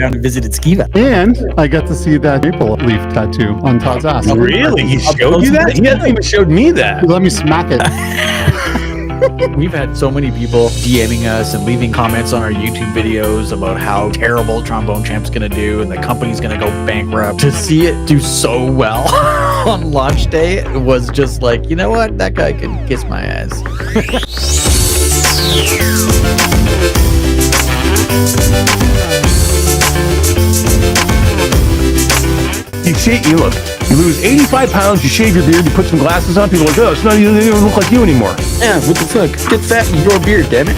down and visited Skeeva. And I got to see that maple leaf tattoo on Todd's ass. Really? He showed you that? He hasn't even showed me that. He let me smack it. We've had so many people DMing us and leaving comments on our YouTube videos about how terrible Trombone Champ's going to do and the company's going to go bankrupt. To see it do so well on launch day was just like, you know what? That guy can kiss my ass. You look, you lose 85 pounds, you shave your beard, you put some glasses on, people are like, oh, it's not even, they don't look like you anymore. Yeah, what the fuck? Get fat in your beard, damn it.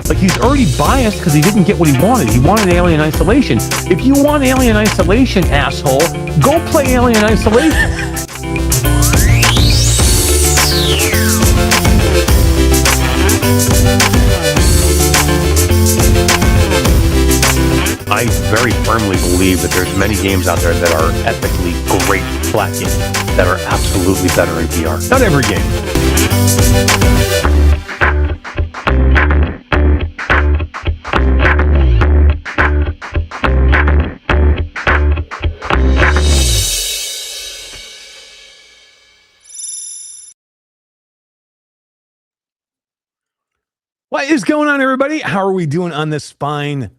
Like, he's already biased because he didn't get what he wanted. He wanted Alien Isolation. If you want Alien Isolation, asshole, go play Alien Isolation. I very firmly believe that there's many games out there that are ethically great flat games that are absolutely better in VR. Not every game. What is going on, everybody? How are we doing on this fine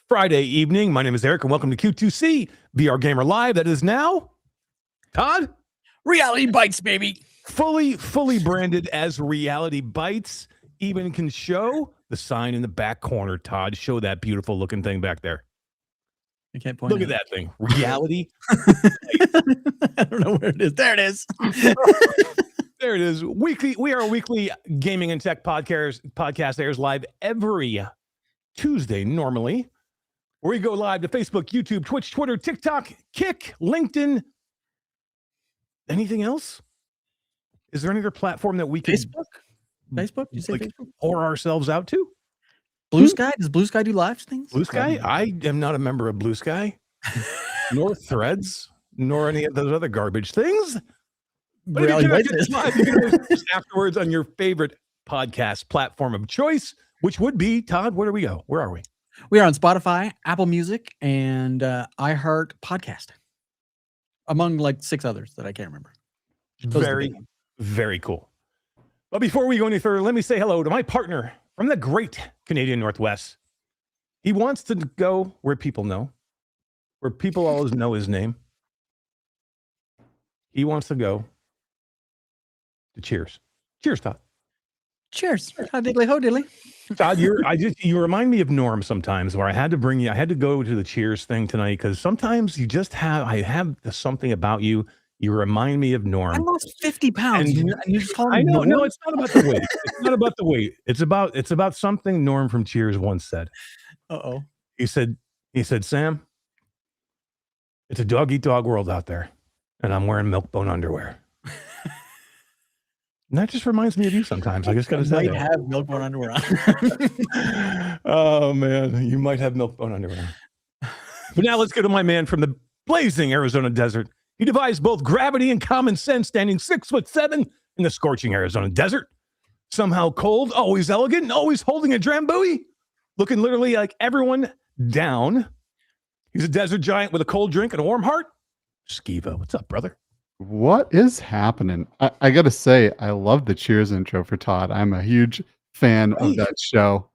Friday evening? My name is Eric, and welcome to Q2C VR Gamer Live. That is now Todd. Reality Bytes, baby. Fully branded as Reality Bytes. Even can show the sign in the back corner. Todd, show that beautiful looking thing back there. I can't point. Look at that thing. Reality. I don't know where it is. There it is. There it is. We are a weekly gaming and tech podcast airs live every Tuesday normally. Where we go live to Facebook, YouTube, Twitch, Twitter, TikTok, Kick, LinkedIn. Anything else? Is there any other platform that we can Facebook? You say like, Facebook? pour ourselves out to? Blue Sky? Does Blue Sky do live things? Blue Sky? I am not a member of Blue Sky, nor Threads, nor any of those other garbage things. But if you can always post afterwards on your favorite podcast platform of choice, which would be, Todd, where do we go? Where are we? We are on Spotify, Apple Music, and iHeart Podcast, among like 6 others that I can't remember. Very cool. But before we go any further, let me say hello to my partner from the great Canadian Northwest. He wants to go where people know, where people always know his name. He wants to go to Cheers. Cheers, Todd. Cheers. How diddly ho diddly. Todd, you remind me of Norm sometimes, where I had to go to the Cheers thing tonight because sometimes I have something about you. You remind me of Norm. I lost 50 pounds. And you just call me Norm? No, it's not about the weight. It's not about the weight. It's about something Norm from Cheers once said. Uh-oh. He said, Sam, it's a dog-eat-dog world out there, and I'm wearing milk-bone underwear. And that just reminds me of you sometimes. I just got to say, you might have milk-bone underwear on. Oh man, you might have milk-bone underwear. But now let's go to my man from the blazing Arizona desert. He devised both gravity and common sense, standing 6'7" in the scorching Arizona desert. Somehow cold, always elegant, and always holding a drambuie, looking literally like everyone down. He's a desert giant with a cold drink and a warm heart. Skeeva, what's up, brother? What is happening? I got to say, I love the Cheers intro for Todd. I'm a huge fan of that show.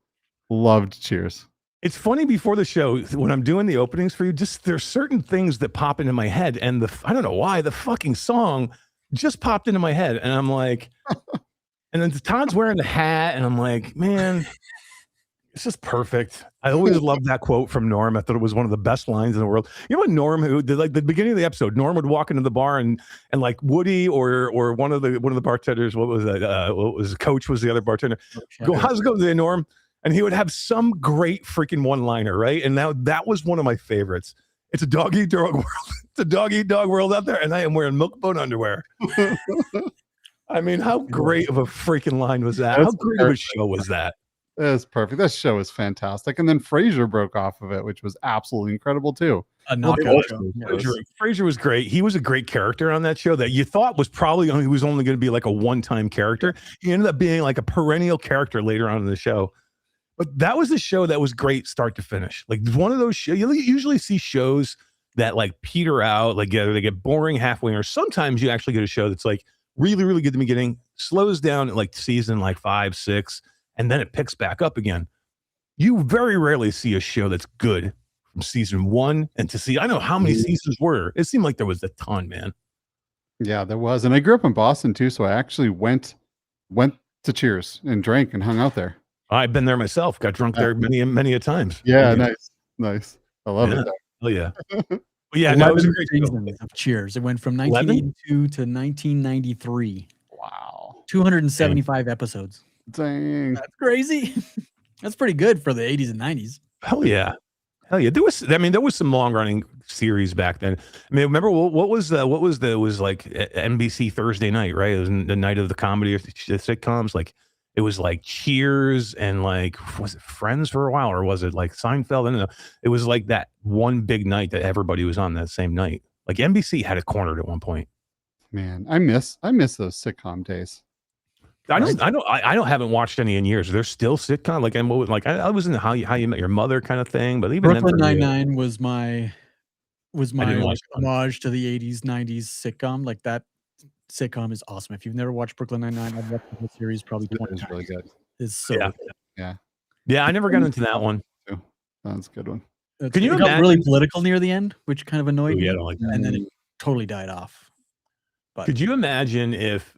Loved Cheers. It's funny before the show, when I'm doing the openings for you, just there's certain things that pop into my head. And I don't know why, the fucking song just popped into my head. And I'm like, and then Todd's wearing the hat. And I'm like, man, it's just perfect. I always loved that quote from Norm. I thought it was one of the best lines in the world. You know what Norm, who did like the beginning of the episode, Norm would walk into the bar and like Woody or one of the bartenders, what was that? Coach was the other bartender. Go, how's it going today, Norm? And he would have some great freaking one-liner, right? And now that was one of my favorites. It's a dog-eat-dog world. It's a dog-eat-dog world out there, and I am wearing milk-bone underwear. I mean, how great of a freaking line was that? How great of a show was that? It's perfect. That show is fantastic. And then Frasier broke off of it, which was absolutely incredible too. A Love knockout both show. those Yeah. shows. Frasier was great. He was a great character on that show that you thought was probably he was only going to be like a one-time character. He ended up being like a perennial character later on in the show. But that was a show that was great start to finish. Like one of those shows, you usually see shows that like peter out, like they get boring halfway, or sometimes you actually get a show that's like really, really good at the beginning, slows down at like season like 5, 6, and then it picks back up again. You very rarely see a show that's good from season 1 and to see. I know how many seasons were. It seemed like there was a ton, man. Yeah, there was. And I grew up in Boston too, so I actually went to Cheers and drank and hung out there. I've been there myself. Got drunk there many a times. Yeah, nice. I love it. Oh yeah. Yeah, no, it was a great seasons of Cheers. It went from 1982 to 1993. Wow. 275 episodes. Dang. That's crazy. That's pretty good for the 80s and 90s. Hell yeah. There was some long running series back then. I mean, remember what was like NBC Thursday night, right? It was the night of the comedy or the sitcoms. Like it was like Cheers and like, was it Friends for a while, or was it like Seinfeld? I don't know. It was like that one big night that everybody was on that same night. Like NBC had it cornered at one point. Man, I miss those sitcom days. I haven't watched any in years. There's still sitcom I was in the How You Met Your Mother kind of thing, but even Brooklyn Nine-Nine was my homage to the 80s, 90s sitcom. Like that sitcom is awesome. If you've never watched Brooklyn Nine-Nine, I've watched the series probably 20 times. Really good. It's so good. Yeah, I never got into that one. That's a good one. Can you it got really political near the end, which kind of annoyed me. I don't like that. And then it totally died off. But could you imagine if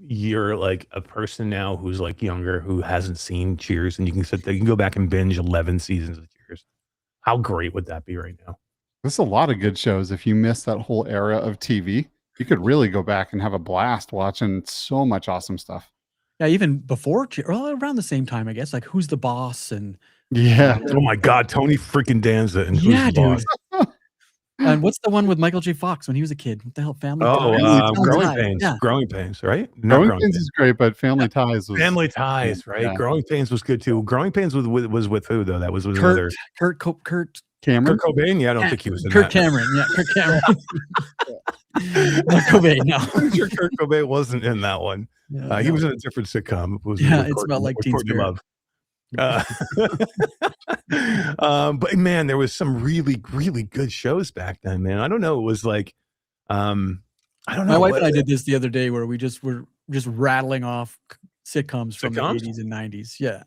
you're like a person now who's like younger, who hasn't seen Cheers, and you can go back and binge 11 seasons of Cheers? How great would that be right now? There's a lot of good shows. If you miss that whole era of TV, you could really go back and have a blast watching so much awesome stuff. Yeah, even before, around the same time, I guess, like Who's the Boss and oh my God, Tony freaking Danza and Who's the Boss? And what's the one with Michael J. Fox when he was a kid? What the hell? Family Ties. Growing Pains. Yeah. Growing Pains, right? Growing Pains is great, but Family Ties was Family Ties, right? Yeah. Growing Pains was good too. Growing Pains was with who though? That was with Kurt Cameron. Kurt Cobain? Yeah, I don't think he was in Kurt that. Cameron. Yeah, Kurt Cameron. Not Cobain, no. I'm sure Kurt Cobain wasn't in that one. He was in a different sitcom. It's about like Teen Spirit. Love. But man, there was some really, really good shows back then, man. I don't know. It was like, I don't know. My wife and I did this the other day where we were just rattling off sitcoms from the 80s and 90s. Yeah.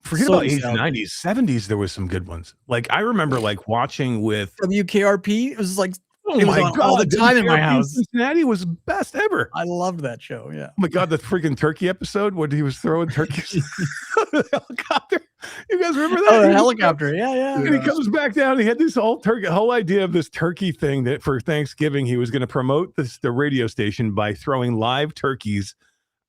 Forget about 80s and 90s. 70s, there was some good ones. Like I remember like watching with WKRP. It was like, oh my God, all the time in my house. Cincinnati was best ever. I loved that show. Yeah. Oh my God, the freaking turkey episode when he was throwing turkeys. The helicopter. You guys remember that? Oh, the helicopter. Yeah. And he comes back down. He had this whole idea of this turkey thing that for Thanksgiving he was going to promote the radio station by throwing live turkeys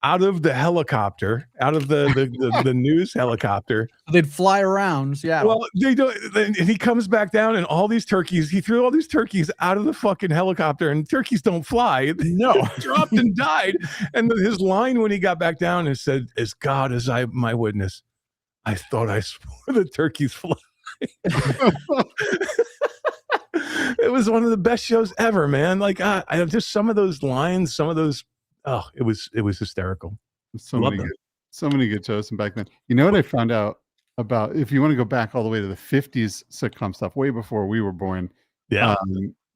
out of the helicopter, out of the news helicopter. They'd fly around. Yeah. Well, they don't. And he comes back down, and he threw all these turkeys out of the fucking helicopter, and turkeys don't fly. No, dropped and died. And his line when he got back down and said, "As God as my witness, I thought I swore the turkeys fly." It was one of the best shows ever, man. Like I just some of those lines, some of those. Oh, it was hysterical. So many good shows from back then. You know what I found out about, if you want to go back all the way to the 50s sitcom stuff, way before we were born. Yeah.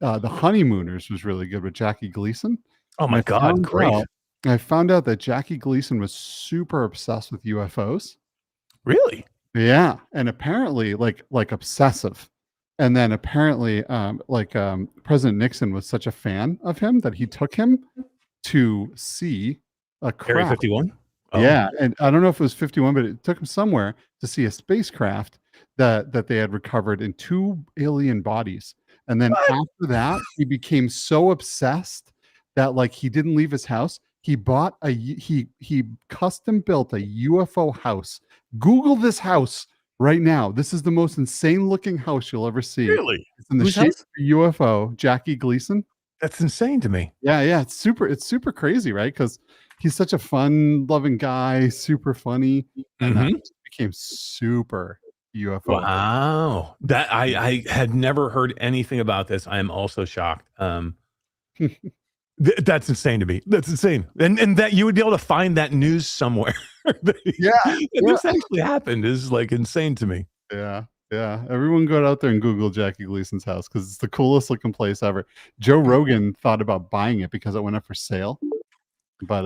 The Honeymooners was really good with Jackie Gleason. Oh my God, great. I found out that Jackie Gleason was super obsessed with UFOs. Really? Yeah. And apparently like obsessive. And then apparently President Nixon was such a fan of him that he took him to see a craft. Area 51? Oh. Yeah, and I don't know if it was 51, but it took him somewhere to see a spacecraft that they had recovered in 2 alien bodies. And then after that, he became so obsessed that like he didn't leave his house. He bought he custom built a UFO house. Google this house right now. This is the most insane looking house you'll ever see. Really? It's in the shape of a UFO. Jackie Gleason. That's insane to me. Yeah. It's super crazy, right? Because he's such a fun-loving guy, super funny, and then it became super UFO. Wow. That I had never heard anything about this. I am also shocked. That's insane to me. That's insane. And that you would be able to find that news somewhere. This actually happened is like insane to me. Yeah. Everyone go out there and Google Jackie Gleason's house because it's the coolest looking place ever. Joe Rogan thought about buying it because it went up for sale, but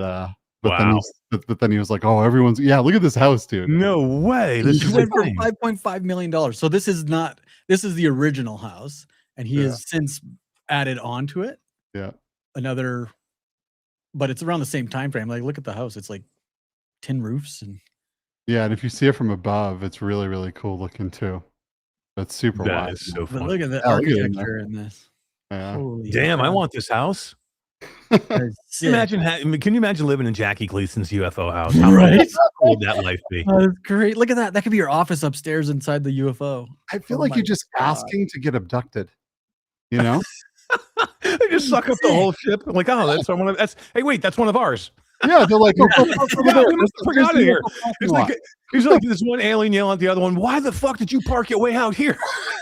then he was like, "Oh, everyone's look at this house, dude." No way. This is went for $5.5 million. So this is the original house, and he has since added on to it. Yeah. Another, but it's around the same time frame. Like, look at the house; it's like tin roofs and. Yeah, and if you see it from above, it's really, really cool looking too. That's super That wild. is so But funny. look at the Yeah, look at it in architecture in this. Yeah. Holy Damn, I crap. want this house. That is sick. Can you imagine living in Jackie Gleason's UFO house? How Right? cool would that life be? Oh, that's great. Look at that. That could be your office upstairs inside the UFO. I feel Oh like my you're just God. asking to get abducted. You know? They just suck up the whole ship. I'm like, oh, that's one of hey, wait, that's one of ours. Yeah, they're like, We must have forgot it here. It's like this one alien yelling at the other one, why the fuck did you park it way out here?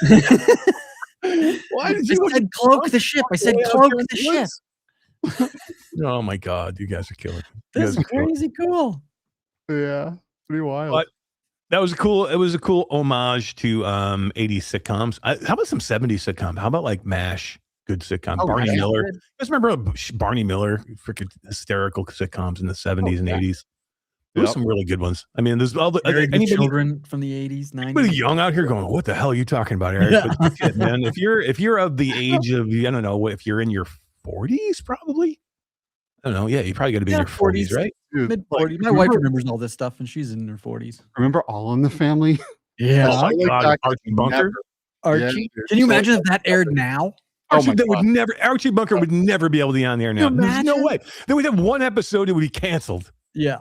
Why did you I said cloak the ship. I said cloak the ship. Oh my God, you guys are killing me. That's crazy cool. Yeah, pretty wild. But that was cool. It was a cool homage to 80s sitcoms. How about some 70s sitcom? How about like MASH? Good sitcom. Barney Miller. You guys remember Barney Miller? Freaking hysterical sitcoms in the 70s and 80s. There's some really good ones. I mean, there's all the Anybody, children from the 80s, 90s. Anybody young out here going, what the hell are you talking about, Eric? But shit, man, if you're of the age of, I don't know, if you're in your 40s, probably. I don't know. Yeah, you probably got to be in your 40s, right? Mid 40s. My wife remembers all this stuff, and she's in her 40s. Remember All in the Family? Yeah. Oh my God, Archie Bunker. Archie. Can you imagine if that aired now? Archie Bunker would never be able to be on the air now. There's no way. Then we'd have one episode, it would be canceled. Yeah.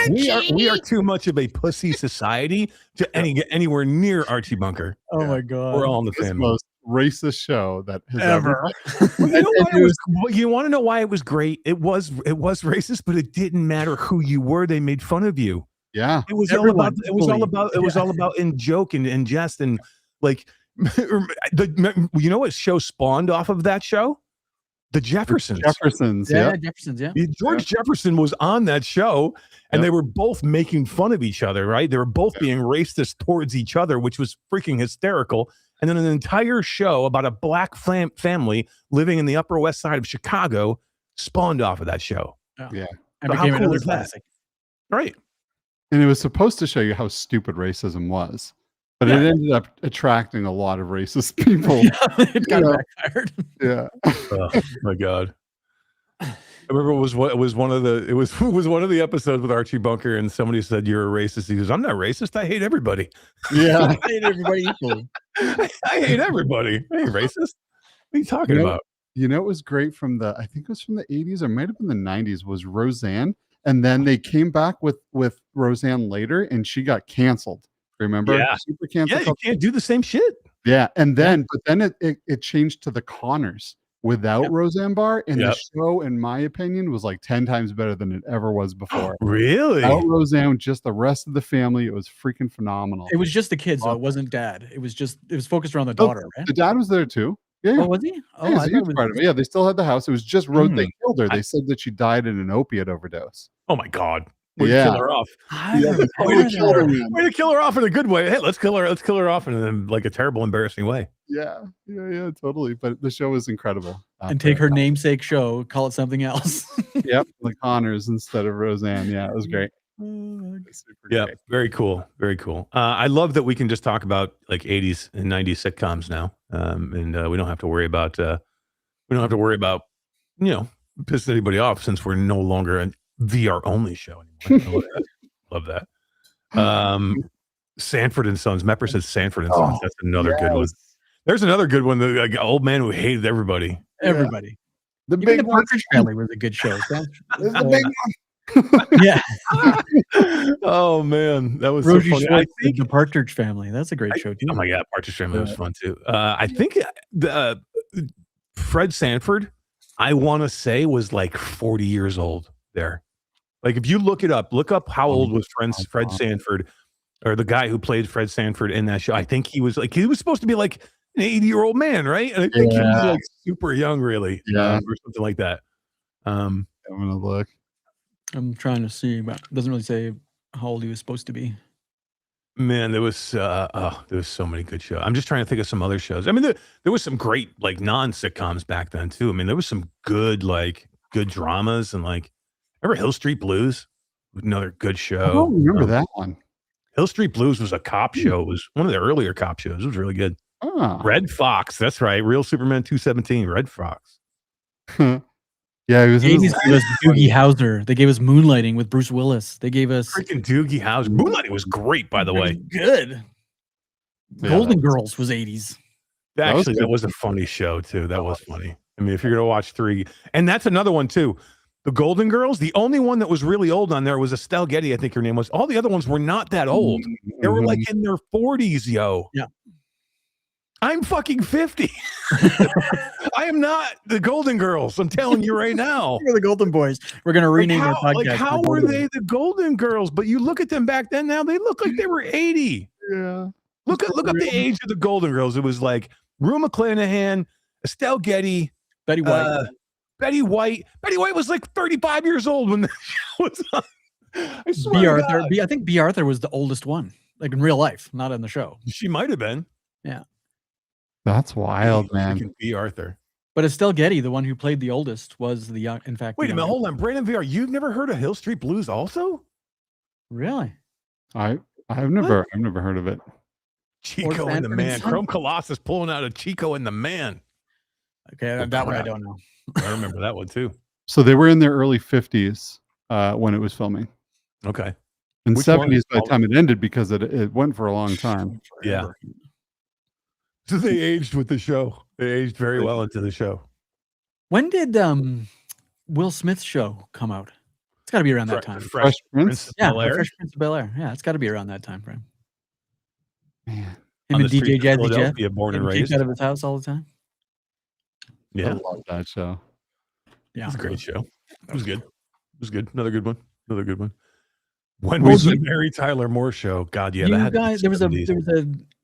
We are too much of a pussy society to get anywhere near Archie Bunker. Oh my God. We're all in the It's the family. most racist show that has Ever. You want to know why it was great? It was racist, but it didn't matter who you were. They made fun of you. Yeah. It was all about in joke and jest and like you know what show spawned off of that show? The Jeffersons. Jeffersons. Yeah. George Jefferson was on that show, and they were both making fun of each other, right? They were both being racist towards each other, which was freaking hysterical. And then an entire show about a black family living in the Upper West Side of Chicago spawned off of that show. Yeah. And became another classic. Right. And it was supposed to show you how stupid racism was. But it ended up attracting a lot of racist people. It got backfired. Yeah. Oh my God. I remember it was one of the episodes with Archie Bunker, and somebody said you're a racist. He goes, I'm not racist. I hate everybody. Yeah. I hate everybody equally. I hate everybody. I ain't racist. What are you talking about? You know, it was great I think it was from the 80s or might have been the 90s, was Roseanne. And then they came back with Roseanne later, and she got canceled. Remember? Yeah. Super canceled. Yeah, you can't do the same shit. Yeah. And then, but then it changed to the Connors without Roseanne Barr. And the show, in my opinion, was like 10 times better than it ever was before. Really? Without Roseanne, just the rest of the family. It was freaking phenomenal. It was just the kids, though. It wasn't dad. It was focused around the daughter, right? The dad was there too. Yeah. Oh, was he? Oh, yeah, he was part of it. Yeah, they still had the house. It was just they killed her. They said that she died in an opiate overdose. Oh my God. Way to kill her off. Way to kill her off in a good way. Hey, let's kill her off in like a terrible, embarrassing way. Yeah, totally. But the show was incredible. And take her namesake show, call it something else. Yep, the Connors instead of Roseanne. Yeah, it was great. Yeah, very cool. Very cool. I love that we can just talk about like 80s and 90s sitcoms now. And we don't have to worry about pissing anybody off since we're no longer a VR only show anymore. Love that. Sanford and Sons. Mepper says Sanford and Sons. That's another good one. There's another good one. The like, old man who hated everybody. Everybody. The Even the Partridge Family was a good show. The big one. Yeah. Oh man, that was Rosie so funny. The Partridge Family. That's a great show too. Oh my God, Partridge Family was fun too. I think Fred Sanford, I want to say was like 40 years old there. Like if you look up how old was Fred Sanford, or the guy who played Fred Sanford in that show. I think he was supposed to be like an 80-year-old man, right? And I think he was like super young, really, or something like that. I'm gonna look. I'm trying to see, but it doesn't really say how old he was supposed to be. Man, there was so many good shows. I'm just trying to think of some other shows. I mean, there was some great like non-sitcoms back then too. I mean, there was some good dramas and like remember Hill Street Blues? Another good show. I don't remember that one. Hill Street Blues was a cop show. It was one of the earlier cop shows. It was really good. Red Fox, that's right. Real Superman 217, Red Fox. Yeah, he was. They gave us Doogie Howser. They gave us Moonlighting with Bruce Willis. They gave us freaking Doogie Howser. Moonlighting was great, by the way. Good. Yeah, Golden Girls was 80s. Actually, that was a funny show too. That was funny. I mean, if you're gonna watch 3, and that's another one too. The Golden Girls, the only one that was really old on there was Estelle Getty, I think her name was. All the other ones were not that old. They were like in their 40s, yo. Yeah. I'm fucking 50. I am not the Golden Girls. I'm telling you right now. We're the Golden Boys. We're going to rename our podcast. Like how were they the Golden Girls? But you look at them back then now, they look like they were 80. Yeah. Look up the age of the Golden Girls. It was like Rue McClanahan, Estelle Getty, Betty White. Betty White. Betty White was like 35 years old when the show was on. I swear B. to Arthur. God. I think B. Arthur was the oldest one, like in real life, not in the show. She might have been. Yeah. That's wild, man. B. Arthur. But Estelle Getty, the one who played the oldest, was the young. In fact, Wait a minute. Hold on. Brandon VR, you've never heard of Hill Street Blues also? Really? I've never heard of it. Chico and the Man. Chrome Colossus pulling out a Chico and the Man. Okay, that one I don't know. I remember that one too. So they were in their early 50s when it was filming. Okay. In Which 70s by the time it ended because it went for a long time. Yeah. So they aged with the show. They aged very well into the show. When did Will Smith's show come out? It's got to be around that time. Fresh Prince? Yeah, Fresh Prince of Bel-Air. Yeah, it's got to be around that time frame. Man. Him and DJ Jazzy Jeff. Born and raised out of his house all the time. Yeah. I love that show. Yeah. It was a great show. It was good. It was good. Another good one. Another good one. When was the Mary Tyler Moore show? God, yeah. You guys, there was a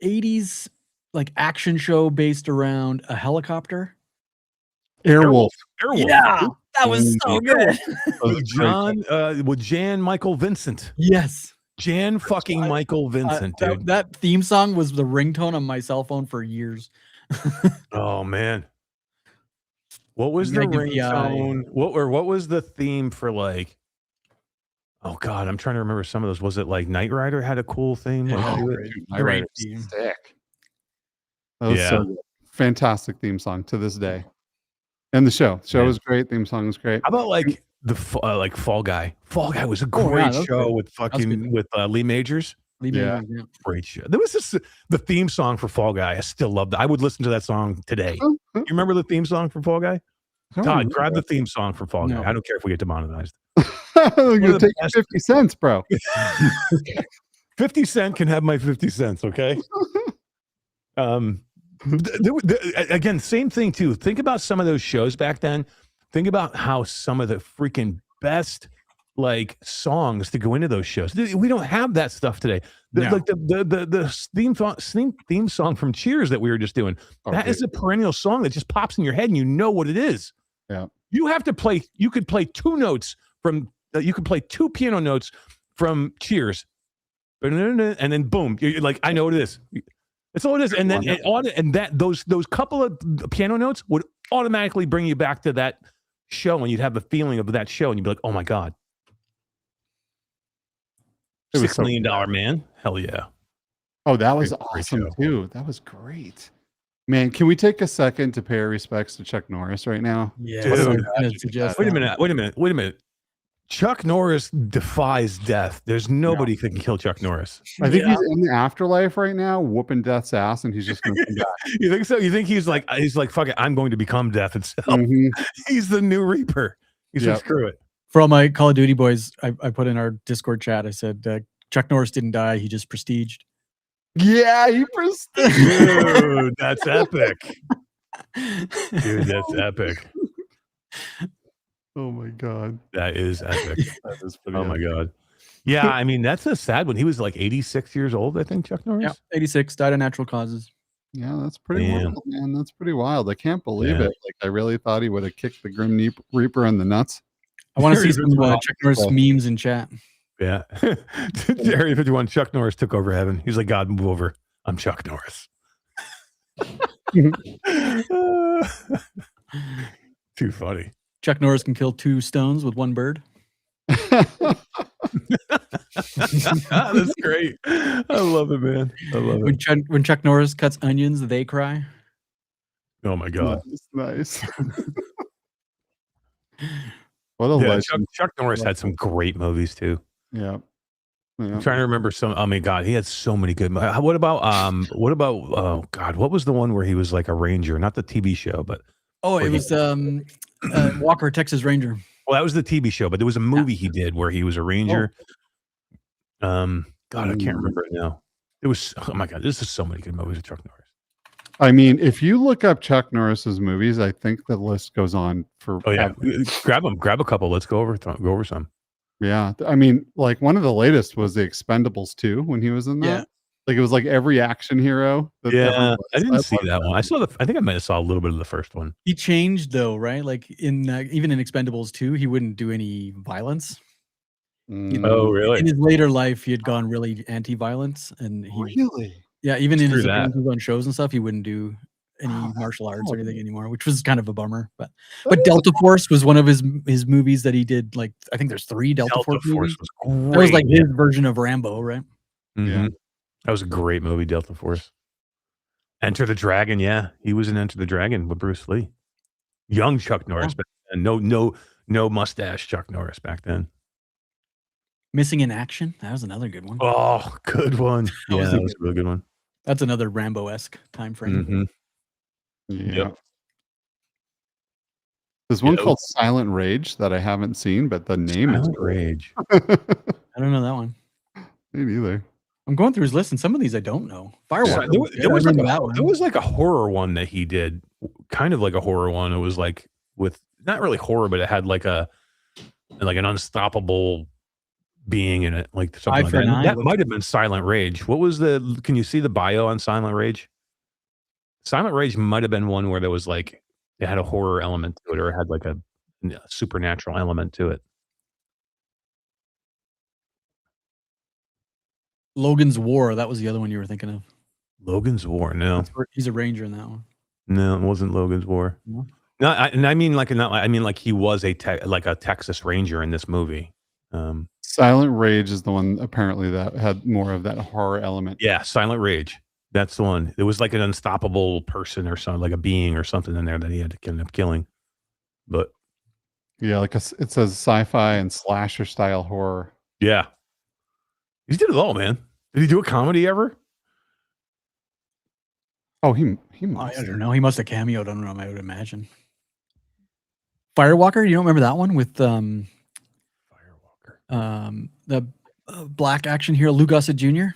80s like action show based around a helicopter. Airwolf. Yeah, that was so good. With Jan Michael Vincent. Yes. Jan fucking Michael Vincent, dude. That theme song was the ringtone on my cell phone for years. Oh man. What was the ringtone? What was the theme for like? Oh God, I'm trying to remember some of those. Was it like Knight Rider had a cool theme? Great theme. Sick. That was so good. Fantastic theme song to this day. And the show was great. Theme song was great. How about like like Fall Guy? Fall Guy was a great show with Lee Majors. Great show. There was the theme song for Fall Guy. I still love that. I would listen to that song today. You remember the theme song for Fall Guy? Todd, grab the theme song for Fall Guy. I don't care if we get demonetized. You'll take 50 cents, bro. 50 Cent can have my 50 cents, okay? Again, same thing too. Think about some of those shows back then. Think about how some of the freaking best like songs to go into those shows. We don't have that stuff today. Like the theme song from Cheers that we were just doing. That is a perennial song that just pops in your head and you know what it is. Yeah. You have to play. You could play 2 notes from. You could play 2 piano notes from Cheers, and then boom, you're like, I know what it is. That's all it is. And then those couple of piano notes would automatically bring you back to that show, and you'd have the feeling of that show, and you'd be like, oh my God. $6 Million Man. Hell yeah. Oh, that was awesome too. That was great. Man, can we take a second to pay our respects to Chuck Norris right now? Yeah. Dude, wait a minute. Chuck Norris defies death. There's nobody that can kill Chuck Norris. I think he's in the afterlife right now, whooping death's ass, and he's just going to come back. You think so? You think he's like, fuck it, I'm going to become death itself. He's the new Reaper. He's like, screw it. For all my Call of Duty boys, I put in our Discord chat, I said, Chuck Norris didn't die, he just prestiged. Yeah, he prestiged. Dude, that's epic. Dude, that's epic. Oh my god. That is epic. That is pretty Oh my epic. god. Yeah, I mean that's a sad one. He was like 86 years old, I think. Chuck Norris. Yep, 86, died of natural causes. Yeah, that's pretty Damn. wild, man. That's pretty wild. I can't believe Yeah. it. Like, I really thought he would have kicked the Grim Reaper in the nuts. I want to see Area some 51. Chuck Norris memes in chat. Yeah. Area 51. Chuck Norris took over heaven. He's like, God, move over. I'm Chuck Norris. Too funny. Chuck Norris can kill 2 stones with 1 bird. That's great. I love it, man. I love it. When Chuck Norris cuts onions, they cry. Oh my god. Nice. What a Yeah, legend. Chuck Norris had some great movies too. Yeah. I'm trying to remember some. Oh my god, he had so many good. What about oh god, what was the one where he was like a ranger? Not the TV show, but Oh, it was Walker, Texas Ranger. well, that was the TV show, but there was a movie he did where he was a ranger. God, I can't remember it now. It was oh my god, this is so many good movies with Chuck Norris. I mean, if you look up Chuck Norris's movies, I think the list goes on for. Oh yeah, grab a couple. Let's go over some. Yeah, I mean, like one of the latest was the Expendables 2 when he was in that. Yeah. Like it was like every action hero. That Yeah, was. I didn't see that one. I saw I think I might have saw a little bit of the first one. He changed though, right? Like in even in Expendables 2, he wouldn't do any violence. Oh, really? In his later life, he had gone really anti-violence, and he Really? yeah, even in Screw his that. appearances on shows and stuff, he wouldn't do any martial arts or anything anymore, which was kind of a bummer. But is Delta Force was one of his movies that he did. Like I think there's 3 Delta Force movies. was great. That was like his version of Rambo, right? Yeah, that was a great movie, Delta Force. Enter the Dragon. Yeah, he was in Enter the Dragon with Bruce Lee. Young Chuck Norris, but no mustache Chuck Norris back then. Missing in Action. That was another good one. Oh, good one. That was that a was a really good one. That's another Rambo-esque time frame. Mhm. Yeah. Yep. There's one Yeah. called Silent Rage that I haven't seen, but the name is Silent great. Rage. I don't know that one. Me neither. I'm going through his list, and some of these I don't know. Firewalker. There was I like remember that one. there was like a horror one that he did, kind of like a horror one. It was like with not really horror, but it had like an unstoppable being in it, like something Eye like for that. an Eye. That might have been Silent Rage. What was the? Can you see the bio on Silent Rage? Silent Rage might have been one where there was like it had a horror element to it, or it had like a supernatural element to it. Logan's War. That was the other one you were thinking of. Logan's War. No, He's a ranger in that one. no, it wasn't Logan's War. No? No, I mean like he was a Texas Ranger in this movie. Silent Rage is the one apparently that had more of that horror element. Yeah, Silent Rage. That's the one. It was like an unstoppable person or something, like a being or something in there that he had to end up killing. But Yeah, like it says sci-fi and slasher style horror. yeah, he did it all, man. Did he do a comedy ever? Oh, he I must. don't know. He must have cameoed on them, I would imagine. Firewalker. You don't remember that one with Firewalker. the black action hero Lou Gossett Jr.?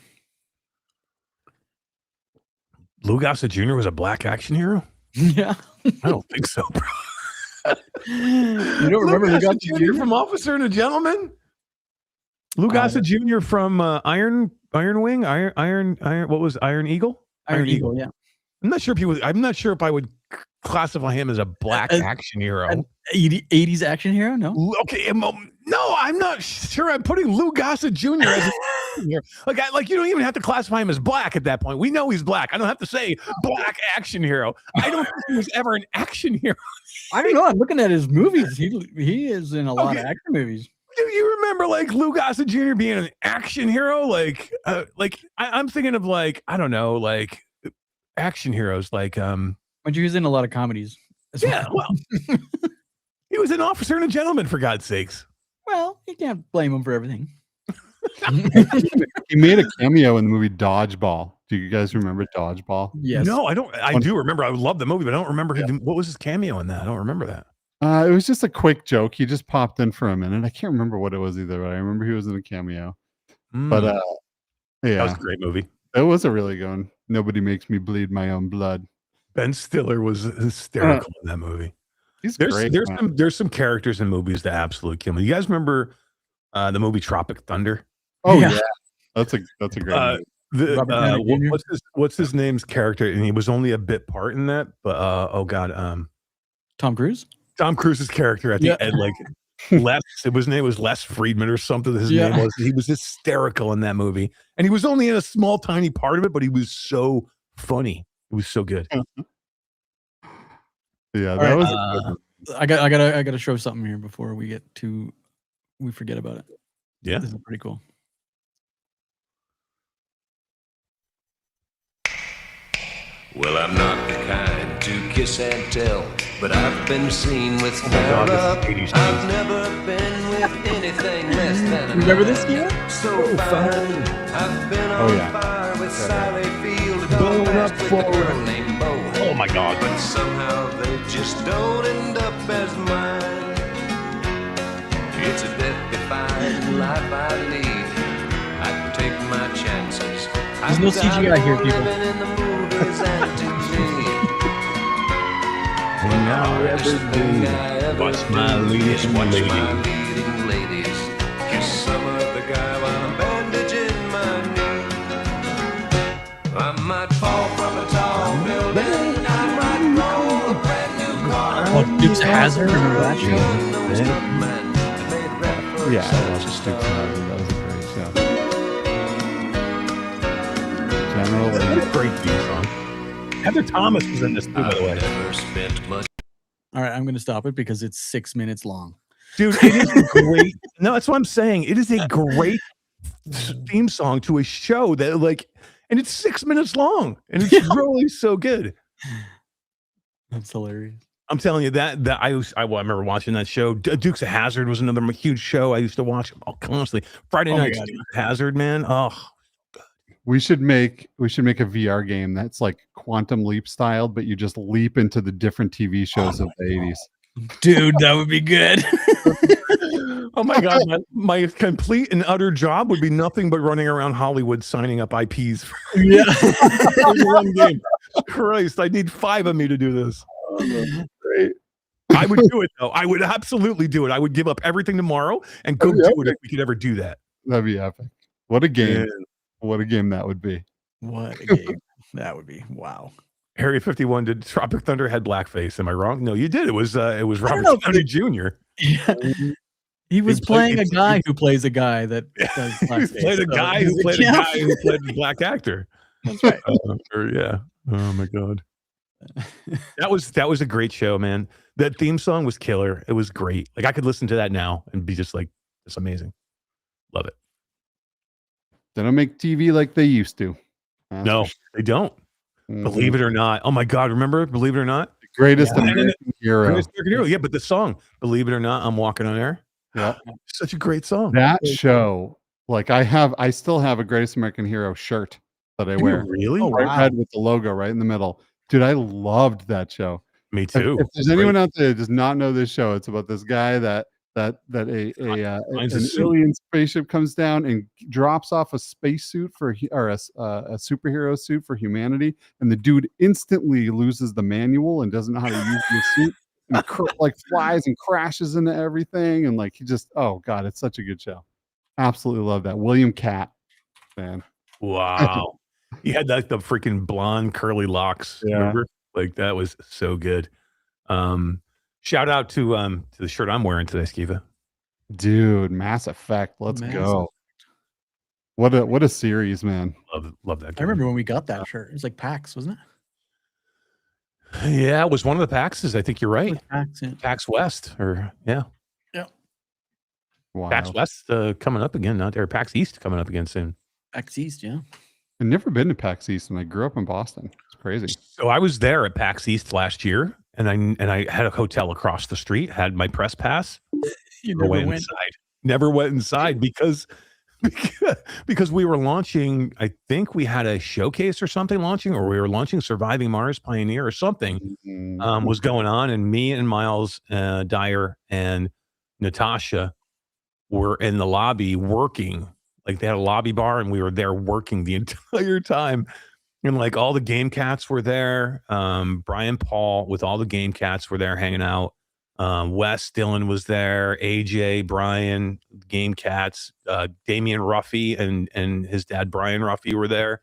Lou Gossett Jr. was a black action hero? Yeah. I don't think so, bro. You don't remember Lou Gossett Jr. from Officer and a Gentleman? Lou Gossett Jr. from Iron Wing? Iron what was Iron Eagle? Iron Eagle, yeah. I'm not sure if I would classify him as a black action hero. An 80s action hero? No. Okay, no, I'm not sure. I'm putting Lou Gossett Jr. as a hero. Like you don't even have to classify him as black at that point. We know he's black. I don't have to say black action hero. I don't think he was ever an action hero. I don't know. I'm looking at his movies. He is in a lot of action movies. Do you remember like Lou Gossett Jr. being an action hero? Like I'm thinking of like I don't know, like action heroes. Like But he was in a lot of comedies. well, he was an Officer and a Gentleman, for God's sakes. Well, you can't blame him for everything. He made a cameo in the movie Dodgeball. Do you guys remember Dodgeball? Yes. No, I don't. I do remember. I love the movie, but I don't remember what was his cameo in that. I don't remember that. It was just a quick joke. He just popped in for a minute. I can't remember what it was either, but I remember he was in a cameo. But that was yeah, a great movie. it was a really good one. Nobody makes me bleed my own blood. Ben Stiller was hysterical in that movie. He's great. There's some characters in movies that absolutely kill me. You guys remember the movie Tropic Thunder? Oh Yeah. yeah, that's a great movie. Robert Downey Jr.? What's his name's character? And he was only a bit part in that, but Tom Cruise? Tom Cruise's character at the end, like Les, his name was Les Friedman or something. His name was. He was hysterical in that movie, and he was only in a small, tiny part of it, but he was so funny. It was so good. Yeah, All that right, was. A good one. I gotta show something here before we forget about it. Yeah. This is pretty cool. Well, I'm not the kind to kiss and tell, but I've been seen with Level Up. I've never been with anything less than a Remember this year? so fine. I've been on fire with Sally Field, Blown gone up fast with a for- girl named Bo. Oh my God. But somehow they just don't end up as mine. It's a death-defying life I lead. I can take my chances. There's no CGI here, people. In the movies and TV. And now every what's my leading lady? My leading ladies. Kiss some other guy while I'm bandaging my knee. I might fall from a tall building. I might roll a brand new car. Oh, Dukes of Hazzard, remember that show? Yeah, I love Dukes of Hazzard. That was a great show. General. That's a great theme song. Heather Thomas was in this too, by the way. Never spent much. All right, I'm gonna stop it because it's 6 minutes long. Dude, it is a great. No, that's what I'm saying. It is a great theme song to a show that, like, and it's 6 minutes long, and it's really so good. That's hilarious. I'm telling you that I remember watching that show. Dukes of Hazzard was another huge show I used to watch constantly. Friday night, Dukes of Hazzard, man. Oh, We should make a VR game that's like Quantum Leap styled, but you just leap into the different TV shows of the 80s. Dude, that would be good. oh my God, my complete and utter job would be nothing but running around Hollywood signing up IPs. Yeah. One game. Christ, I need 5 of me to do this. Great. I would do it though. I would absolutely do it. I would give up everything tomorrow and go do it if we could ever do that. That'd be epic. What a game. Yeah. What a game that would be. What a game. That would be wow. Area 51 did Tropic Thunder had blackface. Am I wrong? No, you did. It was Robert know, Downey Jr. Yeah. He was playing a guy who plays a guy that does He blackface. played a guy who played a guy who played a black actor. That's right. Yeah. Oh my God. That was a great show, man. That theme song was killer. It was great. Like I could listen to that now and be just like, it's amazing. Love it. They don't make TV like they used to. That's No, for sure. they don't. Believe it or not. Oh my God. Remember? Believe it or not? Greatest American hero. Greatest American Hero. Yeah, but the song, Believe It or Not, I'm Walking on Air. Yeah. Such a great song. That show, like I still have a Greatest American Hero shirt that I Do you wear. really? Oh, Bright wow. red with the logo right in the middle. Dude, I loved that show. Me If, too. if there's anyone out there that does not know this show, it's about this guy that an Finds a suit. alien spaceship comes down and drops off a spacesuit or a superhero suit for humanity, and the dude instantly loses the manual and doesn't know how to use the suit, and like flies and crashes into everything, and like he just oh god, it's such a good show. Absolutely love that. William Catt, man. Wow. He had like the freaking blonde curly locks. Yeah. Remember? Like that was so good. Shout out to the shirt I'm wearing today, Skeeva. Dude, Mass Effect. Let's Mass go. What a series, man. Love that. I remember when we got that shirt. It was like PAX, wasn't it? Yeah, it was one of the PAXs. I think you're right. Like PAX, yeah. PAX West, or yeah, Wow. PAX West coming up again, not there. PAX East coming up again soon. PAX East, yeah. I've never been to PAX East, and I grew up in Boston. It's crazy. So I was there at PAX East last year, and I had a hotel across the street. Had my press pass. You Never went inside. Never went inside because we were launching. I think we had a showcase or something launching, or we were launching Surviving Mars Pioneer or something was going on, and me and Miles Dyer and Natasha were in the lobby working. Like they had a lobby bar, and we were there working the entire time. And like all the game cats were there. Brian Paul with all the game cats were there hanging out. Wes Dillon was there. AJ, Brian, game cats. Damian Ruffy and his dad Brian Ruffy were there.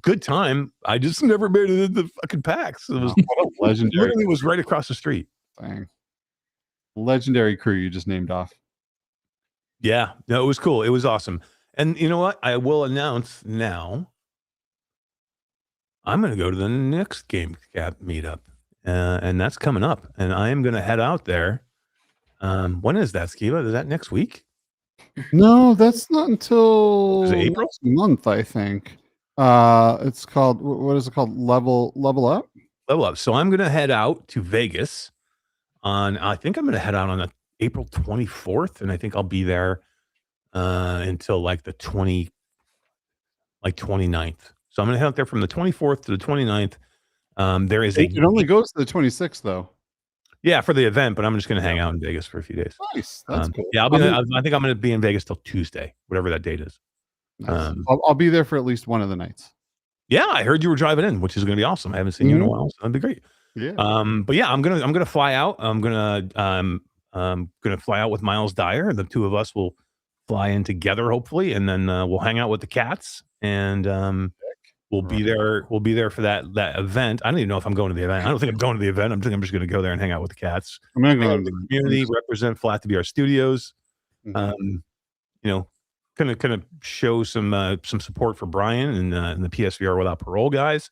Good time. I just never made it into fucking PAX. It was What a legendary literally was right across the street. thing. Legendary crew you just named off. Yeah, no, it was cool. It was awesome. And you know what? I will announce now. I'm going to go to the next Game Cat meetup, and that's coming up. And I am going to head out there. When is that, Skeeva? Is that next week? No, that's not until Is it April? next month, I think. It's called, what is it called? Level Up? Level Up. So I'm going to head out to Vegas I think I'm going to head out on April 24th, and I think I'll be there until like the 29th. So I'm going to head out there from the 24th to the 29th. There is It only goes to the 26th, though. Yeah, for the event, but I'm just going to hang out in Vegas for a few days. Nice. That's cool. Yeah, I think I'm going to be in Vegas till Tuesday, whatever that date is. Nice. I'll be there for at least one of the nights. Yeah, I heard you were driving in, which is going to be awesome. I haven't seen you in a while, so that'd be great. Yeah. But yeah, I'm gonna fly out. I'm gonna fly out with Miles Dyer. The two of us will fly in together, hopefully, and then we'll hang out with the cats, and we'll be there. We'll be there for that event. I don't even know if I'm going to the event. I don't think I'm going to the event. I'm just going to go there and hang out with the cats. I'm going to go to the community, represent Flat to Be Our Studios. You know, kind of show some support for Brian and the PSVR Without Parole guys,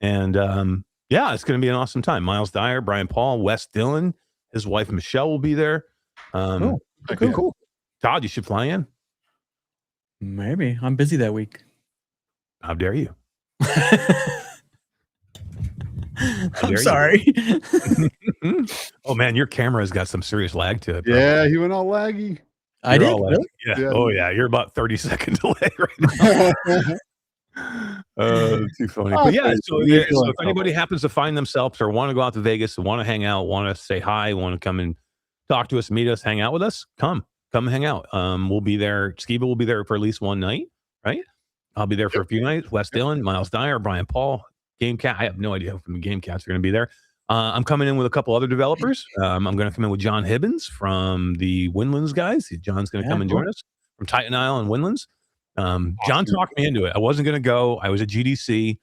and yeah, it's going to be an awesome time. Miles Dyer, Brian Paul, Wes Dillon, his wife Michelle will be there. Cool. Todd, you should fly in. Maybe. I'm busy that week. How dare you? I'm sorry. Oh man, your camera has got some serious lag to it. Yeah, he went all laggy. I did. Really? Yeah. Yeah. Oh yeah, you're about 30 seconds delay right now. Too funny. But yeah, so if anybody happens to find themselves or want to go out to Vegas, want to hang out, want to say hi, want to come and talk to us, meet us, hang out with us, come hang out. We'll be there. Skeeva will be there for at least one night, right? I'll be there for a few nights. Wes Dillon, Miles Dyer, Brian Paul, Game Cat. I have no idea how many Game Cats are going to be there. I'm coming in with a couple other developers. I'm going to come in with John Hibbins from the Windlands guys. John's going to come and join us from Titan Isle and Windlands. John talked me into it. I wasn't going to go. I was at GDC.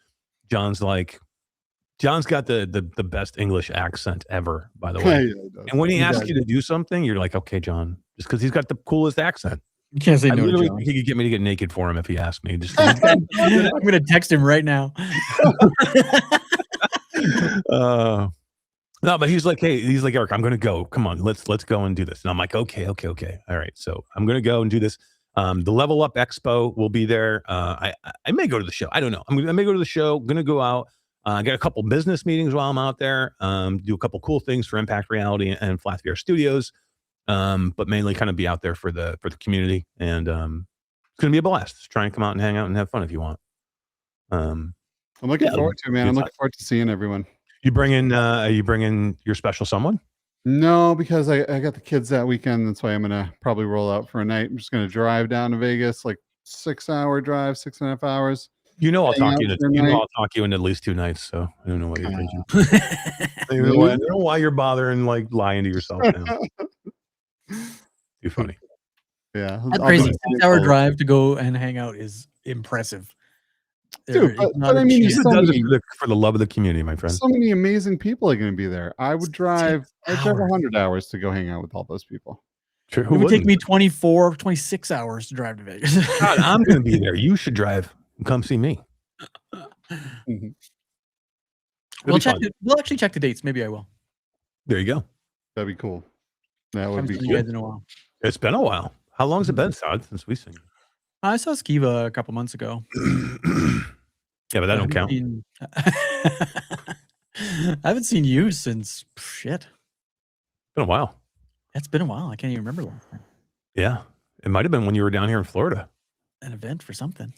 John's got the best English accent ever, by the way. Yeah, and when he asks you to do something, you're like, okay, John, just because he's got the coolest accent. You can't say no to John. He could get me to get naked for him if he asked me. I'm going to text him right now. No, but he's like, hey, Eric, I'm going to go. Come on, let's go and do this. And I'm like, okay. All right. So I'm going to go and do this. The Level Up Expo will be there. I may go to the show. I don't know. I may go to the show. Going to go out. Get a couple business meetings while I'm out there. Do a couple cool things for Impact Reality and Flat VR Studios. But mainly kind of be out there for the community. And it's going to be a blast. Just try and come out and hang out and have fun if you want. I'm looking forward to it, man. I'm looking forward to seeing everyone. You bring in your special someone? No, because I got the kids that weekend. That's why I'm going to probably roll out for a night. I'm just going to drive down to Vegas, like 6-hour drive, 6.5 hours. I'll talk you into at least 2 nights. So I don't know what you're thinking. I don't know why you're bothering like lying to yourself now. Too funny. Yeah. That crazy 6-hour drive to go and hang out is impressive. Dude, but I mean, for the love of the community, my friend. So many amazing people are going to be there. I'd drive 100 hours to go hang out with all those people. Sure, it would take me 24, 26 hours to drive to Vegas. God, I'm going to be there. You should drive and come see me. We'll actually check the dates. Maybe I will. There you go. That'd be cool. That would be cool. You guys in a while. It's been a while. How long's it been, Todd, since we sing? I saw Skeeva a couple months ago. Yeah, but that don't count. I haven't seen you since shit. Been a while. It's been a while. I can't even remember last time. Yeah, it might have been when you were down here in Florida. An event for something.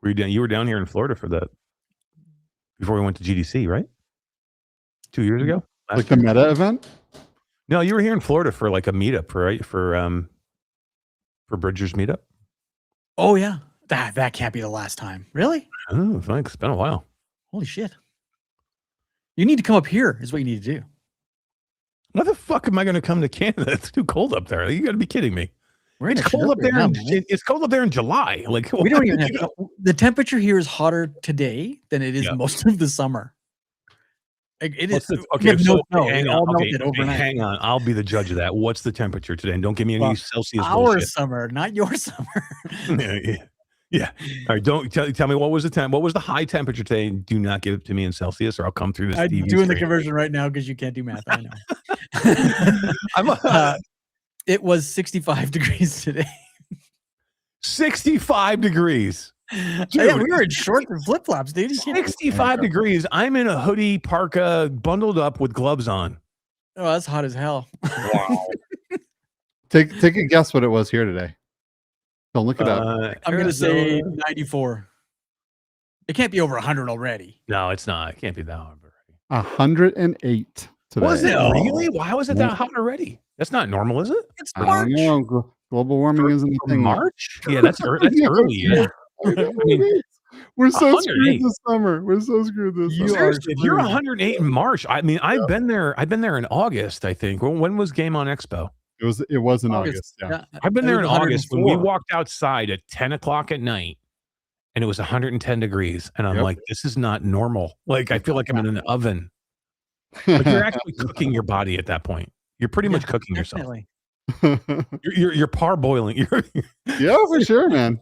You were down here in Florida for that before we went to GDC, right? 2 years ago, like the Meta event. No, you were here in Florida for like a meetup, right? For Bridgers meetup. Oh yeah, That can't be the last time. Really? Oh, thanks. It's been a while. Holy shit. You need to come up here is what you need to do. What the fuck am I going to come to Canada? It's too cold up there. You got to be kidding me. We're in It's a cold up shelter there. now, man. It's cold up there in July. Like We don't even have the temperature here is hotter today than it is Yeah. most of the summer. Like, it What's is. the- we okay, have so no snow. hang It on. all Okay, melted okay, overnight. hang on. I'll be the judge of that. What's the temperature today? And don't give me any Well, Celsius Our bullshit. summer, not your summer. Yeah. All right. Don't tell me what was the time. What was the high temperature today? And do not give it to me in Celsius, or I'll come through this. I'm TV doing the screen. conversion right now because you can't do math. I know. It was 65 degrees today. 65 degrees. Yeah, Dude. we were in shorts and flip flops, dude. You can't- 65 degrees. I'm in a hoodie, parka, bundled up with gloves on. Oh, that's hot as hell. Wow. Take a guess what it was here today. Don't look it up. I'm going to say 94. It can't be over 100 already. No, it's not. It can't be that hard. 108 today. Was it No. really? Why was it that hot already? That's not normal, is it? It's I March. don't know. Global warming isn't a For thing. March? Yeah, that's early. Yeah. I mean, We're so screwed 108. this summer. We're so screwed this You summer. are Seriously, if you're screwed. 108 in March, I mean, I've been there. I've been there in August, I think. When was Game on Expo? It was in August. Yeah. I've been It there in was August when we 104. walked outside at 10 o'clock at night and it was 110 degrees. And I'm Yep. like, this is not normal. Like, I feel like I'm in an oven. Like, you're actually cooking your body at that point. You're pretty much cooking yourself. Definitely. You're parboiling. Yeah, for sure, man.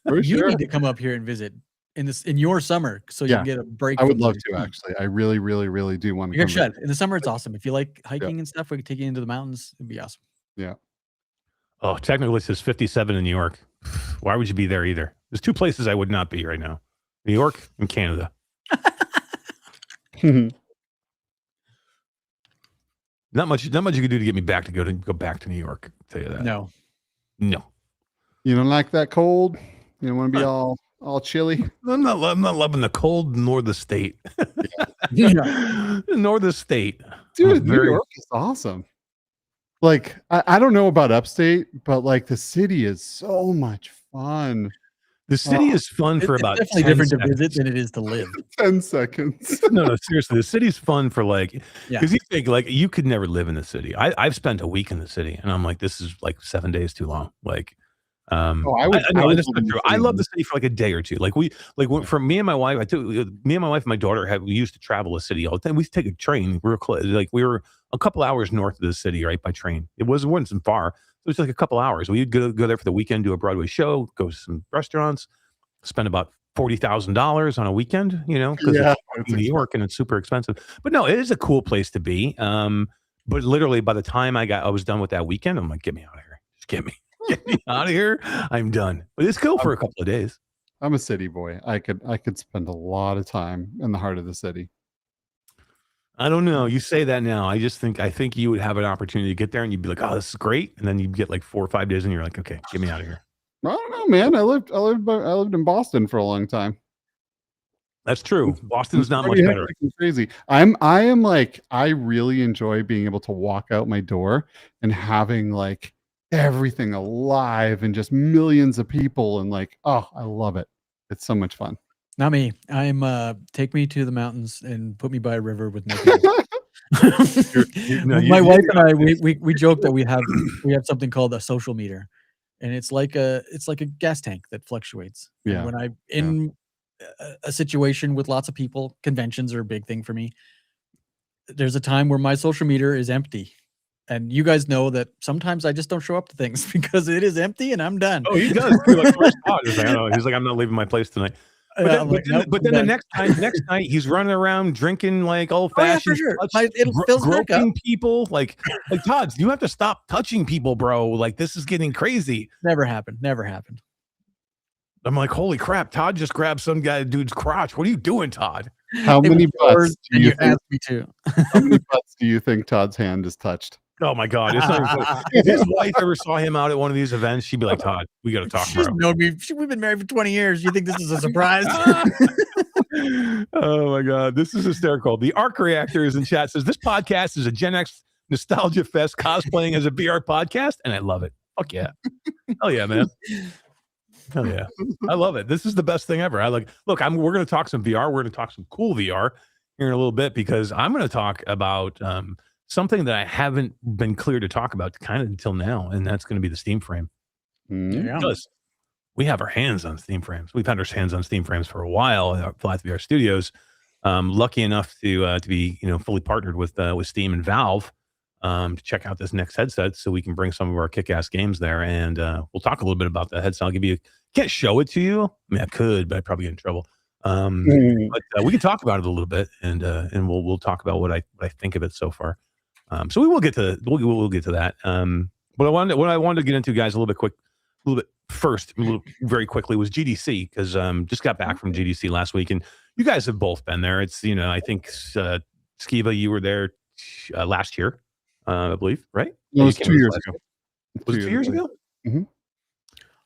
For You sure. need to come up here and visit in your summer so you Yeah. can get a break. I would from love the to heat. actually. I really, really, really do want to You're come. gonna shed. In the summer, it's awesome. If you like hiking and stuff, we could take you into the mountains. It'd be awesome. Oh, technically it says 57 in New York. Why would you be there either? There's two places I would not be right now. New York and Canada. Not much you can do to get me back to go back to New York. I'll tell you that. No. No. You don't like that cold? You don't want to be all chilly? I'm not loving the cold nor the state. Nor the state. Dude, New York is awesome. Like, I don't know about upstate, but like the city is so much fun. The city is fun for It's about definitely 10 different seconds. to visit than it is to live. 10 seconds. No, seriously, the city's fun for like, Yeah. because you think like you could never live in the city. I've spent a week in the city, and I'm like, this is like 7 days too long. Like, I would I know, live that's in not the true. city I love more. the city for like a day or two. Like for me and my wife, me and my wife and my daughter we used to travel the city all the time. We used to take a train. We were a couple hours north of the city, right, by train. It wasn't far. It was like a couple hours. We'd go there for the weekend, do a Broadway show, go to some restaurants, spend about $40,000 on a weekend, because Yeah, it's in New York and it's super expensive. But no, it is a cool place to be. But literally by the time I was done with that weekend, I'm like, get me out of here. Just get me out of here. I'm done. But it's cool for a couple of days. I'm a city boy. I could spend a lot of time in the heart of the city. I don't know. You say that now. I think you would have an opportunity to get there and you'd be like, oh, this is great. And then you'd get like 4 or 5 days and you're like, okay, get me out of here. I don't know, man. I lived in Boston for a long time. That's true. Boston's not much Pretty better. hectic and crazy. I really enjoy being able to walk out my door and having like everything alive and just millions of people and like, oh, I love it. It's so much fun. Not me. I'm take me to the mountains and put me by a river with no people. My wife and I we joke that we have something called a social meter, and it's like a gas tank that fluctuates. And Yeah. when I'm in a situation with lots of people, conventions are a big thing for me. There's a time where my social meter is empty. And you guys know that sometimes I just don't show up to things because it is empty and I'm done. Oh, he does. Like, he's like, I'm not leaving my place tonight. But then the next night he's running around drinking like old fashioned. Oh, yeah, for sure. It fills back up. Groping people like Todd, you have to stop touching people, bro. Like this is getting crazy. Never happened. I'm like, holy crap! Todd just grabbed some dude's crotch. What are you doing, Todd? How many butts do you think? Asked me to. How many butts do you think Todd's hand has touched? Oh my god! It's not even funny. If his wife ever saw him out at one of these events, she'd be like, Todd, we got to talk, She's bro. known me. We've been married for 20 years. You think this is a surprise? Oh my god, this is hysterical. The Arc Reactor is in chat. Says this podcast is a Gen X nostalgia fest cosplaying as a VR podcast, and I love it. Fuck yeah, hell yeah, man. Hell yeah. I love it. This is the best thing ever. We're going to talk some VR. We're going to talk some cool VR here in a little bit, because I'm going to talk about something that I haven't been clear to talk about kind of until now, and that's going to be the Steam frame. Mm. Because we have our hands on Steam frames. We've had our hands on Steam frames for a while at Flat VR Studios. Lucky enough to be fully partnered with Steam and Valve to check out this next headset, so we can bring some of our kick-ass games there, and we'll talk a little bit about the headset. I'll can't show it to you. I mean, I could, but I'd probably get in trouble. But we can talk about it a little bit, and we'll talk about what I think of it so far. So we'll get to that. What I wanted to get into, guys, very quickly, was GDC, because just got back from GDC last week, and you guys have both been there. It's I think Skeeva, you were there last year, I believe, right? No, it was 2 years ago. Was it 2 years ago? Mm-hmm.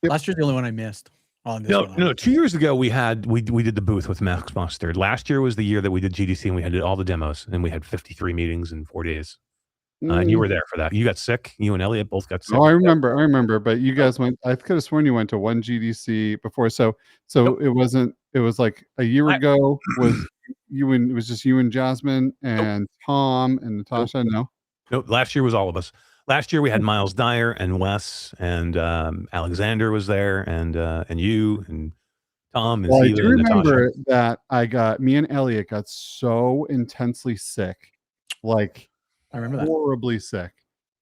Yep. Last year's the only one I missed. No. 2 years ago we did the booth with Max Mustard. Last year was the year that we did GDC, and we had all the demos, and we had 53 meetings in 4 days. And you were there for that. You got sick. You and Elliot both got sick. Oh, I remember. But you guys went. I could have sworn you went to one GDC before. So Nope. it wasn't. It was like a year ago. It was just you and Jasmine and Tom and Natasha. No, last year was all of us. Last year we had Miles Dyer and Wes and Alexander was there, and you and Tom and Well, I Steve do and remember Natasha. that me and Elliot got so intensely sick, like I remember that. horribly sick,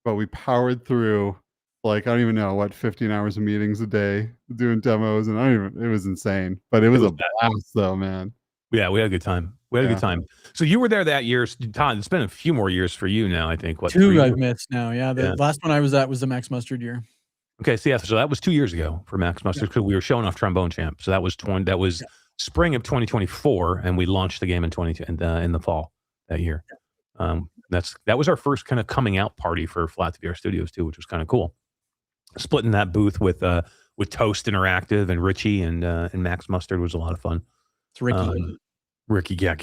but we powered through. Like, I don't even know 15 hours of meetings a day doing demos, and it was insane, but it was a blast though, man. Yeah, we had a good time. A good time. So you were there that year, Todd. It's been a few more years for you now, I think. What, 2 I've missed now. Yeah, the last one I was at was the Max Mustard year. Okay, so that was 2 years ago for Max Mustard, because we were showing off Trombone Champ. So that was spring of 2024, and we launched the game in the fall that year. That was our first kind of coming out party for Flat VR Studios too, which was kind of cool. Splitting that booth with Toast Interactive and Richie and Max Mustard was a lot of fun. It's Ricky. Ricky. I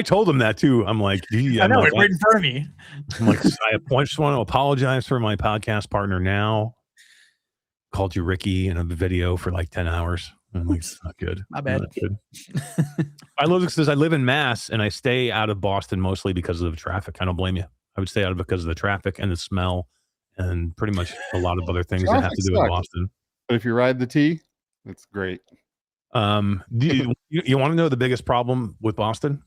told him that too. I'm like, I know, it's right in front of me. I'm like, I just want to apologize for my podcast partner now. Called you Ricky in a video for like 10 hours. I'm like, it's not good. My bad. Not good. I live in Mass, and I stay out of Boston mostly because of the traffic. I don't blame you. I would stay out of it because of the traffic and the smell and pretty much a lot of other things that have to do with Boston. But if you ride the T, it's great. Do you want to know the biggest problem with Boston?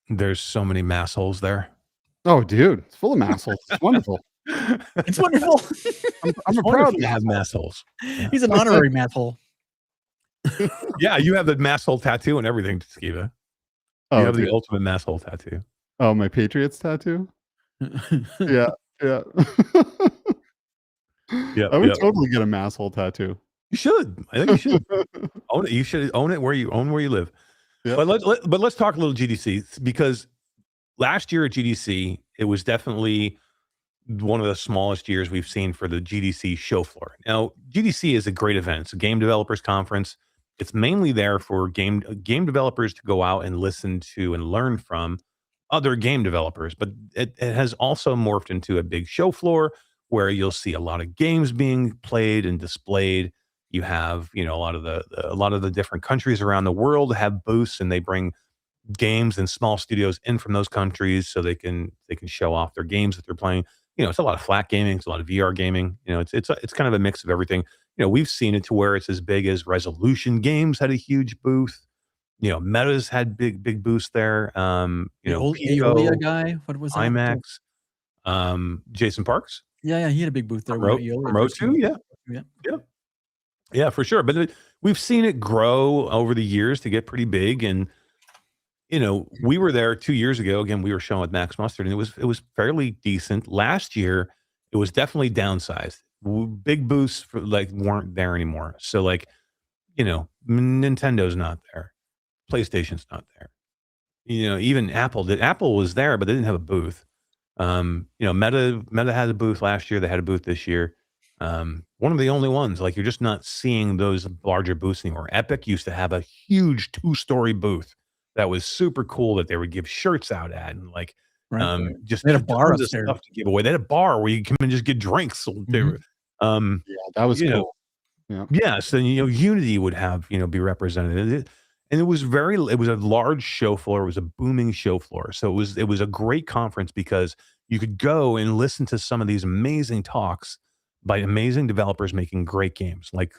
There's so many mass holes there. Oh, dude, it's full of mass holes. It's wonderful. It's wonderful. I'm proud to have mass holes. Yeah. He's an honorary mass hole. Yeah, you have the mass hole tattoo and everything, Skeeva. You have the ultimate mass hole tattoo. Oh, my Patriots tattoo? Yeah. Yeah. I would totally get a mass hole tattoo. You should. I think you should. Own it. You should own it where you live. Yep. But let's talk a little GDC, because last year at GDC, it was definitely one of the smallest years we've seen for the GDC show floor. Now, GDC is a great event. It's a game developers conference. It's mainly there for game developers to go out and listen to and learn from other game developers. But it has also morphed into a big show floor where you'll see a lot of games being played and displayed. You have, a lot of the different countries around the world have booths, and they bring games and small studios in from those countries so they can show off their games that they're playing. It's a lot of flat gaming, it's a lot of VR gaming. It's kind of a mix of everything. We've seen it to where it's as big as Resolution Games had a huge booth. Meta's had big booths there. The old Pico, Aeolia guy. What was that? IMAX. Jason Parks. Yeah, he had a big booth there. Remote too. Yeah, for sure. But we've seen it grow over the years to get pretty big, and we were there 2 years ago. Again, we were showing with Max Mustard, and it was fairly decent. Last year, it was definitely downsized. Big booths weren't there anymore. So Nintendo's not there, PlayStation's not there. Even Apple did. Apple was there, but they didn't have a booth. Meta had a booth last year. They had a booth this year. One of the only ones. You're just not seeing those larger booths anymore. Epic used to have a huge 2-story booth that was super cool that they would give shirts out at, and Right. Just They had a bar tons of upstairs. stuff to give away. They had a bar where you come and just get drinks. They were, Yeah, that was you know, cool. Yeah. yes, and Unity would have be represented, and it was a large show floor. It was a booming show floor, so it was a great conference because you could go and listen to some of these amazing talks by amazing developers making great games. Like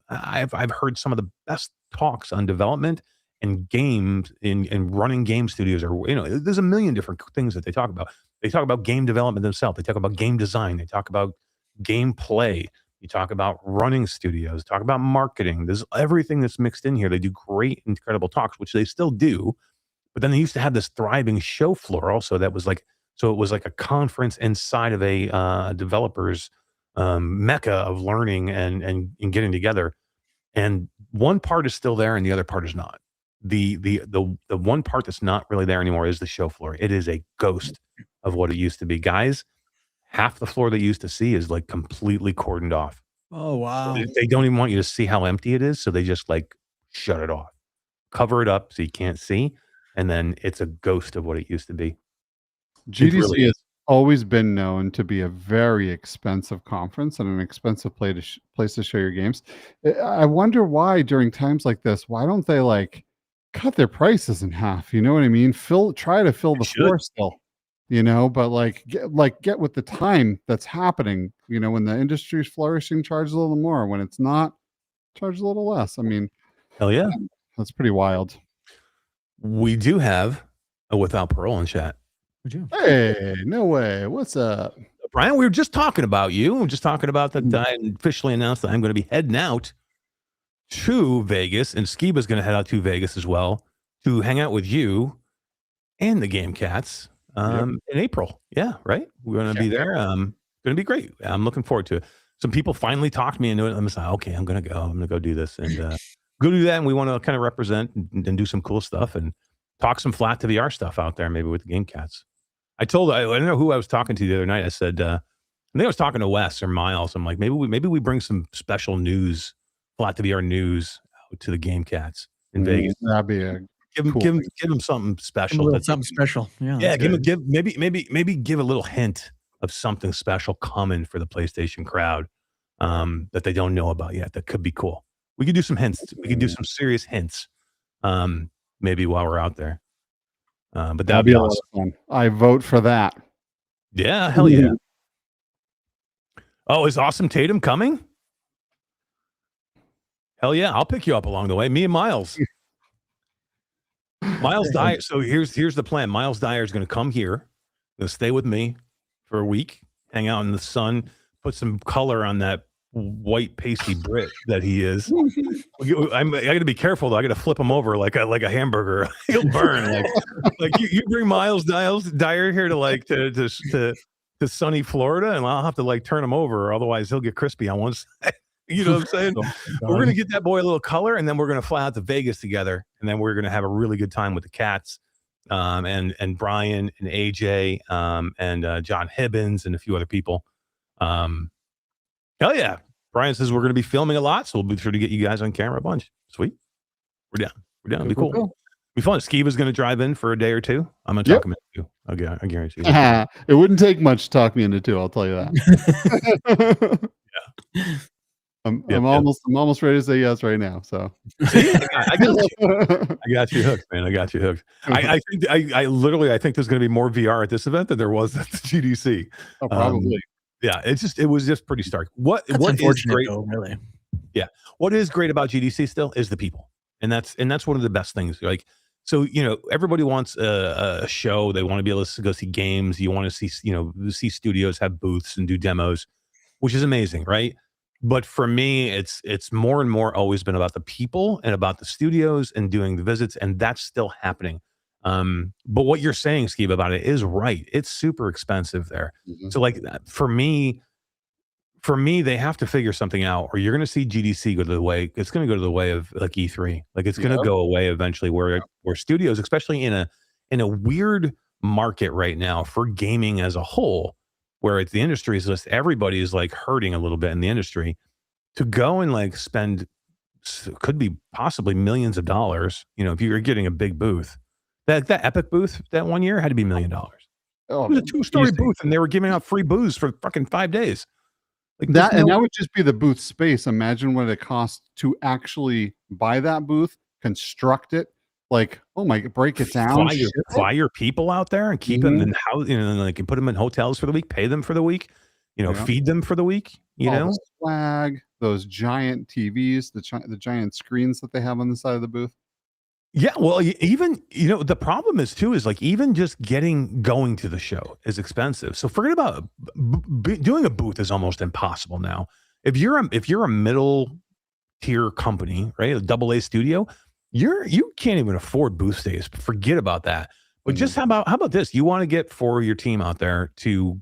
I've heard some of the best talks on development and games in running game studios, or there's a million different things that they talk about. They talk about game development themselves. They talk about game design. They talk about gameplay. You talk about running studios, talk about marketing. There's everything that's mixed in here. They do great, incredible talks, which they still do. But then they used to have this thriving show floor also that was like, so it was like a conference inside of a developer's mecca of learning and getting together. And one part is still there and the other part is not. The one part that's not really there anymore is the show floor. It is a ghost of what it used to be. Guys, half the floor that you used to see is like completely cordoned off. Oh, wow. They don't even want you to see how empty it is, so they just like shut it off, cover it up so you can't see, and then it's a ghost of what it used to be. GDC really has always been known to be a very expensive conference and an expensive place to show your games. I wonder why during times like this, why don't they like cut their prices in half? You know what I mean? Try to fill the floor still. But get with the time that's happening. When the industry's flourishing, charge a little more. When it's not, charge a little less. I mean, hell yeah, that's pretty wild. We do have a Without Parole in chat. Would you? Hey, no way. What's up, Brian? We were just talking about you. We were just talking about that I officially announced that I'm going to be heading out to Vegas, and Skeeva's going to head out to Vegas as well to hang out with you and the Game Cats. In April. Yeah, right. We're going to be there. Going to be great. I'm looking forward to it. Some people finally talked me into it. I'm just like, okay, I'm going to go. I'm going to go do this and go do that. And we want to kind of represent and do some cool stuff and talk some flat to VR stuff out there, maybe with the Game Cats. I don't know who I was talking to the other night. I said, I think I was talking to Wes or Miles. I'm like, maybe we bring some special news, flat to VR news out to the Game Cats in Vegas. That'd be a Give him something special. Something special. Yeah. Maybe give a little hint of something special coming for the PlayStation crowd that they don't know about yet. That could be cool. We could do some hints. We could do some serious hints. Maybe while we're out there. But that'd be awesome. A lot of fun. I vote for that. Yeah, hell yeah. Oh, is Awesome Tatum coming? Hell yeah, I'll pick you up along the way. Me and Miles. Miles Dyer. So here's the plan. Miles Dyer is going to come here, going to stay with me for a week, hang out in the sun, put some color on that white pasty Brit that he is. I got to be careful though. I got to flip him over like a hamburger. He'll burn. Like you bring Miles Dyer here to sunny Florida, and I'll have to turn him over, otherwise he'll get crispy on one side. You know what I'm saying? We're going to get that boy a little color, and then we're going to fly out to Vegas together, and then we're going to have a really good time with the cats, and Brian and AJ, and John Hibbins and a few other people. Hell yeah. Brian says we're going to be filming a lot, so we'll be sure to get you guys on camera a bunch. Sweet. We're down. It'll be cool. Be fun. Skeeva's going to drive in for a day or two. I'm going to talk him into 2. Okay, I guarantee you. It wouldn't take much to talk me into 2. I'll tell you that. Yeah. I'm almost ready to say yes right now. So I got you hooked, man. I got you hooked. I think there's going to be more VR at this event than there was at the GDC. Oh, probably. Yeah, it was just pretty stark. What is great? Though, really? Yeah, what is great about GDC still is the people, and that's one of the best things. So everybody wants a show. They want to be able to go see games. You want to see studios have booths and do demos, which is amazing, right? But for me, it's more and more always been about the people and about the studios and doing the visits, and that's still happening. But what you're saying, Skeeva, about it is right. It's super expensive there. Mm-hmm. So for me, they have to figure something out, or you're going to see GDC go to the way. It's going to go to the way of E3. It's going to go away eventually, where studios, especially in a weird market right now for gaming as a whole, where the industry is just everybody is hurting a little bit in the industry, to go and spend could be possibly millions of dollars. If you're getting a big booth, that Epic booth that one year had to be $1 million. Oh, It was a 2-story easy. booth, and they were giving out free booze for fucking 5 days. Like That there's and no- that would just be the booth space. Imagine what it costs to actually buy that booth, construct it, like, oh my, break it down, ship it. fly your people out there and keep them in how like put them in hotels for the week, pay them for the week, Yeah. feed them for the week. All the swag, those giant TVs, the giant screens that they have on the side of the booth. Yeah, well, even the problem is too is like even just going to the show is expensive. So forget about doing a booth is almost impossible now. If you're a middle tier company, right, a AA studio, you can't even afford booth stays. Forget about that. But just how about this? You want to get 4 of your team out there to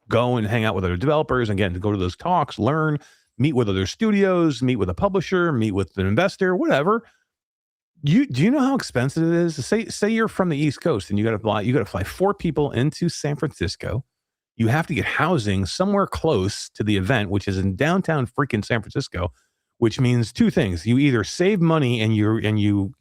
go and hang out with other developers, again, to go to those talks, learn, meet with other studios, meet with a publisher, meet with an investor, whatever. Do you know how expensive it is? Say you're from the East Coast and you got to fly 4 people into San Francisco. You have to get housing somewhere close to the event, which is in downtown freaking San Francisco, which means 2 things. You either save money and you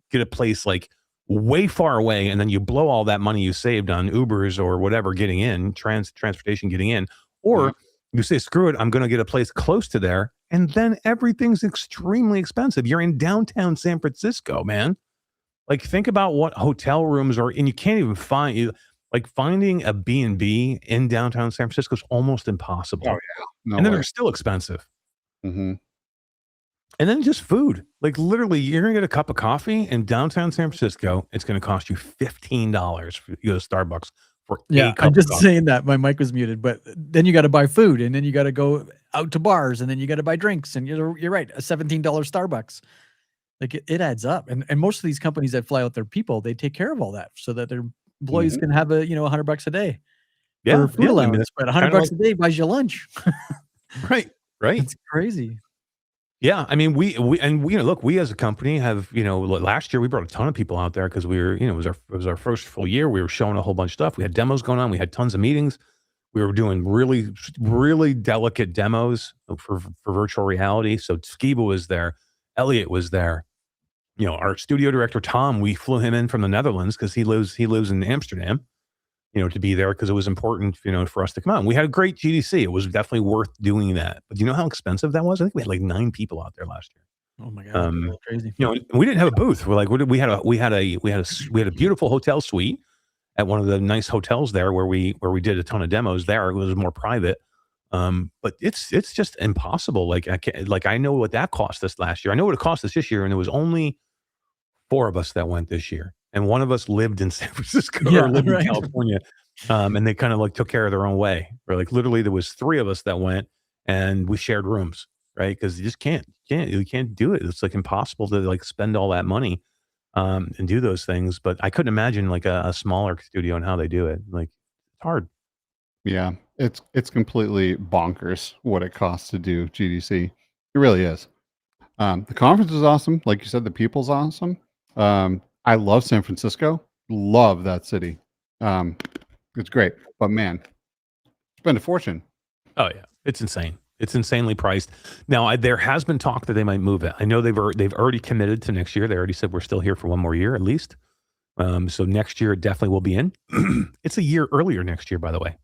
get a place like way far away, and then you blow all that money you saved on Ubers or whatever getting in, transportation getting in, or you say, screw it, I'm going to get a place close to there, and then everything's extremely expensive. You're in downtown San Francisco, man. Like, think about what hotel rooms are, and you can't even finding a B&B in downtown San Francisco is almost impossible. Oh yeah, no and then way. they're still expensive. Mm-hmm. And then just food. Like literally, you're gonna get a cup of coffee in downtown San Francisco. It's gonna cost you $15 if you go to Starbucks for a cup I'm just of coffee. saying that my mic was muted, but then you got to buy food, and then you got to go out to bars, and then you got to buy drinks, and you're right, a $17 Starbucks. Like it adds up, and most of these companies that fly out their people, they take care of all that so that their employees can have $100 a day for food allowance, but $100 a day buys you lunch. Right. It's crazy. Yeah, I mean, we look, we as a company have, last year we brought a ton of people out there because we were, it was our first full year. We were showing a whole bunch of stuff. We had demos going on. We had tons of meetings. We were doing really, really delicate demos for virtual reality. So Skeeva was there, Elliot was there. Our studio director Tom, we flew him in from the Netherlands because he lives in Amsterdam. To be there because it was important, for us to come out. And we had a great GDC. It was definitely worth doing that. But do you know how expensive that was? I think we had like 9 people out there last year. Oh my god, that's crazy. We didn't have a booth. We're like, we had a beautiful hotel suite at one of the nice hotels there where we did a ton of demos there. It was more private. But it's just impossible. Like I know what that cost us last year. I know what it cost us this year, and there was only 4 of us that went this year. And one of us lived in San Francisco or lived in California. And they kind of like took care of their own way. Or like literally there was 3 of us that went and we shared rooms, right? Because you just can't do it. It's like impossible to like spend all that money and do those things. But I couldn't imagine like a smaller studio and how they do it. Like it's hard. Yeah, it's completely bonkers what it costs to do GDC. It really is. The conference is awesome. Like you said, the people's awesome. I love San Francisco. Love that city. It's great. But man, spend a fortune. Oh yeah, it's insane. It's insanely priced. Now there has been talk that they might move it. I know they've already committed to next year. They already said we're still here for 1 more year at least. So next year it definitely will be in. It's a year earlier next year, by the way.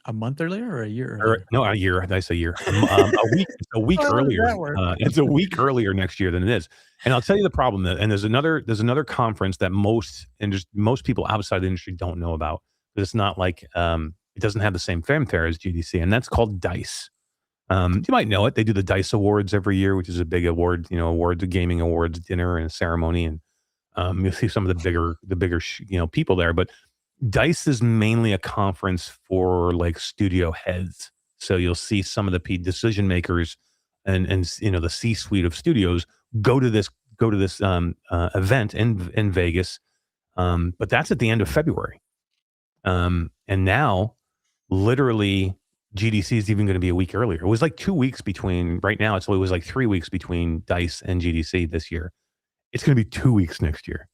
A month earlier or a year earlier? No, a year. I say year. A week earlier. It's a week earlier next year than it is. And I'll tell you the problem. And there's another conference that most people outside the industry don't know about. But it's not like it doesn't have the same fanfare as GDC, and that's called DICE. You might know it. They do the DICE Awards every year, which is a big award, gaming awards dinner and ceremony, and you'll see some of the bigger people there. But DICE is mainly a conference for like studio heads. So you'll see some of the decision makers and the C-suite of studios go to this event in Vegas. But that's at the end of February. And now literally GDC is even going to be a week earlier. It was like 2 weeks between right now. It was like 3 weeks between DICE and GDC this year. It's going to be 2 weeks next year.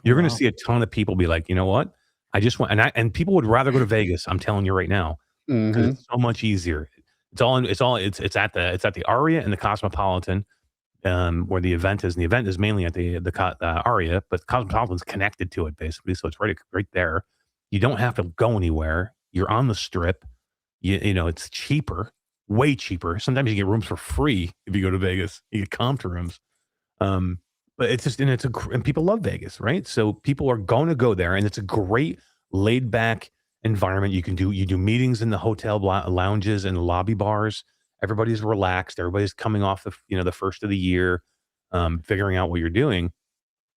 You're going to see a ton of people be like, you know what? I just want, and people would rather go to Vegas. I'm telling you right now, because it's so much easier. It's at the Aria and the Cosmopolitan, where the event is. And the event is mainly at the Aria, but Cosmopolitan's connected to it basically, so it's right there. You don't have to go anywhere. You're on the strip. You know, it's cheaper, way cheaper. Sometimes you get rooms for free if you go to Vegas. You get comped rooms. But it's just, and people love Vegas, right? So people are going to go there, and it's a great laid back environment. You do meetings in the hotel lounges and lobby bars. Everybody's relaxed. Everybody's coming off the first of the year, figuring out what you're doing.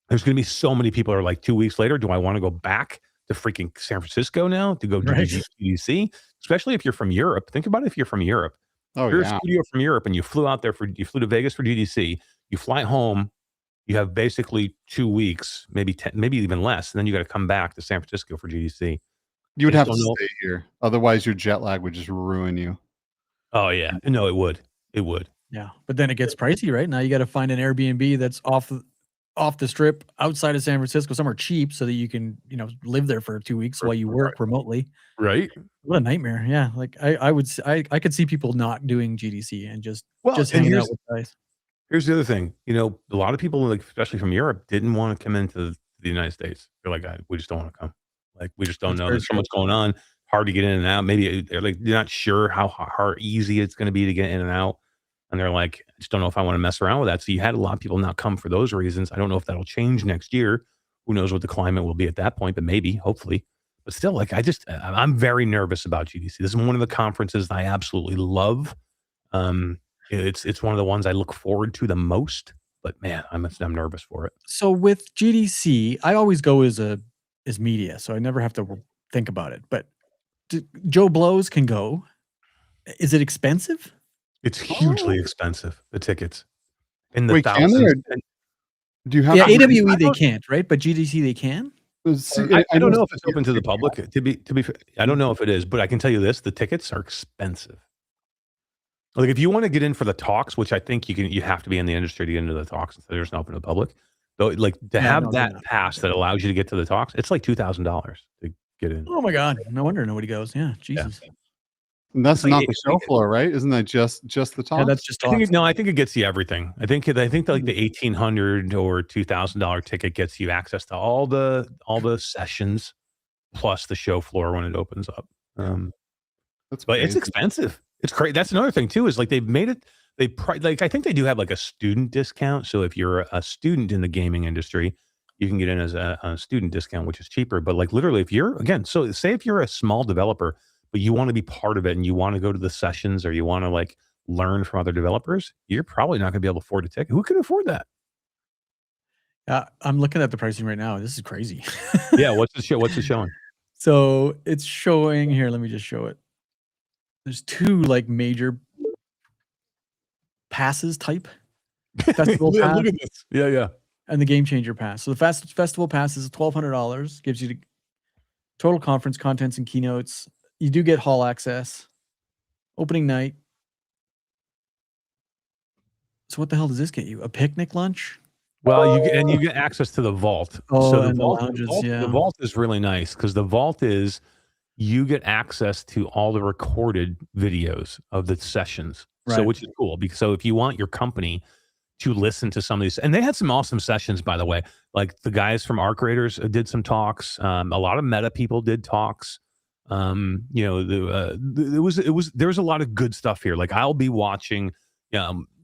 There's going to be so many people who are like 2 weeks later. Do I want to go back to freaking San Francisco now to go do GDC? Especially if you're from Europe. Think about it if you're from Europe. Oh, You're yeah. a studio from Europe and you flew to Vegas for GDC. You fly home. You have basically 2 weeks, maybe 10, maybe even less. And then you got to come back to San Francisco for GDC. You would have to stay here. Otherwise, your jet lag would just ruin you. Oh, yeah. No, it would. It would. Yeah. But then it gets pricey, right? Now you got to find an Airbnb that's off the strip outside of San Francisco, somewhere cheap so that you can, live there for 2 weeks while you work remotely. Right. What a nightmare. Yeah. Like I could see people not doing GDC and just and hanging out with guys. Here's the other thing. A lot of people, like especially from Europe, didn't want to come into the United States. They're like, we just don't want to come. Like, we just don't know. There's so much going on. Hard to get in and out. Maybe they're not sure how easy it's going to be to get in and out. And they're like, I just don't know if I want to mess around with that. So you had a lot of people not come for those reasons. I don't know if that'll change next year. Who knows what the climate will be at that point, but maybe, hopefully. But still, like, I'm very nervous about GDC. This is one of the conferences that I absolutely love. It's one of the ones I look forward to the most, but man, I'm nervous for it. So with GDC, I always go as media, so I never have to think about it. But Joe Blows can go. Is it expensive? It's hugely expensive, the tickets. In the Wait, thousands. Do you have AWE they can't, right? But GDC they can? I don't know if it's open to the public. To be fair, I don't know if it is, but I can tell you this: the tickets are expensive. Like, if you want to get in for the talks, which I think you have to be in the industry to get into the talks, so there's not open to the public. Though, like, to have that pass that allows you to get to the talks, it's like $2,000 to get in. Oh my God! No wonder nobody goes. Yeah, Jesus. Yeah. And that's not the show floor, right? Isn't that just the talk? Yeah, that's just talk. I think it gets you everything. I think like the $1,800 or $2,000 ticket gets you access to all the sessions, plus the show floor when it opens up. But it's expensive. It's crazy. That's another thing too. Is like they've made it. I think they do have like a student discount. So if you're a student in the gaming industry, you can get in as a student discount, which is cheaper. But like literally, if you're say if you're a small developer, but you want to be part of it and you want to go to the sessions or you want to like learn from other developers, you're probably not going to be able to afford a ticket. Who can afford that? I'm looking at the pricing right now. This is crazy. Yeah. What's the show? What's it showing? So it's showing here. Let me just show it. There's two like major passes type. Festival pass. Look at this. Yeah. And the Game Changer pass. So the festival pass is $1,200. Gives you the total conference contents and keynotes. You do get hall access. Opening night. So what the hell does this get you? A picnic lunch? Well, you get access to the vault. Oh, so and the vault is really nice because the vault is you get access to all the recorded videos of the sessions. Right. So which is cool because if you want your company to listen to some of these, and they had some awesome sessions, by the way. Like the guys from Qcreator did some talks. A lot of meta people did talks. There was a lot of good stuff here. Like I'll be watching.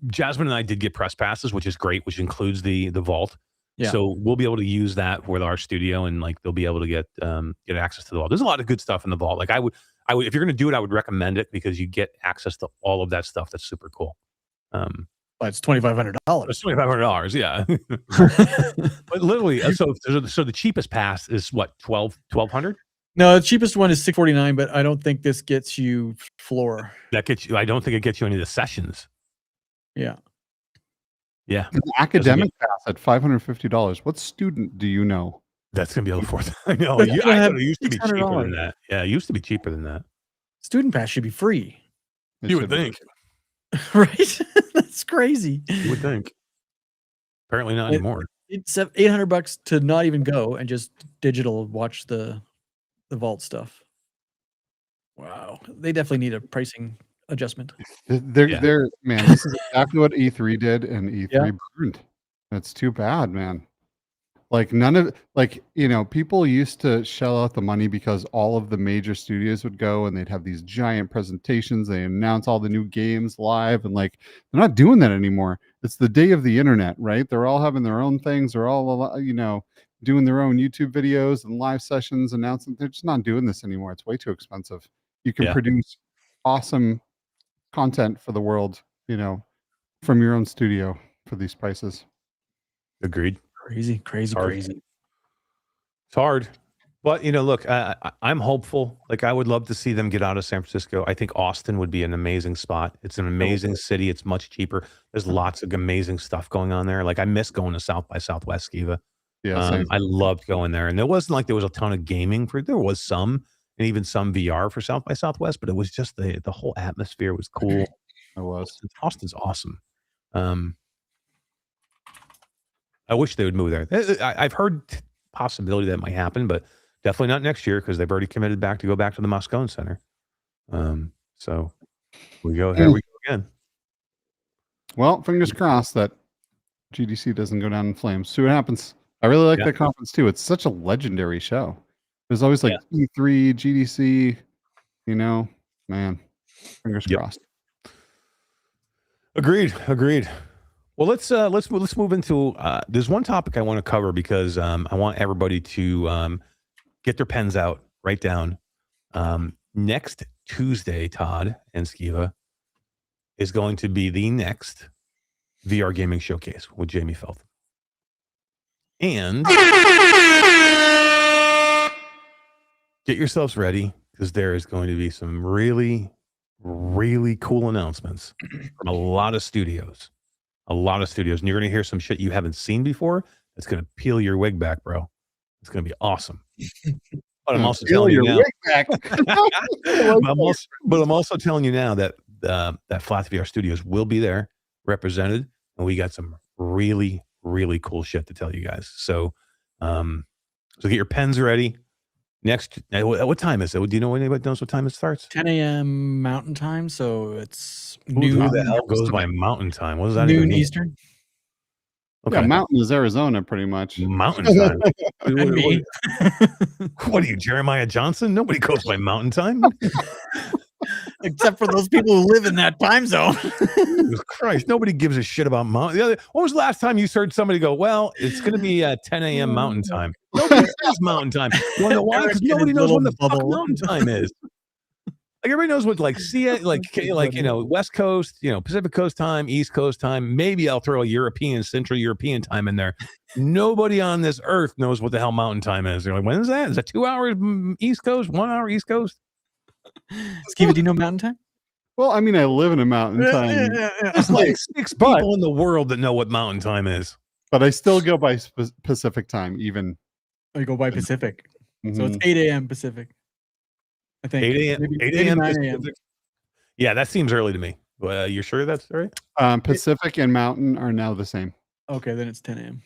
Jasmine and I did get press passes, which is great, which includes the vault. Yeah. So we'll be able to use that with our studio, and like they'll be able to get access to the vault. There's a lot of good stuff in the vault. Like I would if you're going to do it, I would recommend it because you get access to all of that stuff. That's super cool. But it's $2,500. It's $2,500, yeah. But literally, so the cheapest pass is what, $1,200? No, the cheapest one is $649, but I don't think this gets you floor. That gets you. I don't think it gets you any of the sessions. Yeah. Yeah. An academic pass at $550. What student do you know? That's gonna be over $4,000. I know. I thought it used to be cheaper than that. Yeah, it used to be cheaper than that. Student pass should be free. You would think. Right? That's crazy. You would think. Apparently not anymore. It's $800 to not even go and just digital watch the vault stuff. Wow. They definitely need a pricing adjustment. They're man, this is exactly what E3 did, and E3 burned. That's too bad, man. Like none of people used to shell out the money because all of the major studios would go and they'd have these giant presentations. They announce all the new games live, and like they're not doing that anymore. It's the day of the internet, right? They're all having their own things. They're all doing their own YouTube videos and live sessions announcing. They're just not doing this anymore. It's way too expensive. You can produce awesome content for the world, from your own studio for these prices. Agreed. Crazy. It's hard. But, look, I'm hopeful. Like, I would love to see them get out of San Francisco. I think Austin would be an amazing spot. It's an amazing city. It's much cheaper. There's lots of amazing stuff going on there. Like, I miss going to South by Southwest, Skeeva. Yeah, I loved going there. And it wasn't like there was a ton of gaming there was some, and even some VR for South by Southwest, but it was just the whole atmosphere was cool. It was. Austin's awesome. I wish they would move there. I've heard possibility that might happen, but definitely not next year because they've already committed to go back to the Moscone Center. So here we go again. Well, fingers crossed that GDC doesn't go down in flames. See what happens. I really like that conference too. It's such a legendary show. There's always like E3, GDC, man. Fingers crossed. Agreed. Well, let's move into. There's one topic I want to cover because I want everybody to get their pens out, write down. Next Tuesday, Todd and Skeeva is going to be the next VR gaming showcase with Jamie Felton, and get yourselves ready because there is going to be some really, really cool announcements from a lot of studios. And you're going to hear some shit you haven't seen before. It's going to peel your wig back, bro. It's going to be awesome. But I'm also telling you now. But I'm also telling you now that that Flat VR Studios will be there represented, and we got some really, really cool shit to tell you guys. So get your pens ready. Next, what time is it? Do you know anybody knows what time it starts? 10 a.m. Mountain Time, so it's noon. Who the hell goes by Mountain Time? What does that noon even mean? Eastern? Okay. Yeah, Mountain is Arizona, pretty much. Mountain Time. What are you, Jeremiah Johnson? Nobody goes by Mountain Time. Except for those people who live in that time zone. Jesus Christ, nobody gives a shit about Mountain. When was the last time you heard somebody go, well, it's going to be 10 a.m. Mountain Time? Nobody says Mountain Time. You want to know why? Because nobody knows when the fuck Mountain Time is. Like everybody knows what West Coast, Pacific Coast time, East Coast time. Maybe I'll throw a Central European time in there. Nobody on this earth knows what the hell Mountain Time is. They're like, when is that? Is that 2 hours East Coast, 1 hour East Coast? Skeeva, do you know Mountain Time? Well, I mean, I live in a Mountain Time. There's like 6 people in the world that know what Mountain Time is. But I still go by Pacific time, even. Oh, you go by Pacific. Mm-hmm. So it's 8 a.m. Pacific. I think 8 a.m. 8 a.m. Pacific. Yeah, that seems early to me. You're sure that's right? Pacific and Mountain are now the same. Okay, then it's 10 a.m.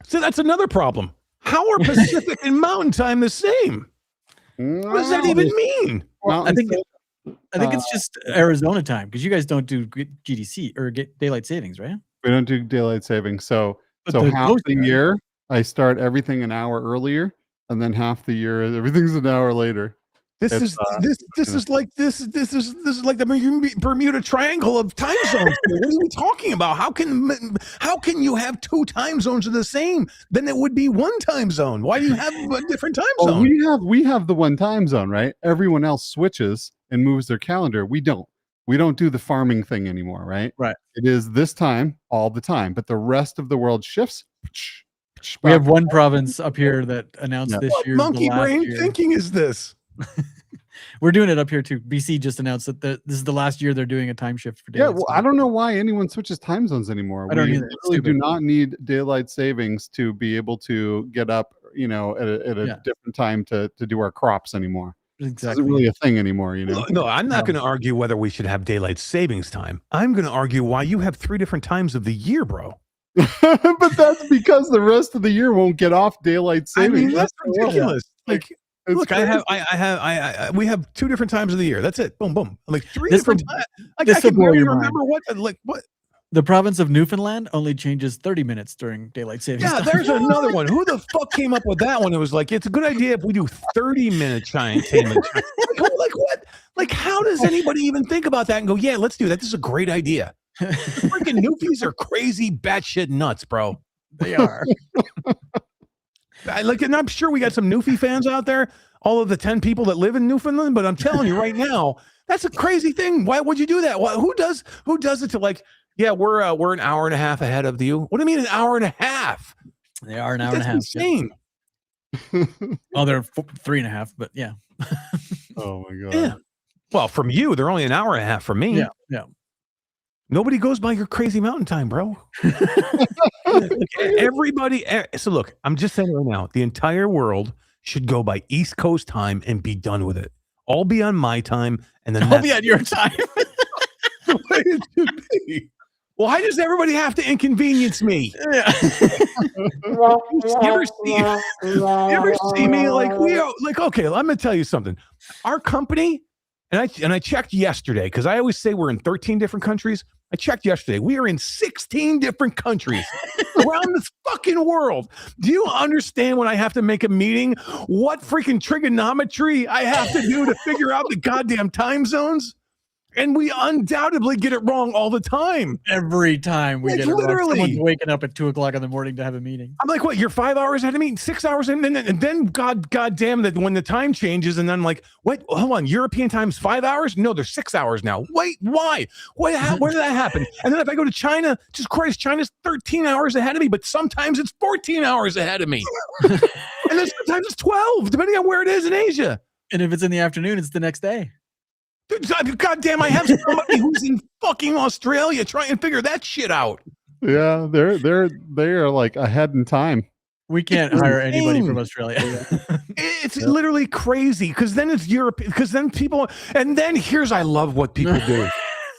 So that's another problem. How are Pacific and Mountain Time the same? What does that even mean? Well, I think it's just Arizona time because you guys don't do GDC or daylight savings, right? We don't do daylight savings. So half the year I start everything an hour earlier, and then half the year everything's an hour later. This is like the Bermuda Triangle of time zones. What are we talking about? How can you have 2 time zones of the same? Then it would be 1 time zone. Why do you have a different time zone? We have the 1 time zone, right? Everyone else switches and moves their calendar. We don't do the farming thing anymore, right? Right. It is this time all the time, but the rest of the world shifts. We have one province up here that announced this year. What monkey brain thinking is this? We're doing it up here too. BC just announced that this is the last year they're doing a time shift for daylight. Yeah, well, I don't know why anyone switches time zones anymore. I don't we either. really do not need daylight savings to be able to get up, at a different time to do our crops anymore. Exactly. It's not really a thing anymore, No, I'm not going to argue whether we should have daylight savings time. I'm going to argue why you have 3 different times of the year, bro. But that's because the rest of the year won't get off daylight savings. I mean, that's ridiculous. Look, crazy. we have 2 different times of the year. That's it. Boom, boom. Like 3 This different will- times. Like this I can will blow barely your remember what. The province of Newfoundland only changes 30 minutes during daylight savings Yeah, time. there's another one. Who the fuck came up with that one? It was like, it's a good idea if we do 30-minute time. Like what? Like, how does anybody even think about that and go, yeah, let's do that. This is a great idea. Freaking Newfies are crazy batshit nuts, bro. They are. And I'm sure we got some Newfie fans out there, all of the 10 people that live in Newfoundland, but I'm telling you right now, that's a crazy thing. Why would you do that? Who does it to like, yeah, we're an hour and a half ahead of you. What do you mean an hour and a half? They are an hour and a half. Insane. Oh, they're 3.5, but yeah. Oh my god. Yeah. Well, from you, they're only an hour and a half from me. Yeah. Nobody goes by your crazy mountain time, bro. Everybody. So look, I'm just saying right now, the entire world should go by East Coast time and be done with it. I'll be on my time, and then I'll be on your time. the way it should be. Why does everybody have to inconvenience me? Yeah. You ever see me like we are like, okay, I'm gonna tell you something. Our company, and I checked yesterday, because I always say we're in 13 different countries. I checked yesterday. We are in 16 different countries around this fucking world. Do you understand when I have to make a meeting, what freaking trigonometry I have to do to figure out the goddamn time zones? And we undoubtedly get it wrong all the time. Every time we Like, get it wrong, literally. someone's waking up at 2:00 in the morning to have a meeting. I'm like, what? You're 5 hours ahead of me, 6 hours, and then God damn that when the time changes, and then I'm like, what? Hold on, European time's 5 hours? No, there's 6 hours now. Wait, why? Where did that happen? And then if I go to China, just Christ, China's 13 hours ahead of me, but sometimes it's 14 hours ahead of me, and then sometimes it's 12, depending on where it is in Asia. And if it's in the afternoon, it's the next day. Dude, God damn, I have somebody who's in fucking Australia trying to figure that shit out. Yeah, they're like ahead in time. We can't hire anybody from Australia. It's literally crazy, because then it's Europe, because then people, and then I love what people do.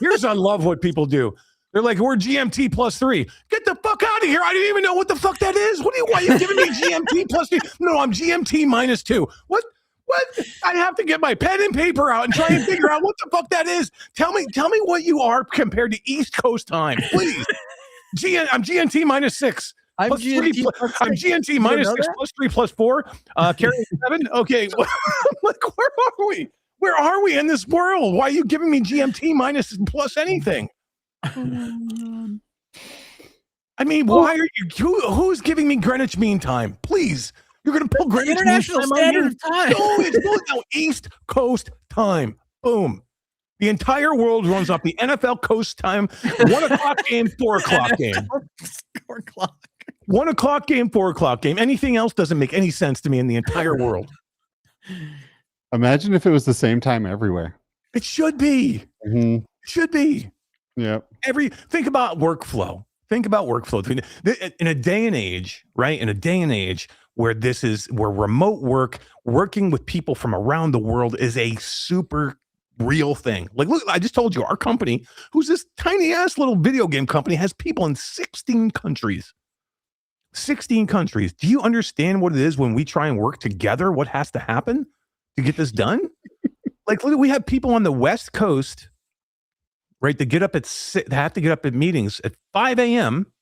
I love what people do. They're like, we're GMT +3. Get the fuck out of here. I didn't even know what the fuck that is. Why are you giving me GMT +3? No, I'm GMT -2. What? I have to get my pen and paper out and try and figure out what the fuck that is. Tell me what you are compared to East Coast time, please. I'm GMT -6. I'm Plus three, GMT plus, I'm GMT -6 +3 +4. Carry 7. Okay, like where are we? Where are we in this world? Why are you giving me GMT minus plus anything? I mean, why are you? Who's giving me Greenwich Mean Time? Please. You're going to pull Greenwich International Mean Standard Time. No, it's no, East Coast time. Boom. The entire world runs off the NFL Coast time. 1 o'clock game, 4 o'clock game. 4 o'clock. 1 o'clock game, 4 o'clock game. Anything else doesn't make any sense to me in the entire world. Imagine if it was the same time everywhere. It should be. Mm-hmm. It should be. Yeah. Think about workflow. In a day and age, right? In a day and age where where remote work, working with people from around the world is a super real thing. Like, look, I just told you, our company, who's this tiny ass little video game company, has people in 16 countries. 16 countries. Do you understand what it is when we try and work together? What has to happen to get this done? Like, look, we have people on the West Coast, right? They have to get up at meetings at 5 a.m.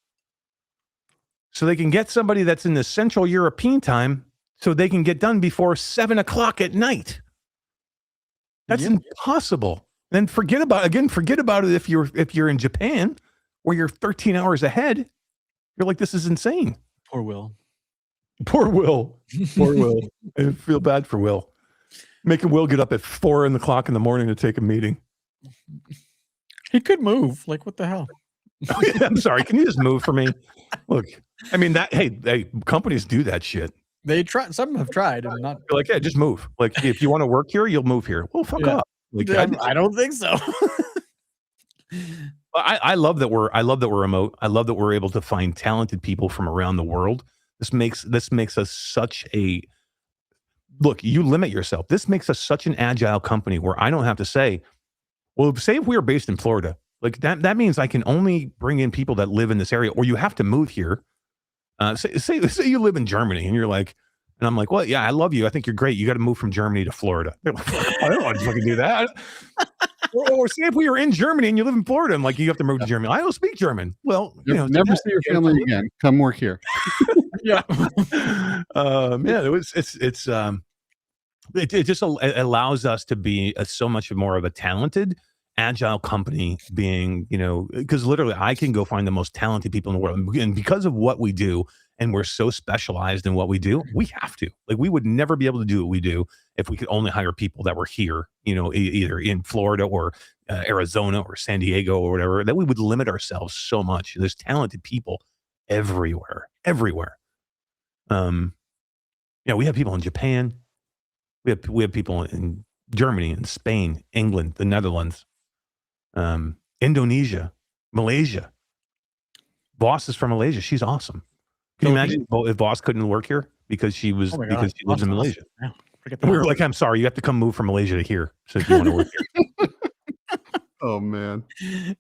so they can get somebody that's in the Central European time so they can get done before 7 o'clock at night. That's impossible. Then forget about it if you're in Japan where you're 13 hours ahead. You're like, this is insane. Poor Will. Poor Will. I feel bad for Will. Making Will get up at 4 o'clock in the morning to take a meeting. He could move. Like, what the hell? I'm sorry. Can you just move for me? Look, I mean, hey, companies do that shit. They try. Some have tried and not. You're like, yeah, just move. Like, if you want to work here, you'll move here. Well, fuck off. Like, I don't think so. I love that we're remote. I love that we're able to find talented people from around the world. This makes us such a look. You limit yourself. This makes us such an agile company where I don't have to say, well, say if we were based in Florida, like that means I can only bring in people that live in this area, or you have to move here. Say you live in Germany and you're like, and I'm like, well, yeah, I love you. I think you're great. You got to move from Germany to Florida. They're like, I don't want to fucking do that. or say if we were in Germany and you live in Florida, and like you have to move to Germany. I don't speak German. Well, you know, never see your family again. Come work here. Yeah. It just allows us to be so much more of a talented, agile company. Being, you know, because literally I can go find the most talented people in the world, and because of what we do, and we're so specialized in what we do, we have to. Like, we would never be able to do what we do if we could only hire people that were here, you know, either in Florida or Arizona or San Diego or whatever. That we would limit ourselves so much. There's talented people everywhere. Yeah, we have people in Japan. We have people in Germany and Spain, England, the Netherlands, Indonesia, Malaysia. Boss is from Malaysia. She's awesome. Can you imagine if Boss couldn't work here because she lives because she lives in Malaysia? Yeah, forget We that. were like, I'm sorry, you have to come move from Malaysia to here so if you want to work here. Oh man.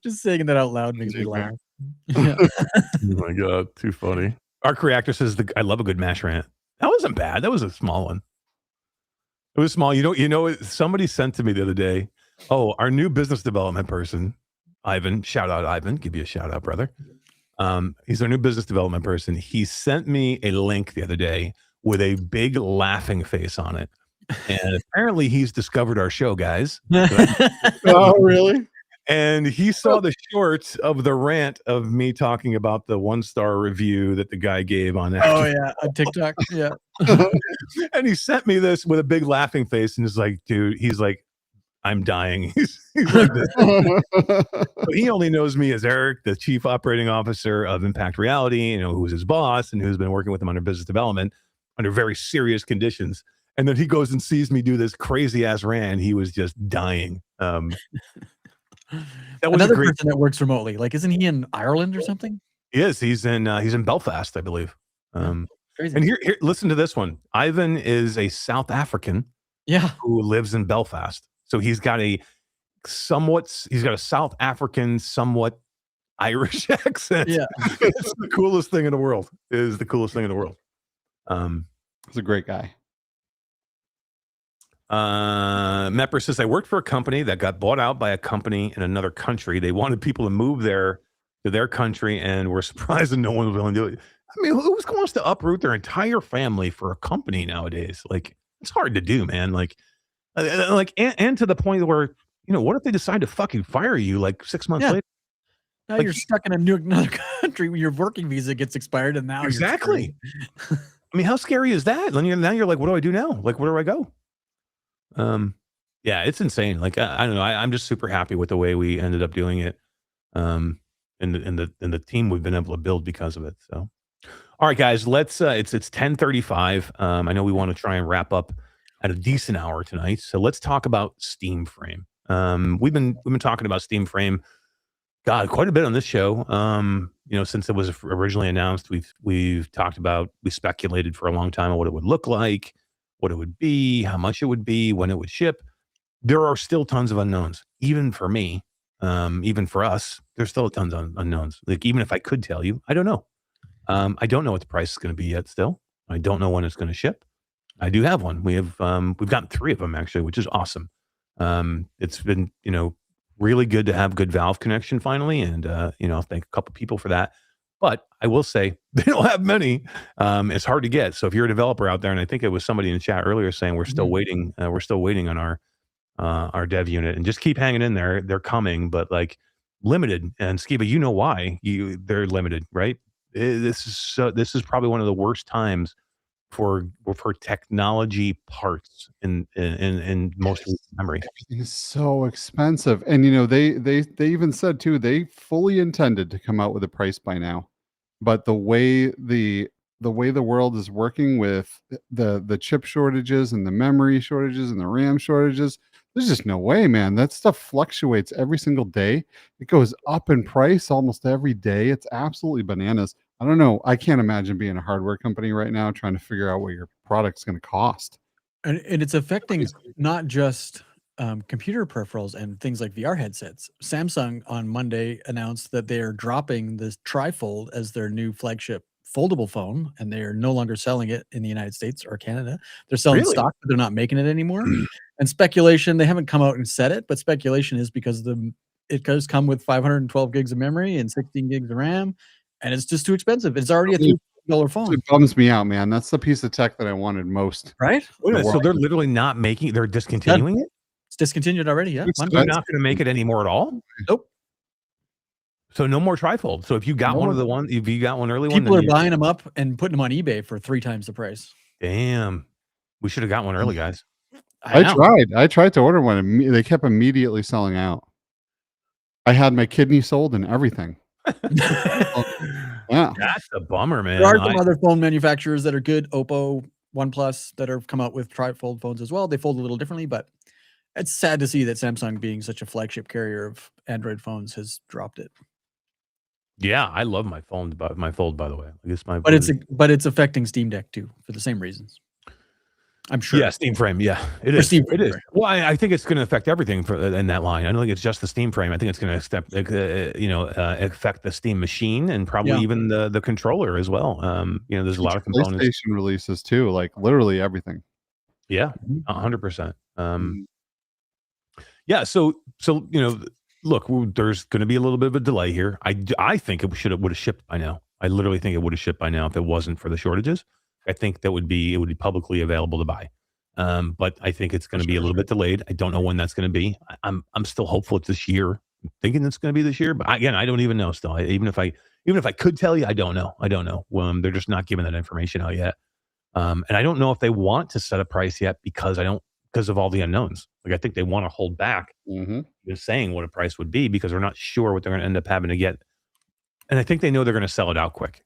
Just saying that out loud makes me laugh. Oh my god, too funny. Our creator says I love a good mash rant. That wasn't bad. That was a small one. It was small. You know, somebody sent to me the other day, oh, our new business development person, Ivan, shout out Ivan, give you a shout out, brother. He's our new business development person. He sent me a link the other day with a big laughing face on it. And apparently he's discovered our show, guys. Oh, really? And he saw the short of the rant of me talking about the 1-star review that the guy gave on that. Oh yeah, on TikTok. Yeah. And he sent me this with a big laughing face and is like, dude, he's like, I'm dying. He's like this. But he only knows me as Eric, the chief operating officer of Impact Reality, you know, who's his boss and who's been working with him under business development under very serious conditions. And then he goes and sees me do this crazy ass rant. And he was just dying. That was another a great person that works remotely. Like, isn't he in Ireland or something? He is. He's in Belfast, I believe. Crazy. And here, listen to this one. Ivan is a South African Yeah. who lives in Belfast. So he's got a South African, somewhat Irish accent. Yeah. It's the coolest thing in the world. It is the coolest thing in the world. He's a great guy. Mepper says, I worked for a company that got bought out by a company in another country. They wanted people to move there to their country and were surprised that no one was willing to do it. I mean, who wants to uproot their entire family for a company nowadays? Like, it's hard to do, man. Like, and to the point where, you know, what if they decide to fucking fire you like 6 months later? Now Like, you're stuck in another country where your working visa gets expired, and now exactly. I mean, how scary is that? Now you're like, what do I do now? Like, where do I go? Yeah, it's insane. Like, I don't know. I'm just super happy with the way we ended up doing it. And the team we've been able to build because of it. So, all right, guys, let's, it's 10:35. I know we want to try and wrap up at a decent hour tonight. So let's talk about Steam Frame. We've been talking about Steam Frame, God, quite a bit on this show. You know, since it was originally announced, we've talked about, we speculated for a long time on what it would look like, what it would be, how much it would be, when it would ship. There are still tons of unknowns, even for me, even for us. There's still tons of unknowns. Like, even if I could tell you, I don't know. I don't know what the price is going to be yet. Still, I don't know when it's going to ship. I do have one. We've gotten 3 of them actually, which is awesome. It's been, you know, really good to have good Valve connection finally, and you know, thank a couple people for that. But I will say they don't have many. It's hard to get. So if you're a developer out there, and I think it was somebody in the chat earlier saying we're still waiting. We're still waiting on our dev unit, and just keep hanging in there. They're coming, but like limited. And Skeeva, you know why they're limited, right? This is probably one of the worst times for technology parts in most recent memory. Everything is so expensive, and you know they even said too they fully intended to come out with a price by now, but the way the world is working with the chip shortages and the memory shortages and the RAM shortages, there's just no way, man. That stuff fluctuates every single day. It goes up in price almost every day. It's absolutely bananas. I don't know. I can't imagine being a hardware company right now trying to figure out what your product's going to cost. And it's affecting not just computer peripherals and things like VR headsets. Samsung on Monday announced that they are dropping this trifold as their new flagship foldable phone, and they're no longer selling it in the United States or Canada. They're selling Really? stock, but they're not making it anymore. And speculation, they haven't come out and said it, but speculation is because it does come with 512 gigs of memory and 16 gigs of RAM, and it's just too expensive. It's already a $3 phone, It bums me out, man. That's the piece of tech that I wanted most. right? Wait a minute, so world. they're literally not making, they're discontinuing it? It's discontinued already. Yeah, It's They're not going to make it anymore at all? Nope. So no more trifold. So if you got No one of more. the one, if you got one early People one, are buying them up and putting them on eBay for 3 times the price. damn, we should have got one early, guys. I tried to order one. They kept immediately selling out. I had my kidney sold and everything. Yeah. That's a bummer, man. There are some other phone manufacturers that are good. Oppo, OnePlus, that have come out with trifold phones as well. They fold a little differently, but it's sad to see that Samsung, being such a flagship carrier of Android phones, has dropped it. Yeah, I love my phone, my fold, by the way. I guess But it's affecting Steam Deck too, for the same reasons. I'm sure. Yeah, Steam frame. Yeah, it Or is. Steam It frame, is. right. Well, I think it's going to affect everything in that line. I don't think it's just the Steam frame. I think it's going to affect the Steam machine and probably even the controller as well. There's a lot of components. PlayStation releases too, like literally everything. Yeah, 100%. Yeah. So look, there's going to be a little bit of a delay here. I think it would have shipped by now. I literally think it would have shipped by now if it wasn't for the shortages. I think it would be publicly available to buy. But I think it's going to be a little bit delayed. I don't know when that's going to be. I'm still hopeful it's this year. I'm thinking it's going to be this year, but again, I don't even know still. Even if I could tell you, I don't know. They're just not giving that information out yet. And I don't know if they want to set a price yet because of all the unknowns. Like I think they want to hold back saying what a price would be because they're not sure what they're going to end up having to get. And I think they know they're going to sell it out quick.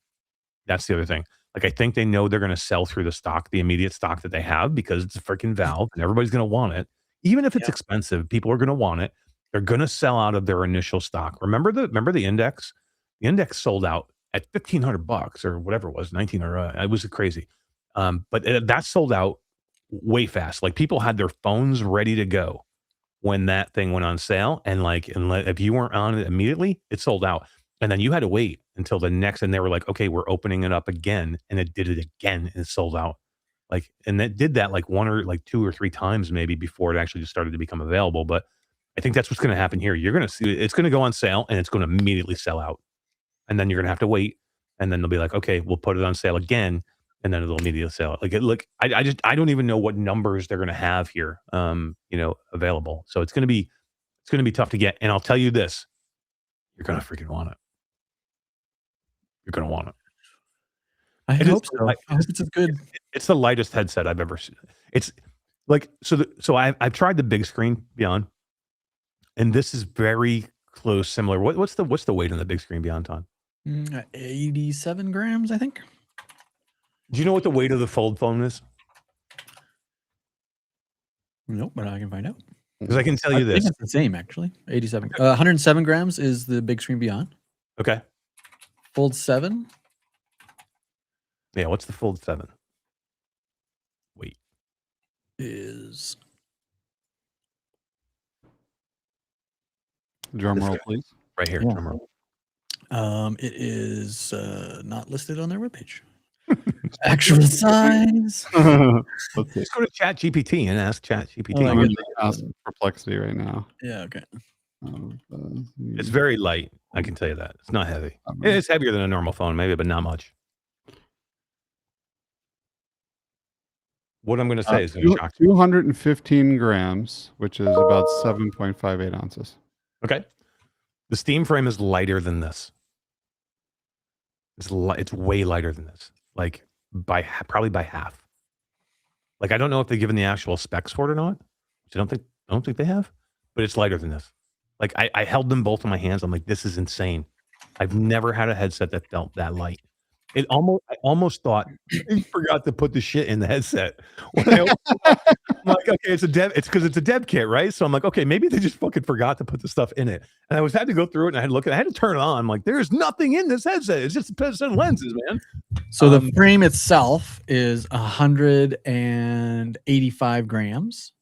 That's the other thing. Like I think they know they're going to sell through the immediate stock that they have because it's a freaking Valve and everybody's going to want it. Even if it's expensive, people are going to want it. They're going to sell out of their initial stock. Remember the index? The index sold out at $1,500 or whatever it was, 19 or it was crazy. But that sold out way fast. Like people had their phones ready to go when that thing went on sale, and if you weren't on it immediately, it sold out. And then you had to wait until the next, and they were like, okay, we're opening it up again. And it did it again and it sold out. And it did that one or 2 or 3 times maybe before it actually just started to become available. But I think that's what's going to happen here. You're going to see it's going to go on sale and it's going to immediately sell out. And then you're going to have to wait. And then they'll be like, okay, we'll put it on sale again. And then it'll immediately sell it. I don't even know what numbers they're going to have here, available. So it's going to be tough to get. And I'll tell you this, you're going to freaking want it. You're going to want it. I hope so. I hope it's good. It's the lightest headset I've ever seen. It's like, so I've tried the big screen Beyond, and this is very close, similar. What's the weight on the big screen Beyond, Todd? 87 grams, I think. Do you know what the weight of the fold phone is? Nope, but I can find out. Because I can tell you I think this. it's the same, actually. 87. 107 grams is the big screen Beyond. Okay. Fold 7. Yeah, what's the Fold 7? Wait. Is Drum roll, please. Right here. Yeah. Drum roll. It is not listed on their webpage. Actual size. Let's see. Just go to ChatGPT and ask ChatGPT. Oh, I I'm get going to ask Perplexity right now. Yeah, okay. It's very light. I can tell you that. It's not heavy. It's heavier than a normal phone, maybe, but not much. What I'm going to say is going to shock you. 215 grams, which is about 7.58 ounces. Okay. The Steam frame is lighter than this. It's way lighter than this. Like probably by half. Like I don't know if they've given the actual specs for it or not. Which I don't think they have. But it's lighter than this. Like I held them both in my hands. I'm like, this is insane. I've never had a headset that felt that light. I almost thought he forgot to put the shit in the headset. I'm like, okay, it's because it's a dev kit, right? So I'm like, okay, maybe they just fucking forgot to put the stuff in it. And I had to go through it and I had to turn it on. I'm like, there's nothing in this headset. It's just a set of lenses, man. So the frame itself is 185 grams.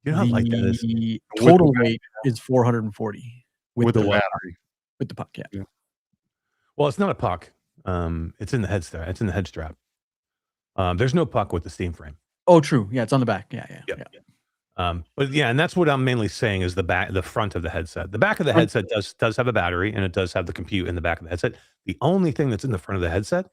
You know how light that is? The total weight is 440 With the battery. with the puck. Yeah. Well, it's not a puck. It's in the head strap. It's in the head strap. There's no puck with the steam frame. Oh, true. Yeah, it's on the back. Yeah. Yep. But yeah, and that's what I'm mainly saying is the front of the headset. The back of the headset does have a battery, and it does have the compute in the back of the headset. The only thing that's in the front of the headset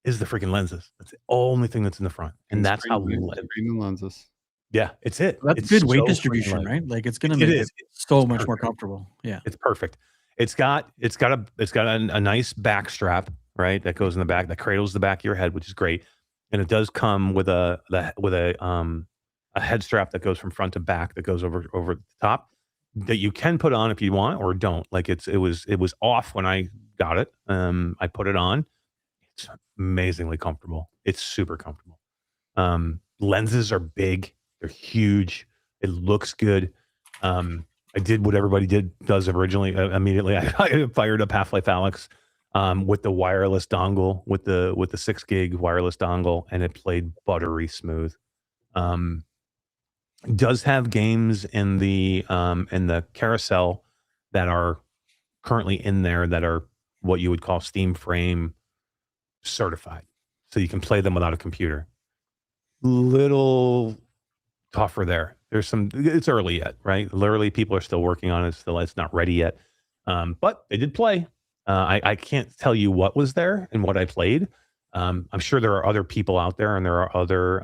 is the freaking lenses. That's the only thing that's in the front, and that's how screen and lenses. Yeah, it's it. That's It's good weight so distribution, freaking light. right? Like it's gonna It make is. it so It's much more perfect. comfortable. Yeah. It's perfect. It's got a nice back strap, right? That goes in the back, that cradles the back of your head, which is great. And it does come with a head strap that goes from front to back that goes over the top that you can put on if you want or don't. Like it was off when I got it. I put it on. It's amazingly comfortable. It's super comfortable. Lenses are big. They're huge. It looks good. I did what everybody does originally. Immediately, I fired up Half-Life Alyx with the wireless dongle, with the 6 gig wireless dongle, and it played buttery smooth. Does have games in the carousel that are currently in there that are what you would call Steam Frame certified, so you can play them without a computer. Little tougher there. It's early yet, right? Literally, people are still working on it. It's not ready yet. But they did play. I can't tell you what was there and what I played. I'm sure there are other people out there, and there are other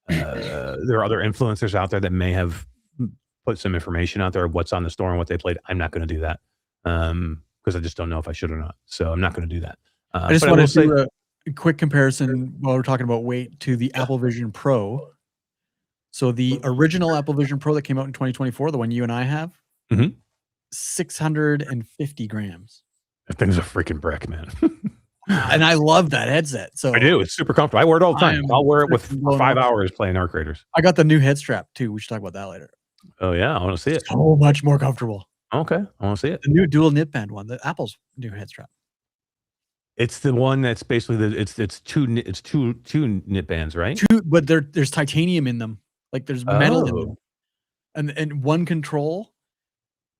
influencers out there that may have put some information out there of what's on the store and what they played. I'm not going to do that because I just don't know if I should or not. So I'm not going to do that. I just want to do a quick comparison while we're talking about weight to the Apple Vision Pro. So the original Apple Vision Pro that came out in 2024, the one you and I have, 650 grams. That thing's a freaking brick, man. And I love that headset. So I do. It's super comfortable. I wear it all the time. I'll wear it for 5 hours playing Qcreators. I got the new head strap too. We should talk about that later. Oh yeah, I want to see it. So much more comfortable. Okay, I want to see it. The new dual nip band one, the Apple's new head strap. It's the one that's basically it's two nip bands, right? But there's titanium in them. Like there's metal in them. And one control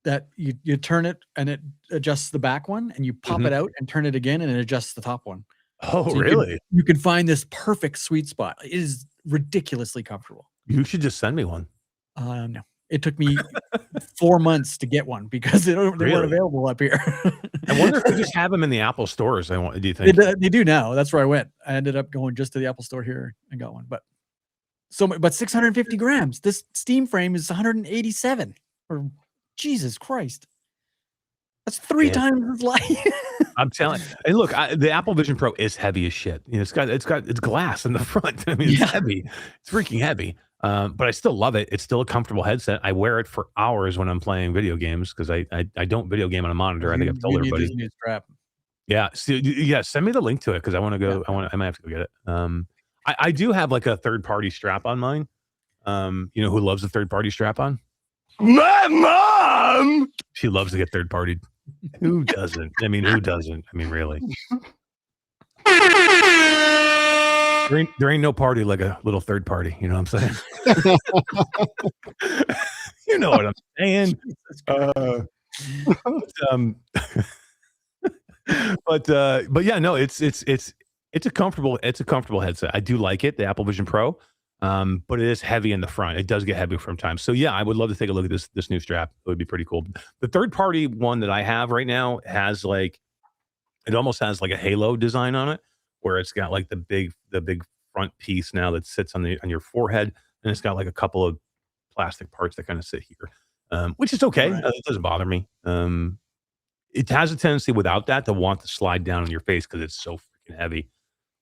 that you turn it and it adjusts the back one, and you pop it out and turn it again and it adjusts the top one. Oh, so really? You can find this perfect sweet spot. It is ridiculously comfortable. You should just send me one. No. It took me 4 months to get one because they weren't available up here. I wonder if they just have them in the Apple stores. Do you think they do now? That's where I went. I ended up going just to the Apple store here and got one. But 650 grams. This Steam Frame is 187. Or Jesus Christ, that's 3 times as light. I'm telling you. And look, the Apple Vision Pro is heavy as shit. You know, it's glass in the front. I mean, it's heavy. It's freaking heavy. But I still love it. It's still a comfortable headset. I wear it for hours when I'm playing video games because I don't video game on a monitor. I think I've told everybody. New strap. Yeah. So, yeah. Send me the link to it because I want to go. Yeah. I might have to go get it. I do have like a third-party strap on mine. You know who loves a third-party strap on? My mom. She loves to get third-partied. Who doesn't? I mean, who doesn't? I mean, really. There ain't no party like a little third party. You know what I'm saying? You know what I'm saying? But yeah, no, it's a comfortable headset. I do like it, the Apple Vision Pro. But it is heavy in the front. It does get heavy from time. So yeah, I would love to take a look at this new strap. It would be pretty cool. The third party one that I have right now has it almost has like a halo design on it, where it's got like the big front piece now that sits on your forehead, and it's got like a couple of plastic parts that kind of sit here, which is okay. Right. It doesn't bother me. It has a tendency without that to want to slide down on your face because it's so freaking heavy,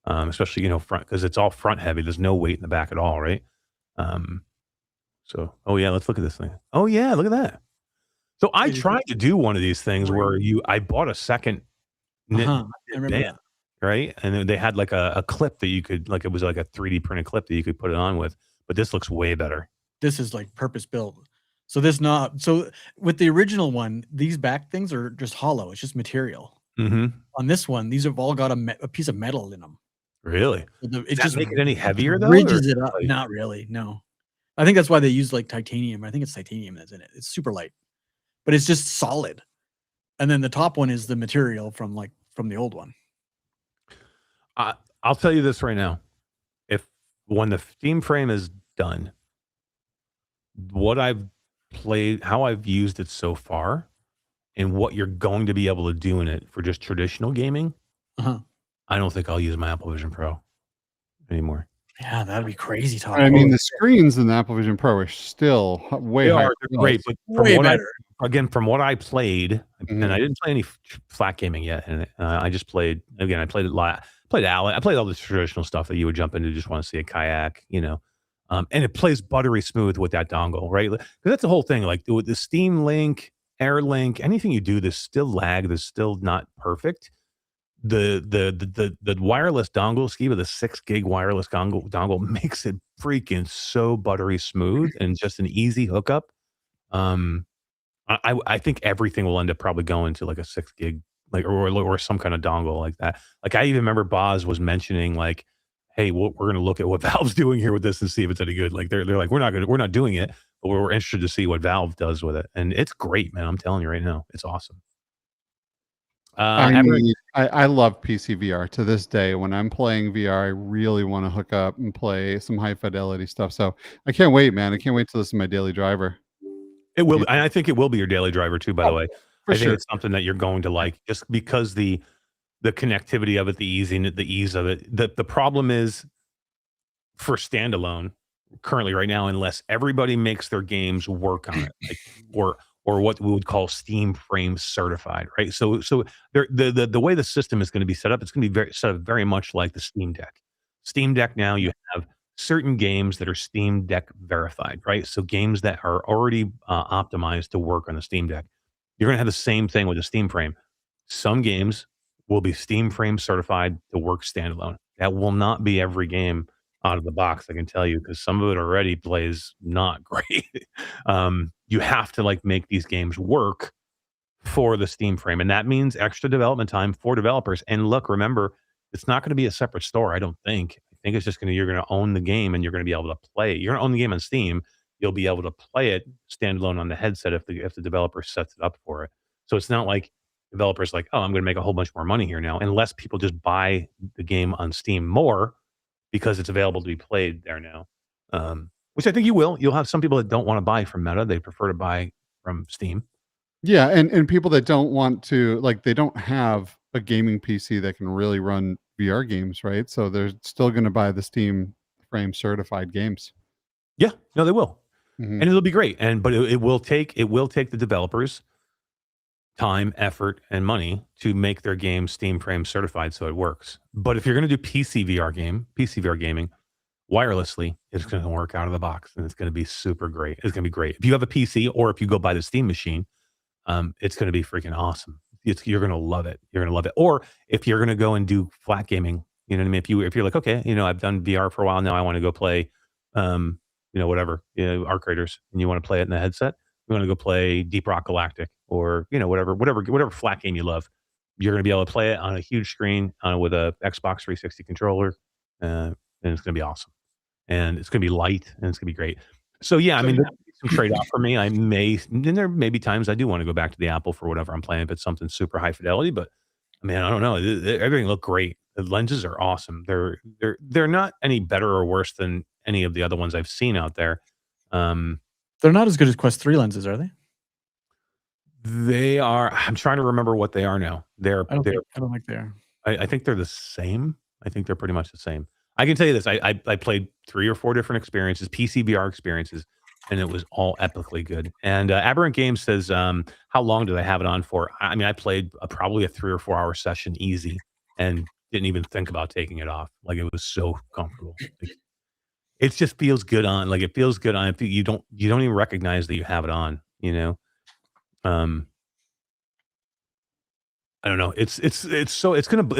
especially front, because it's all front heavy. There's no weight in the back at all, right? So oh yeah, let's look at this thing. Oh yeah, look at that. So I tried to do one of these things where I bought a second knit band. Right. And then they had like a clip that you could, like, it was like a 3D printed clip that you could put it on with, but this looks way better. This is like purpose built. So with the original one, these back things are just hollow. It's just material. On this one, these have all got a piece of metal in them. Really? It just make it any heavier though? Ridges it up. Not really. No. I think that's why they use like titanium. I think it's titanium that's in it. It's super light, but it's just solid. And then the top one is the material from the old one. I'll tell you this right now. When the Steam frame is done, what I've played, how I've used it so far, and what you're going to be able to do in it for just traditional gaming, Uh-huh. I don't think I'll use my Apple Vision Pro anymore. Yeah, that'd be crazy, Todd. I mean, the screens in the Apple Vision Pro are still way They higher. are, they're great, but Way better. from what I played, and Mhm. I didn't play any flat gaming yet, and I just played again. I played it live. Played Allen. I played all the traditional stuff that you would jump into, just want to see a kayak, and it plays buttery smooth with that dongle, right? Because that's the whole thing. Like with the Steam Link, Air Link, anything you do, there's still lag. There's still not perfect. The wireless dongle, Skeeva, the 6 gig wireless dongle makes it freaking so buttery smooth and just an easy hookup. I think everything will end up probably going to like a 6 gig, like or some kind of dongle like that. Like I even remember Boz was mentioning like, hey, we're going to look at what Valve's doing here with this and see if it's any good. Like they're like, we're not doing it, but we're interested to see what Valve does with it, and it's great, man. I'm telling you right now, it's awesome. I love PC VR to this day. When I'm playing VR, I really want to hook up and play some high fidelity stuff. So I can't wait, man. I can't wait to listen to my daily driver. It will, and I think it will be your daily driver too. By the way, For I think sure. it's something that you're going to like, just because the connectivity of it, the ease of it. The problem is for standalone currently right now, unless everybody makes their games work on it, like, or what we would call Steam frame certified, right? So the way the system is going to be set up, it's going to be set up very much like the Steam Deck. Steam Deck now, you have certain games that are Steam Deck verified, right? So games that are already optimized to work on the Steam Deck. You're going to have the same thing with the Steam frame. Some games will be Steam frame certified to work standalone. That will not be every game out of the box, I can tell you, because some of it already plays not great. You have to like make these games work for the Steam frame, and that means extra development time for developers. And look, remember, it's not going to be a separate store. I don't think. I think it's just you're going to own the game, and you're going to be able to play it. You're going to own the game on Steam. You'll be able to play it standalone on the headset if the developer sets it up for it. So it's not like developers like, oh, I'm going to make a whole bunch more money here now, unless people just buy the game on Steam more because it's available to be played there now. Which I think you will. You'll have some people that don't want to buy from Meta. They prefer to buy from Steam. Yeah, and people that don't want to, like, they don't have a gaming PC that can really run VR games, right? So they're still going to buy the Steam frame certified games. Yeah, no, they will, Mhm. and it'll be great. But it will take the developers time, effort, and money to make their game Steam frame certified so it works. But if you're going to do PC VR gaming wirelessly, it's going to work out of the box, and it's going to be super great. It's going to be great. If you have a PC or if you go buy the Steam machine, it's going to be freaking awesome. You're going to love it. You're going to love it. Or if you're going to go and do flat gaming, you know what I mean? If you're like, okay, I've done VR for a while now, I want to go play, whatever, Qcreators, and you want to play it in the headset, you want to go play Deep Rock Galactic or, whatever flat game you love. You're going to be able to play it on a huge screen with a Xbox 360 controller, and it's going to be awesome. And it's going to be light, and it's going to be great. So yeah, I mean, there's some trade-off for me. There may be times I do want to go back to the Apple for whatever I'm playing, if it's something super high fidelity. But man, I don't know. Everything looked great. The lenses are awesome. They're not any better or worse than any of the other ones I've seen out there. They're not as good as Quest 3 lenses, are they? They are. I'm trying to remember what they are now. I don't think they are. I think they're the same. I think they're pretty much the same. I can tell you this. I played 3 or 4 different experiences, PC VR experiences, and it was all epically good. And Aberrant Games says, how long do they have it on for? I mean, I played probably a 3 or 4 hour session easy and didn't even think about taking it off. Like, it was so comfortable. Like, it just feels good on. Like, it feels good on. You don't even recognize that you have it on. I don't know. It's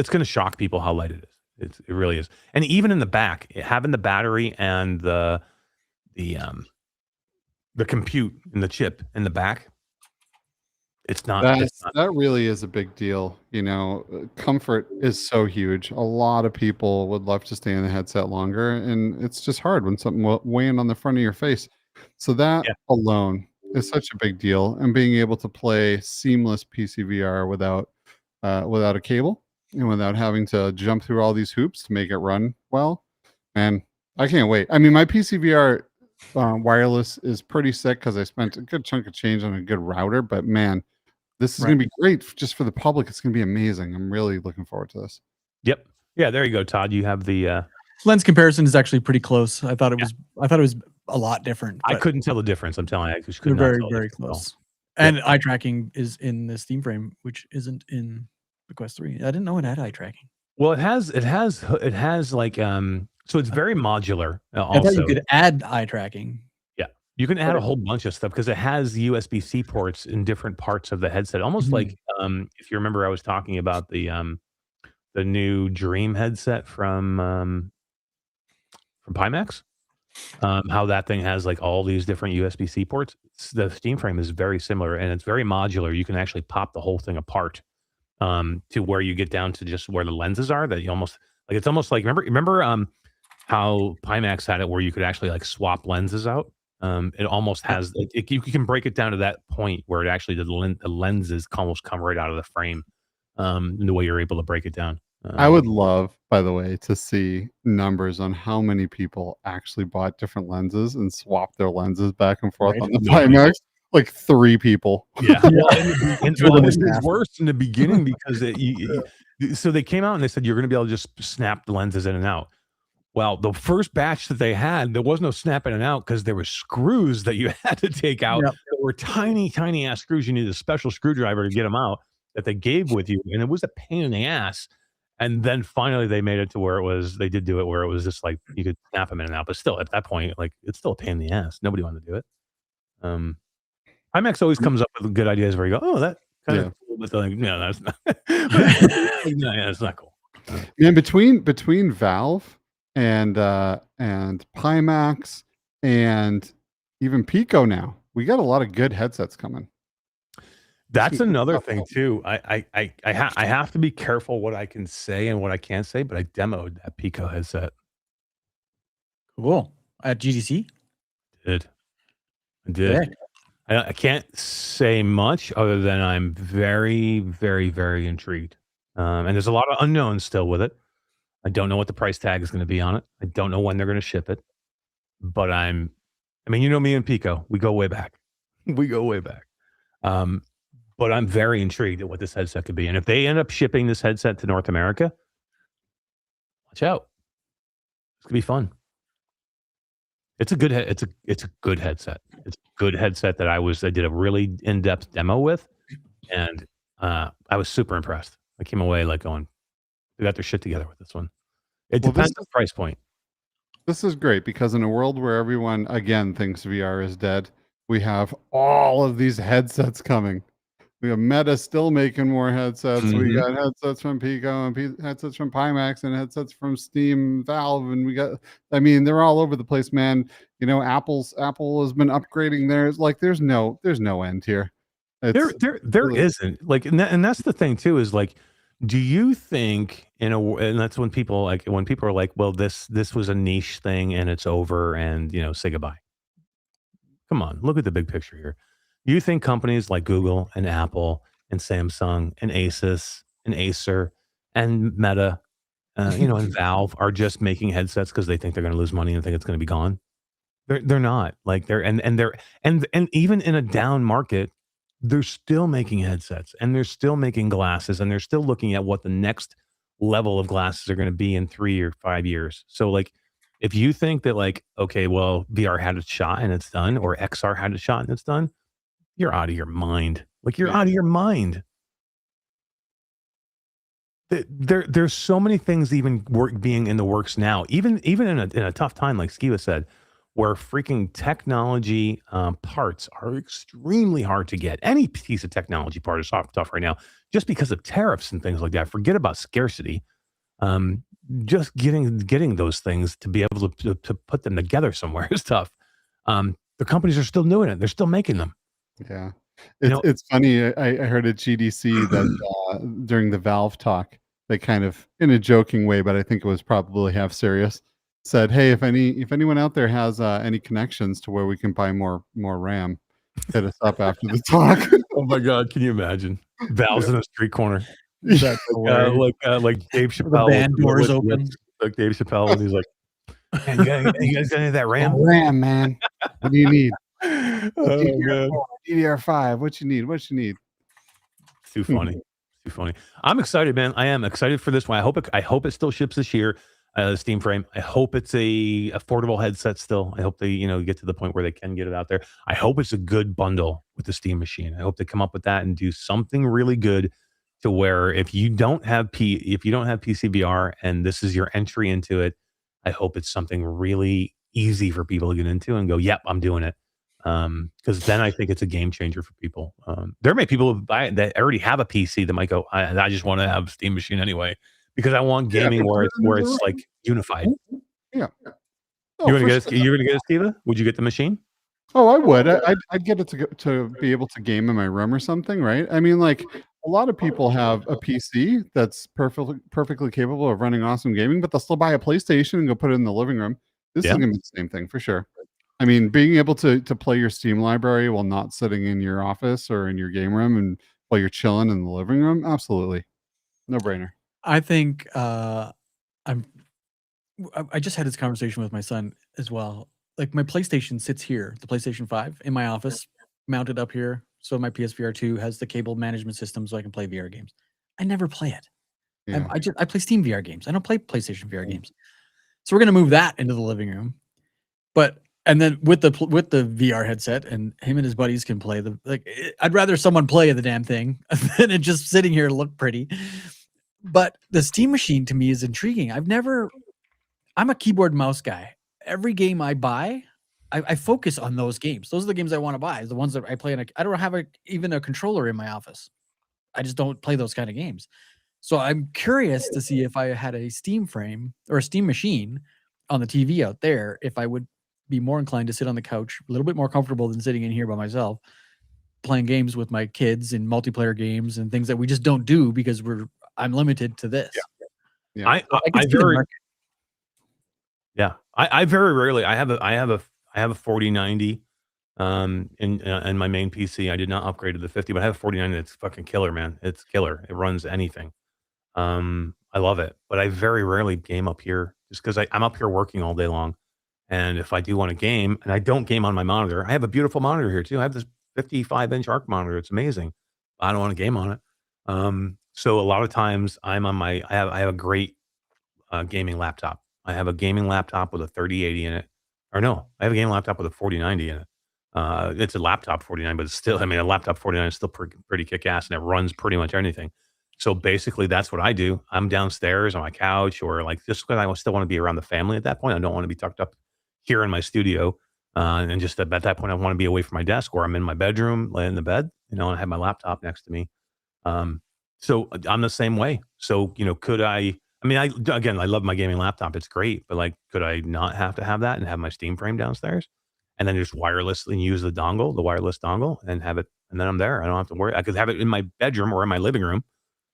gonna shock people how light it is. It really is. And even in the back, having the battery and the compute and the chip in the back, that really is a big deal. Comfort is so huge. A lot of people would love to stay in the headset longer, and it's just hard when something weighing on the front of your face. So that alone is such a big deal. And being able to play seamless PC VR without a cable without having to jump through all these hoops to make it run well. Man, I can't wait. I mean, my PCVR wireless is pretty sick because I spent a good chunk of change on a good router. But man, this is going to be great just for the public. It's going to be amazing. I'm really looking forward to this. Yep. Yeah, there you go, Todd. You have the lens comparison is actually pretty close. I thought it was a lot lot I couldn't tell the difference. I'm telling you, I just could they're not very tell the very difference at all. close. And eye tracking is in the Steam frame, which isn't in the Quest 3. I didn't know it had eye tracking. Well, it has like so it's very modular. Also, I thought you could add eye tracking. Yeah, you can add a whole bunch of stuff because it has USB-C ports in different parts of the headset. Almost like if you remember, I was talking about the new Dream headset from Pimax. How that thing has like all these different USB-C ports. The Steam frame is very similar and it's very modular. You can actually pop the whole thing apart to where you get down to just where the lenses are. That you almost like it's almost like remember how Pimax had it where you could actually like swap lenses out. It almost has you can break it down to that point where it actually the lenses almost come right out of the frame. The way you're able to break it down. I would love, by the way, to see numbers on how many people actually bought different lenses and swapped their lenses back and forth on the Pimax. Like 3 people. Yeah. And this is worse in the beginning because so they came out and they said you're going to be able to just snap the lenses in and out. Well, the first batch that they had, there was no snap in and out because there were screws that you had to take out. Yep. There were tiny, tiny ass screws. You needed a special screwdriver to get them out that they gave with you. And it was a pain in the ass. And then finally they made it to where they did do it where it was just like you could snap them in and out. But still, at that point, like it's still a pain in the ass. Nobody wanted to do it. IMAX always comes up with good ideas where you go, oh, that kind of cool, but like, no, that's not. No, yeah, it's not cool. And between Valve and Pimax and even Pico now, we got a lot of good headsets coming. That's another thing too. I have to be careful what I can say and what I can't say, but I demoed that Pico headset. Cool. At GDC? I did. I can't say much other than I'm very, very, very intrigued. And there's a lot of unknowns still with it. I don't know what the price tag is going to be on it. I don't know when they're going to ship it. But I mean, you know me and Pico. We go way back. But I'm very intrigued at what this headset could be. And if they end up shipping this headset to North America, watch out. It's going to be fun. It's a good it's a good headset. It's a good headset that I did a really in-depth demo with, and I was super impressed. I came away like going, they got their shit together with this one. It depends on the price point. This is great because in a world where everyone again thinks VR is dead, we have all of these headsets coming. We have Meta still making more headsets. Mm-hmm. We got headsets from Pico and headsets from Pimax and headsets from Steam, Valve, and they're all over the place, man. You know, Apple has been upgrading theirs. Like, there's no end here. There isn't. Like, and that's the thing too. Is like, do you think and that's when people are like, well, this was a niche thing and it's over, and say goodbye. Come on, look at the big picture here. You think companies like Google and Apple and Samsung and Asus and Acer and Meta, and Valve are just making headsets because they think they're going to lose money and think it's going to be gone? They're not. Like they're even in a down market, they're still making headsets and they're still making glasses and they're still looking at what the next level of glasses are going to be in 3 or 5 years. So like, if you think that like, okay, well, VR had its shot and it's done, or XR had its shot and it's done, you're out of your mind. Like, you're out of your mind. There's so many things even being in the works now, even in a tough time, like Skeeva said, where freaking technology parts are extremely hard to get. Any piece of technology part is tough right now, just because of tariffs and things like that. Forget about scarcity. Just getting those things to be able to put them together somewhere is tough. The companies are still doing it. They're still making them. Yeah, it's funny. I heard at GDC that during the Valve talk, they kind of, in a joking way, but I think it was probably half serious, said, "Hey, if anyone out there has any connections to where we can buy more RAM, hit us up after the talk." Oh my God, can you imagine? Valve's in a street corner. That's hilarious. like Dave The Chappelle. band doors open. Like Dave Chappelle, and he's like, "Man, you guys got any of that RAM?" RAM, man. What do you need? Oh man, DDR5. What you need? What you need? it's too funny. Too funny. I'm excited, man. I am excited for this one. I hope it still ships this year. Steam frame. I hope it's a affordable headset still. I hope they, get to the point where they can get it out there. I hope it's a good bundle with the Steam machine. I hope they come up with that and do something really good to where if you don't have PCVR and this is your entry into it, I hope it's something really easy for people to get into and go, yep, I'm doing it. Because then I think it's a game changer for people. There may be people who buy it that already have a PC that might go, I just want to have a Steam machine anyway. Because I want gaming where it's like unified. Yeah. You're gonna get it, Skeeva? Would you get the machine? Oh, I would. I'd get it to be able to game in my room or something, right? I mean, like a lot of people have a PC that's perfectly capable of running awesome gaming, but they'll still buy a PlayStation and go put it in the living room. This is gonna be the same thing for sure. I mean, being able to play your Steam library while not sitting in your office or in your game room and while you're chilling in the living room, absolutely, no brainer. I think I just had this conversation with my son as well. Like my PlayStation sits here, the PlayStation 5 in my office, mounted up here. So my PSVR 2 has the cable management system so I can play VR games. I never play it. Yeah. I play Steam VR games. I don't play PlayStation VR games. So we're gonna move that into the living room. And then with the VR headset, and him and his buddies can play I'd rather someone play the damn thing than it just sitting here look pretty. But the Steam machine to me is intriguing. I'm a keyboard mouse guy. Every game I buy, I focus on those games. Those are the games I want to buy. The ones that I play I don't have even a controller in my office. I just don't play those kind of games. So I'm curious to see if I had a Steam frame or a Steam machine on the TV out there, if I would be more inclined to sit on the couch, a little bit more comfortable than sitting in here by myself, playing games with my kids and multiplayer games and things that we just don't do because I'm limited to this. Yeah. I very rarely. I have a 4090 in my main PC. I did not upgrade to the 50, but I have a 4090 that's fucking killer, man. It's killer. It runs anything. I love it, but I very rarely game up here just because I'm up here working all day long. And if I do want to game, and I don't game on my monitor, I have a beautiful monitor here too. I have this 55-inch ARC monitor. It's amazing. I don't want to game on it. So a lot of times I'm on I have a great gaming laptop. I have a gaming laptop with a 3080 in it. Or no, I have a gaming laptop with a 4090 in it. It's a laptop 49, but it's still, a laptop 49 is still pretty kick-ass, and it runs pretty much anything. So basically that's what I do. I'm downstairs on my couch, or just because I still want to be around the family at that point. I don't want to be tucked up here in my studio. And just at that point, I want to be away from my desk, or I'm in my bedroom, laying in the bed, and I have my laptop next to me. So I'm the same way. So, could I love my gaming laptop. It's great, but could I not have to have that and have my Steam frame downstairs and then just wirelessly use the wireless dongle and have it, and then I'm there. I don't have to worry. I could have it in my bedroom or in my living room.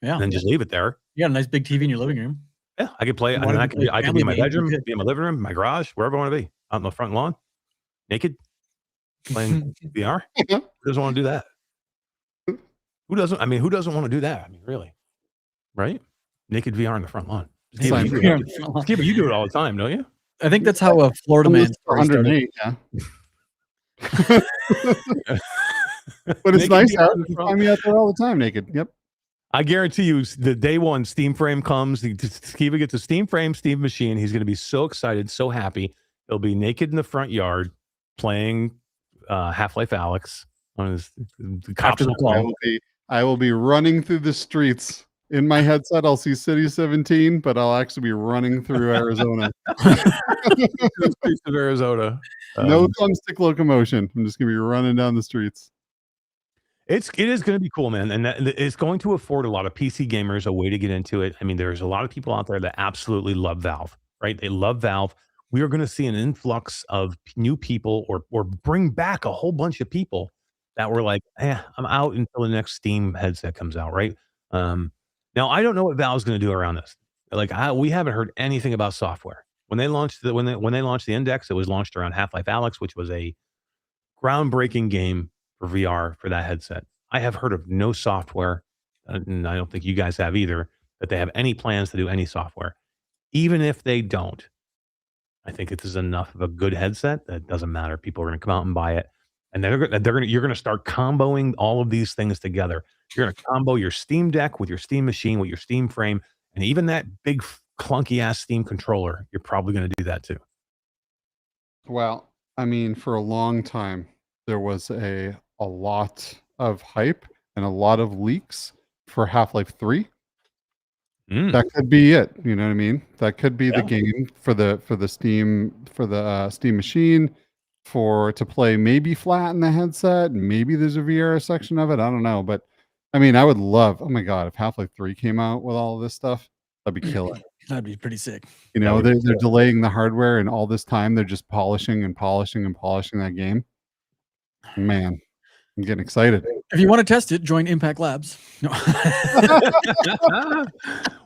Yeah. And then just leave it there. You got a nice big TV in your living room. Yeah. I could play it. I could be in my bedroom, be in my living room, my garage, wherever I want to be, out on the front lawn, naked, playing VR. Who doesn't want to do that? Who doesn't want to do that? Really? Right? Naked VR on the front lawn. Skeeva, you do it all the time, don't you? I think that's how a Florida man underneath. Yeah. But it's nice out. You find me out there all the time naked. Yep. I guarantee you, the day one Steam frame comes, Skeeva gets a Steam frame, Steam machine. He's going to be so excited, so happy. He'll be naked in the front yard playing Half-Life Alyx on his cops. I will be running through the streets. In my headset, I'll see City 17, but I'll actually be running through Arizona. The streets of Arizona. No thumbstick locomotion. I'm just going to be running down the streets. It is going to be cool, man. And it's going to afford a lot of PC gamers a way to get into it. There's a lot of people out there that absolutely love Valve, right? They love Valve. We are going to see an influx of new people or bring back a whole bunch of people that were like, I'm out until the next Steam headset comes out, right? Now, I don't know what Valve's going to do around this. We haven't heard anything about software. When they launched when they launched the Index, it was launched around Half-Life Alyx, which was a groundbreaking game for VR for that headset. I have heard of no software and I don't think you guys have either, that they have any plans to do any software. Even if they don't, I think it is enough of a good headset that it doesn't matter. People are going to come out and buy it, and you're going to start comboing all of these things together. You're going to combo your Steam Deck with your Steam machine with your Steam frame, and even that big clunky ass Steam controller. You're probably going to do that too. Well, I mean, for a long time, there was a lot of hype and a lot of leaks for Half-Life 3. That could be it. You know what I mean? That could be the game for the Steam machine to play maybe flat in the headset. Maybe there's a VR section of it. I don't know, but I mean, I would love. Oh my god, if Half-Life 3 came out with all of this stuff, that'd be killer. That'd be pretty sick. You know, they're delaying the hardware, and all this time they're just polishing and polishing and polishing that game. Man, I'm getting excited. If you want to test it, join Impact Labs. No.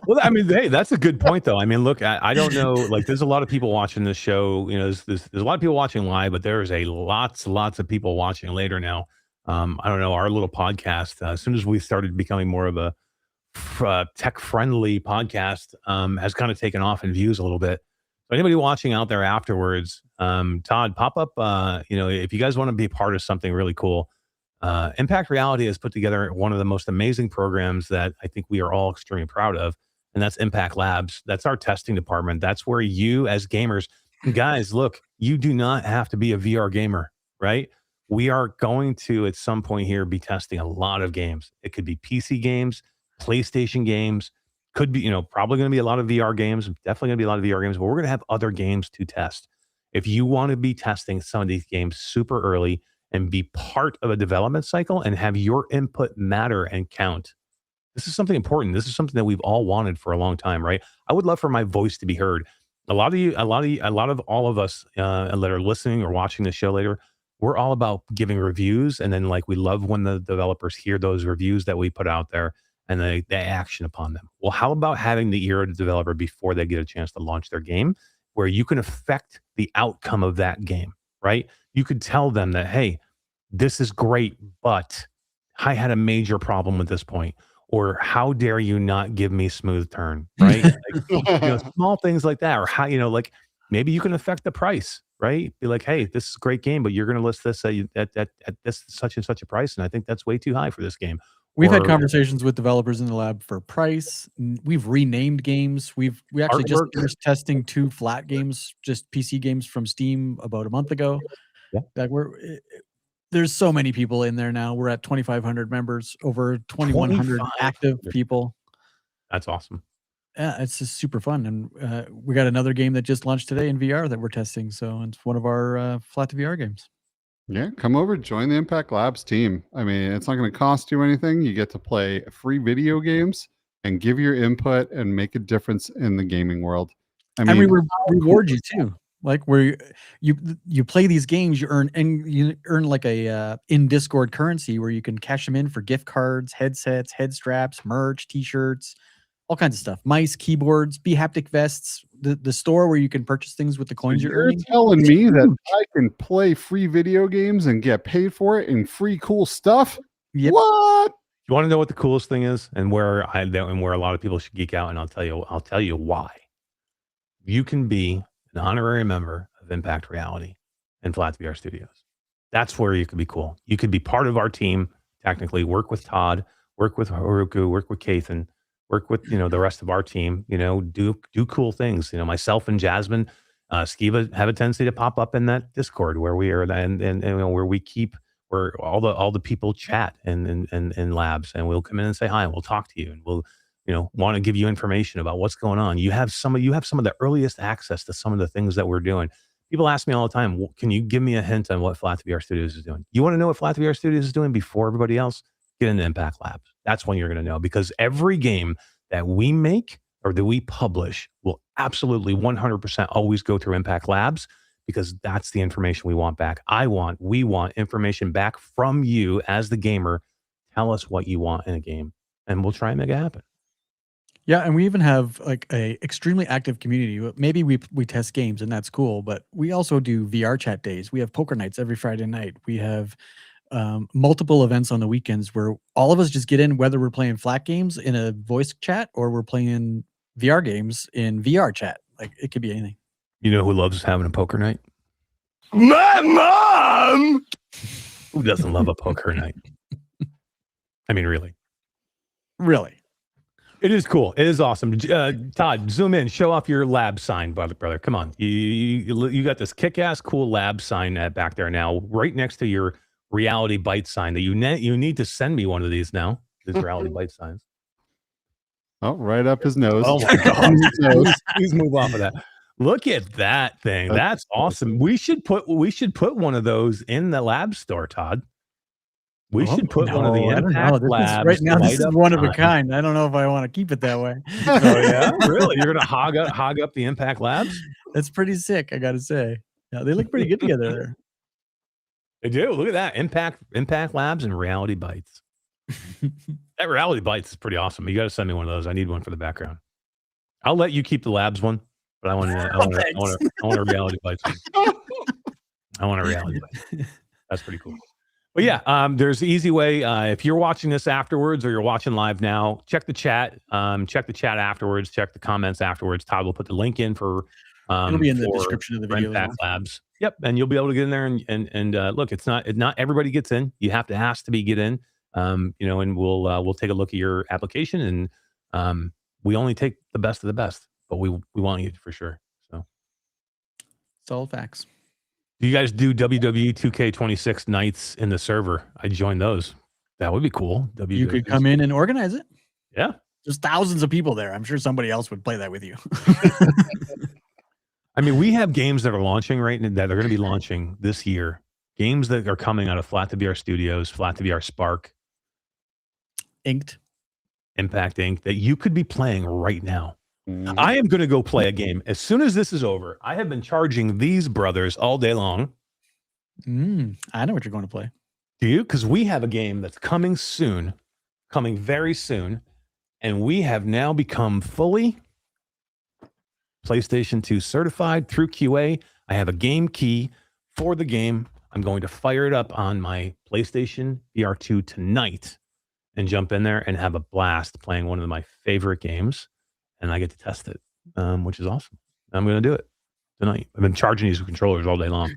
Well, I mean, hey, that's a good point, though. I mean, look, I don't know. Like, there's a lot of people watching this show. You know, there's a lot of people watching live, but there's lots of people watching later now. I don't know. Our little podcast, as soon as we started becoming more of a tech-friendly podcast, has kind of taken off in views a little bit. So anybody watching out there afterwards, Todd, pop up. You know, if you guys want to be part of something really cool. Impact Reality has put together one of the most amazing programs that I think we are all extremely proud of, and that's Impact Labs. That's our testing department. That's where you, as gamers, guys, look, you do not have to be a VR gamer, right? We are going to, at some point here, be testing a lot of games. It could be PC games, PlayStation games, could be, probably going to be a lot of VR games, definitely going to be a lot of VR games, but we're going to have other games to test. If you want to be testing some of these games super early and be part of a development cycle and have your input matter and count, this is something important. This is something that we've all wanted for a long time, right? I would love for my voice to be heard. A lot of all of us that are listening or watching the show later, we're all about giving reviews, and then we love when the developers hear those reviews that we put out there and they action upon them. Well, how about having the ear of the developer before they get a chance to launch their game, where you can affect the outcome of that game, right? You could tell them that, hey, this is great, but I had a major problem at this point. Or how dare you not give me smooth turn, right? Small things like that. Or how, maybe you can affect the price, right? Be like, hey, this is a great game, but you're going to list this at this such and such a price, and I think that's way too high for this game. We've had conversations with developers in the lab for price. We've renamed games. We actually just finished testing 2 flat games, just PC games from Steam about a month ago. Yeah. There's so many people in there now. We're at 2,500 members, over 2,100 active people. That's awesome. Yeah, it's just super fun. And we got another game that just launched today in VR that we're testing. So it's one of our flat to VR games. Yeah, come over, join the Impact Labs team. I mean, it's not going to cost you anything. You get to play free video games and give your input and make a difference in the gaming world. I mean, and we reward you too. Like where you play these games, you earn like a in Discord currency where you can cash them in for gift cards, headsets, head straps, merch, t-shirts, all kinds of stuff. Mice, keyboards, haptic vests, the store where you can purchase things with the coins you're earning. Telling me that I can play free video games and get paid for it and free cool stuff? Yep. What? You want to know what the coolest thing is, and where a lot of people should geek out, and I'll tell you why. You can be an honorary member of Impact Reality and Flat VR Studios. That's where you could be cool. You could be part of our team, technically, work with Todd, work with Haruku, work with Kathan, work with, the rest of our team, do cool things. Myself and Jasmine, Skeeva have a tendency to pop up in that Discord where we are, and where we keep, where all the people chat in labs, and we'll come in and say hi, and we'll talk to you, and we'll, want to give you information about what's going on. You have some of the earliest access to some of the things that we're doing. People ask me all the time, can you give me a hint on what Flat VR Studios is doing? You want to know what Flat VR Studios is doing before everybody else? Get into Impact Labs. That's when you're going to know, because every game that we make or that we publish will absolutely 100% always go through Impact Labs, because that's the information we want back. We want information back from you as the gamer. Tell us what you want in a game, and we'll try and make it happen. Yeah, and we even have like a extremely active community. Maybe we test games, and that's cool, but we also do VR chat days. We have poker nights every Friday night. We have multiple events on the weekends where all of us just get in, whether we're playing flat games in a voice chat or we're playing VR games in VR chat. Like it could be anything. You know who loves having a poker night? My mom! Who doesn't love a poker night? I mean, really. Really? It is cool. It is awesome. Todd, zoom in. Show off your lab sign, brother. Come on. You got this kick-ass cool lab sign back there now, right next to your reality bite sign that you need to send me one of these now. These reality bite signs. Oh, right up his nose. Oh my God. Please move off of that. Look at that thing. That's awesome. We should put one of those in the lab store, Todd. We should put one of the Impact Labs. Right now, this is one of a kind. I don't know if I want to keep it that way. Oh yeah, really? You're gonna hog up the Impact Labs? That's pretty sick, I gotta say. Yeah, they look pretty good together there. They do. Look at that. Impact Labs and Reality Bytes. That Reality Bytes is pretty awesome. You got to send me one of those. I need one for the background. I'll let you keep the Labs one, but I want a Reality Bytes one. I want a Reality Bytes. That's pretty cool. But yeah, there's an easy way. If you're watching this afterwards or you're watching live now, check the chat. Check the chat afterwards. Check the comments afterwards. Todd will put the link in for. It'll be in the description of the video. Impact Labs. Yep, and you'll be able to get in there and look. It's not everybody gets in. You have to ask to get in. And we'll take a look at your application, and we only take the best of the best, but we want you for sure. So, solid facts. Do you guys do WWE 2K26 nights in the server? I joined those. That would be cool. You could come in and organize it. Yeah, there's thousands of people there. I'm sure somebody else would play that with you. I mean, we have games that are launching right now that are going to be launching this year. Games that are coming out of Flat to VR Studios, Flat to VR Spark, Impact Inc. that you could be playing right now. I am going to go play a game as soon as this is over. I have been charging these brothers all day long. I know what you're going to play. Do you? Because we have a game that's coming soon, coming very soon, and we have now become fully PlayStation 2 certified through QA. I have a game key for the game. I'm going to fire it up on my PlayStation VR 2 tonight and jump in there and have a blast playing one of my favorite games. And I get to test it, which is awesome. I'm going to do it tonight. I've been charging these controllers all day long.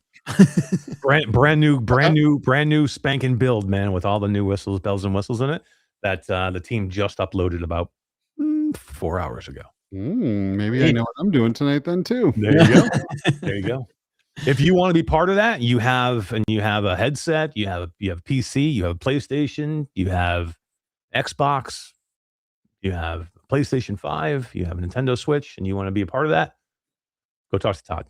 brand new spanking build, man, with all the new bells and whistles in it that the team just uploaded about 4 hours ago. Maybe I know what I'm doing tonight then too. There you go. There you go. If you want to be part of that, you have a headset, you have PC, you have PlayStation, you have Xbox, you have PlayStation 5, you have a Nintendo Switch, and you want to be a part of that, go talk to Todd.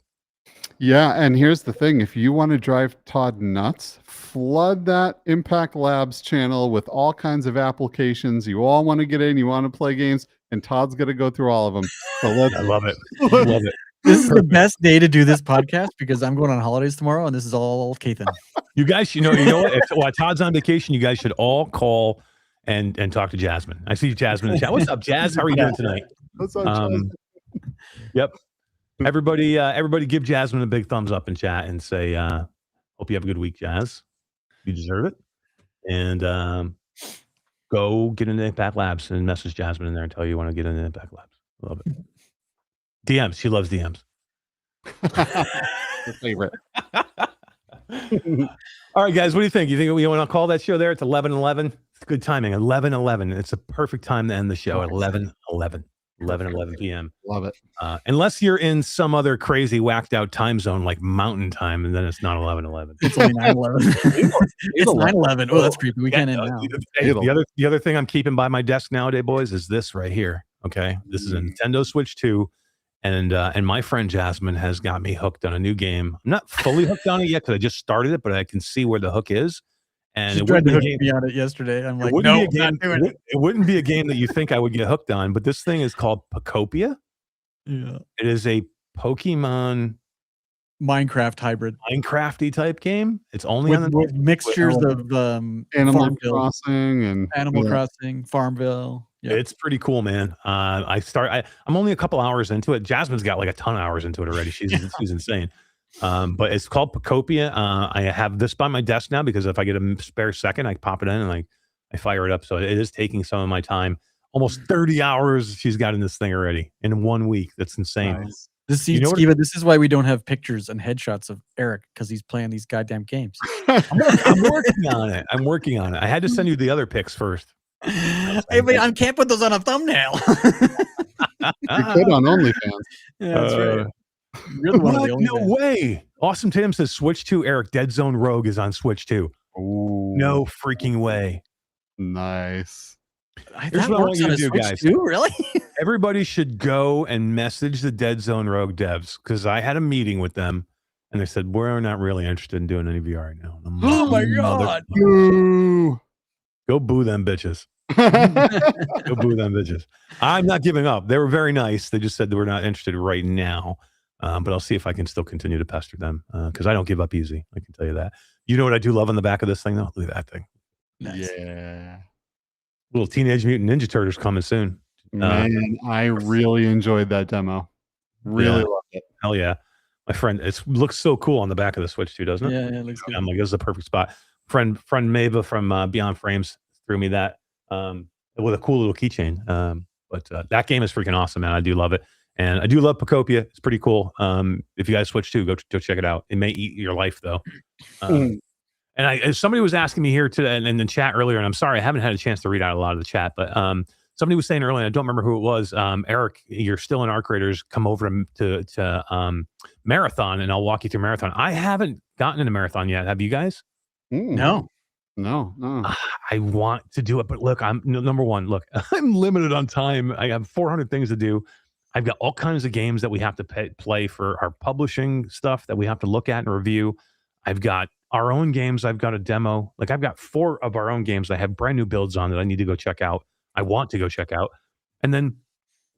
Yeah, and here's the thing. If you want to drive Todd nuts, flood that Impact Labs channel with all kinds of applications. You all want to get in, you want to play games, and Todd's going to go through all of them. So I love it. I love it. This is the best day to do this podcast because I'm going on holidays tomorrow, and this is all Kathan. You guys, you know what? While Todd's on vacation, you guys should all call and talk to Jasmine. I see Jasmine in the chat. What's up, Jazz? How are you doing tonight? What's up, Jasmine? Yep. Everybody give Jasmine a big thumbs up in chat and say, hope you have a good week, Jazz. You deserve it. And go get into Impact Labs and message Jasmine in there and tell you want to get into Impact Labs. Love it. DMs. She loves DMs. Your favorite. All right, guys, what do you think? You think we want to call that show there? It's 11:11. It's good timing. 11:11. It's a perfect time to end the show at 11:11 p.m. Love it. Unless you're in some other crazy whacked out time zone like Mountain Time, and then it's not 11:11. It's only 9:11. It's 9:11. Oh, that's creepy. We can't end now. The other thing I'm keeping by my desk nowadays, boys, is this right here. Okay, this is a Nintendo Switch 2. And my friend Jasmine has got me hooked on a new game. I'm not fully hooked on it yet because I just started it, but I can see where the hook is. And she tried to hook me on it yesterday. I'm like, no, not doing it. It wouldn't be a game that you think I would get hooked on, but this thing is called Picopia. Yeah, it is a Pokemon Minecraft hybrid, Minecrafty type game. It's only with mixtures of Animal Crossing and Crossing, Farmville. Yeah. It's pretty cool, man. I'm only a couple hours into it. Jasmine's got like a ton of hours into it already. She's insane. But it's called Picopia. I have this by my desk now because if I get a spare second, I pop it in and I fire it up. So it is taking some of my time. Almost 30 hours she's got in this thing already in 1 week. That's insane. Nice. This, You know what- Skeeva, this is why we don't have pictures and headshots of Eric, because he's playing these goddamn games. I'm working on it. I had to send you the other pics first. Hey, but I can't put those on a thumbnail. You could on OnlyFans. Yeah, that's right. You're the one of the only No fans. way. Awesome Tim says Switch 2. Eric, Dead Zone Rogue is on Switch 2. Ooh, No freaking way. nice. Here's That what I want works you on to a do, Switch guys. too? Really? Everybody should go and message the Dead Zone Rogue devs because I had a meeting with them and they said, we're not really interested in doing any VR right now. I'm Oh my like, God. Ooh. go boo them bitches. Go boo them bitches. I'm not giving up. They were very nice. They just said that we're not interested right now. But I'll see if I can still continue to pester them because I don't give up easy. I can tell you that. You know what I do love on the back of this thing, though? Look at that thing. Nice. Yeah. Little Teenage Mutant Ninja Turtles coming soon. Man, I really enjoyed that demo. Really Yeah. loved it. Hell yeah. My friend, it looks so cool on the back of the Switch too, doesn't it? Yeah, it looks good. I'm like, this is a perfect spot. Friend Mava from Beyond Frames threw me that with a cool little keychain. But that game is freaking awesome, man. I do love it. And I do love Picopia. It's pretty cool. If you guys switch to, go check it out. It may eat your life though. And somebody was asking me here today in the chat earlier, and I'm sorry, I haven't had a chance to read out a lot of the chat, but somebody was saying earlier, I don't remember who it was. Eric, you're still in Qcreators. Come over to Marathon, and I'll walk you through Marathon. I haven't gotten into Marathon yet. Have you guys? No. No. I want to do it, but look, number one. Look, I'm limited on time. I have 400 things to do. I've got all kinds of games that we have to play for our publishing stuff that we have to look at and review. I've got our own games. I've got a demo. Like I've got 4 of our own games that have brand new builds on that I need to go check out. I want to go check out. And then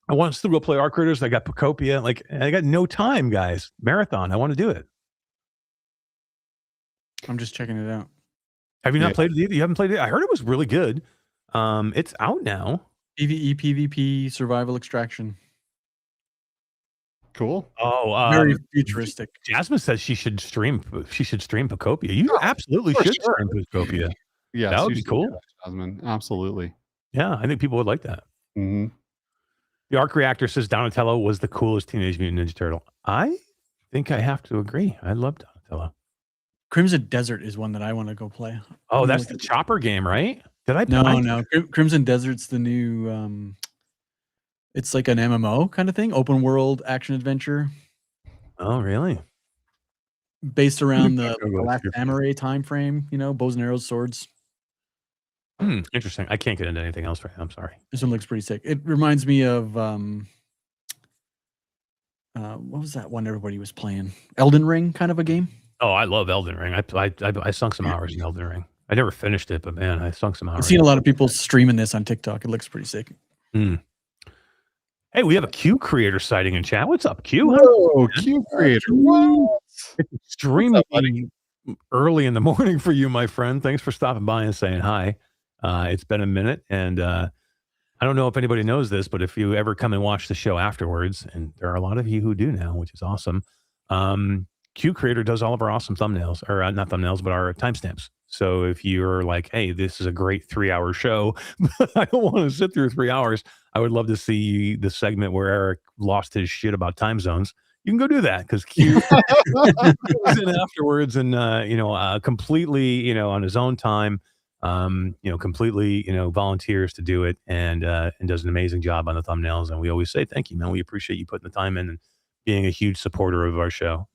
I want to still go play Qcreators. I got Picopia. Like I got no time, guys. Marathon. I want to do it. I'm just checking it out. Have you not Yeah. played it either? You haven't played it? I heard it was really good. It's out now. PvE, PvP, survival extraction. Cool. Oh, Very futuristic. Jasmine says she should stream Picopia. You absolutely for should sure. stream Picopia. Yeah, That would be cool. Jasmine. Absolutely. Yeah, I think people would like that. Hmm. The Arc Reactor says Donatello was the coolest Teenage Mutant Ninja Turtle. I think I have to agree. I love Donatello. Crimson Desert is one that I want to go play. Oh, that's the chopper game, right? Did I? No. Crimson Desert's the new. It's like an MMO kind of thing, open world action adventure, Oh, really? based around the Go with last your- samurai time frame. You know, bows and arrows, swords. Interesting. I can't get into anything else right now. I'm sorry. This one looks pretty sick. It reminds me of what was that one everybody was playing? Elden Ring kind of a game. Oh, I love Elden Ring. I sunk some hours in Elden Ring. I never finished it, but man, I sunk some hours. I've seen a lot of people streaming this on TikTok. It looks pretty sick. Hey, we have a Qcreator sighting in chat. What's up, Q? Whoa, Qcreator. What? It's extremely What's up, early in the morning for you, my friend. Thanks for stopping by and saying hi. It's been a minute, and I don't know if anybody knows this, but if you ever come and watch the show afterwards, and there are a lot of you who do now, which is awesome, Qcreator does all of our awesome thumbnails, or not thumbnails, but our timestamps. So if you're like, hey, this is a great 3-hour show, but I don't want to sit through 3 hours, I would love to see the segment where Eric lost his shit about time zones. You can go do that because Q goes in afterwards and completely on his own time, completely volunteers to do it and does an amazing job on the thumbnails. And we always say thank you, man. We appreciate you putting the time in and being a huge supporter of our show.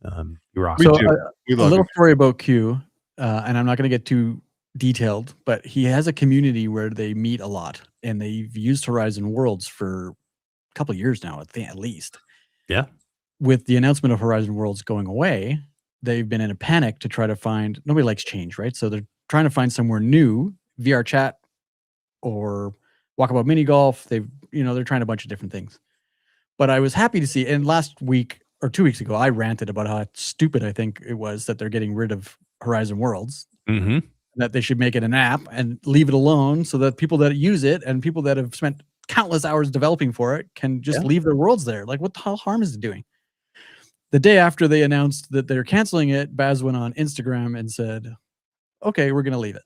You're awesome. So We a love little you. story about Q, and I'm not going to get too detailed, but he has a community where they meet a lot, and they've used Horizon Worlds for a couple of years now, I think, at least. Yeah. With the announcement of Horizon Worlds going away, they've been in a panic to try to find. Nobody likes change, right? So they're trying to find somewhere new, VR chat or walkabout mini golf. They're trying a bunch of different things. But I was happy to see, and last week or 2 weeks ago, I ranted about how stupid I think it was that they're getting rid of Horizon Worlds, that they should make it an app and leave it alone so that people that use it and people that have spent countless hours developing for it can just leave their worlds there. Like, what the hell harm is it doing? The day after they announced that they're canceling it, Baz went on Instagram and said, okay, we're going to leave it.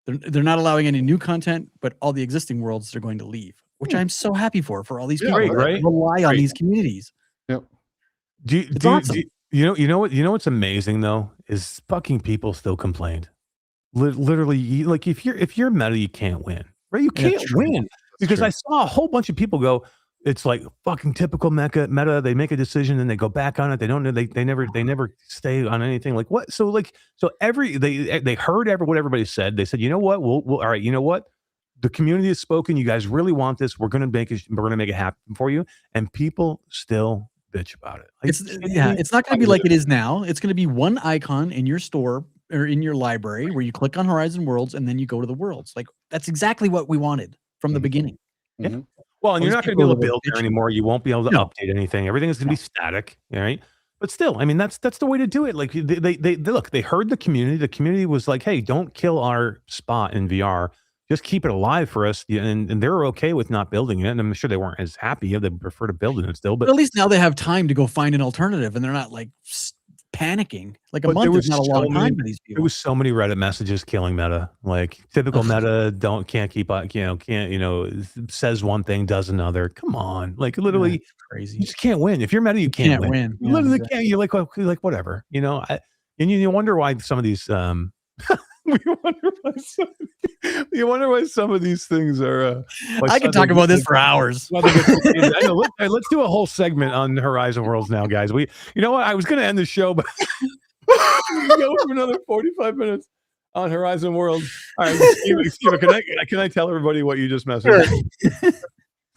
They're not allowing any new content, but all the existing worlds they're going to leave, which I'm so happy for all these people that rely on these communities. Yep. Awesome. You know what's amazing though is fucking people still complained. Literally, like if you're meta, you can't win, right? You can't win because I saw a whole bunch of people go. It's like fucking typical meta. They make a decision and they go back on it. They don't know. They never stay on anything. Like what? So they heard what everybody said. They said, you know what? We'll all right. You know what? The community has spoken. You guys really want this. We're gonna make it happen for you. And people still bitch about it. Like, it's not gonna be like it is now. It's gonna be one icon in your store or in your library where you click on Horizon Worlds and then you go to the worlds. Like that's exactly what we wanted from the beginning. Mm-hmm. Well, and you're not going to be able to build there anymore. You won't be able to update anything. Everything is going to be static, right? But still, I mean, that's the way to do it. Like they look, they heard the community. The community was like, "Hey, don't kill our spot in VR. Just keep it alive for us." And they're okay with not building it. And I'm sure they weren't as happy. They prefer to build it still. But at least now they have time to go find an alternative, and they're not like panicking. Like a month is not a long time for these people. There was so many Reddit messages killing meta. Like typical meta can't keep up, says one thing, does another. Come on. Like literally crazy. You just can't win. If you're meta, you can't win. You literally can't. You're like whatever, and you wonder why some of these you wonder why some of these things are I could talk about this for hours. I know, let's do a whole segment on Horizon Worlds now, guys. You know what? I was going to end the show, but we go for another 45 minutes on Horizon Worlds. All right, Skeeva, can I tell everybody what you just messaged? Sure.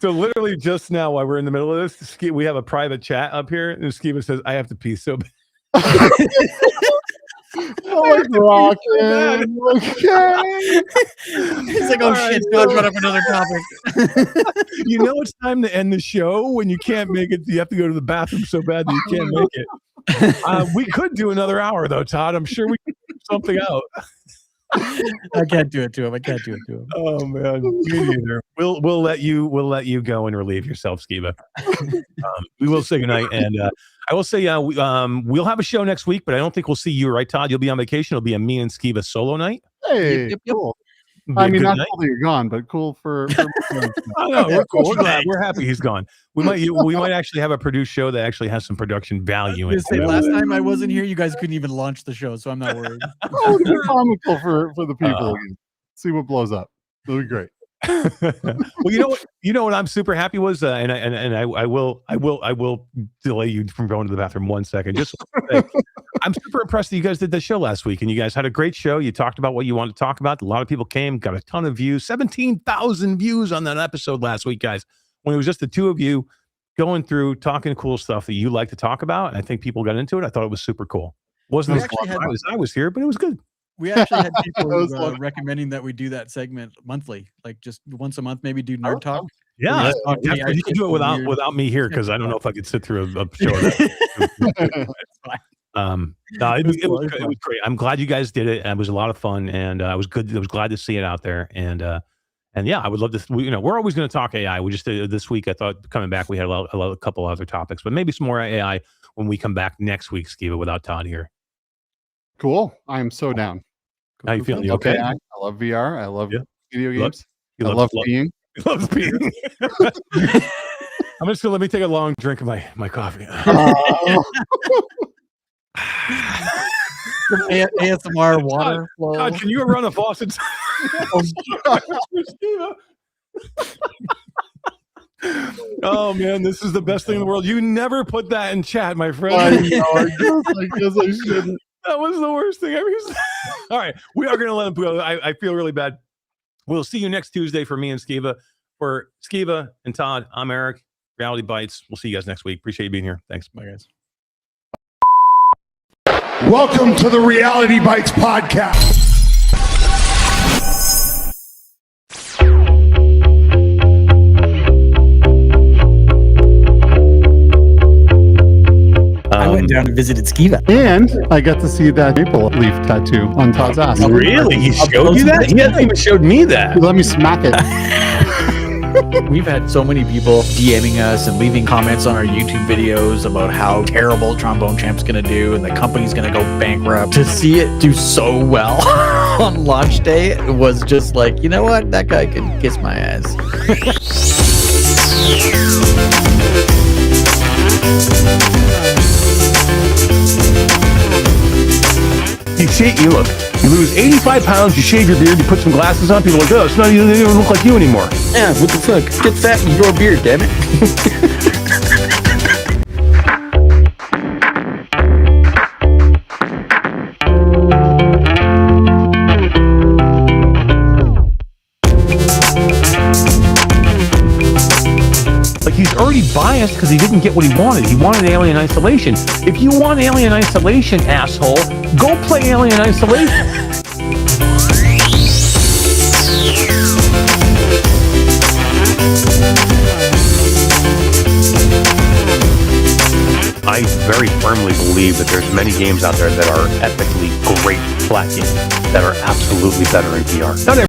So literally just now, while we're in the middle of this, we have a private chat up here, and Skeeva says, "I have to pee so bad." Oh, rocking. Okay. He's like, "Oh shit, Todd brought up another topic." You know it's time to end the show when you can't make it. You have to go to the bathroom so bad that you can't make it. We could do another hour though, Todd. I'm sure we could figure something out. I can't do it to him. Oh man, me neither. We'll let you go and relieve yourself, Skeeva. We will say goodnight, and I will say we'll have a show next week, but I don't think we'll see you, right, Todd? You'll be on vacation. It'll be a me and Skeeva solo night. Hey, cool. I mean, not cool that you're gone, but cool for I know, we're cool. We're glad. We're happy he's gone. We might actually have a produced show that actually has some production value in it. Last time I wasn't here, you guys couldn't even launch the show, so I'm not worried. Oh, it's comical for the people again. See what blows up. It'll be great. Well, you know what I'm super happy was, and I will delay you from going to the bathroom 1 second. Just I'm super impressed that you guys did the show last week, and you guys had a great show. You talked about what you wanted to talk about. A lot of people came, got a ton of views, 17,000 views on that episode last week, guys. When it was just the two of you going through talking cool stuff that you like to talk about, and I think people got into it. I thought it was super cool. Wasn't as fun as I was here, but it was good. We actually had people recommending that we do that segment monthly, like just once a month, maybe do nerd talk. Yeah, you can do it without me here because I don't know if I could sit through a show. It was great. I'm glad you guys did it. It was a lot of fun, and I was glad to see it out there. And yeah, I would love to. We're always going to talk AI. We just this week. I thought coming back, we had a couple other topics, but maybe some more AI when we come back next week, Skeeva, without Todd here. Cool. I'm so down. How you feeling? You okay? I love VR. I love video games. I love peeing. He loves peeing. I'm just gonna let me take a long drink of my coffee. ASMR water flow. God, can you run a faucet? Oh man, this is the best thing in the world. You never put that in chat, my friend. I know. I guess I shouldn't. That was the worst thing ever. All right, we are going to let him go. I feel really bad. We'll see you next Tuesday for me and Skeeva. For Skeeva and Todd, I'm Eric. Reality Bytes. We'll see you guys next week. Appreciate you being here. Thanks. Bye, guys. Welcome to the Reality Bytes podcast. I went down and visited Skeeva. And I got to see that maple leaf tattoo on Todd's ass. Really? He showed you that? He hasn't even showed me that. Let me smack it. We've had so many people DMing us and leaving comments on our YouTube videos about how terrible Trombone Champ's gonna do and the company's gonna go bankrupt. To see it do so well on launch day was just like, you know what? That guy can kiss my ass. You look, you lose 85 pounds, you shave your beard, you put some glasses on, people are like, oh, it's not even, they don't look like you anymore. Yeah, what the fuck? Get fat in your beard, damn it. Like, he's already biased because he didn't get what he wanted. He wanted Alien Isolation. If you want Alien Isolation, asshole, go play Alien Isolation. I very firmly believe that there's many games out there that are ethically great flat games that are absolutely better in VR. Not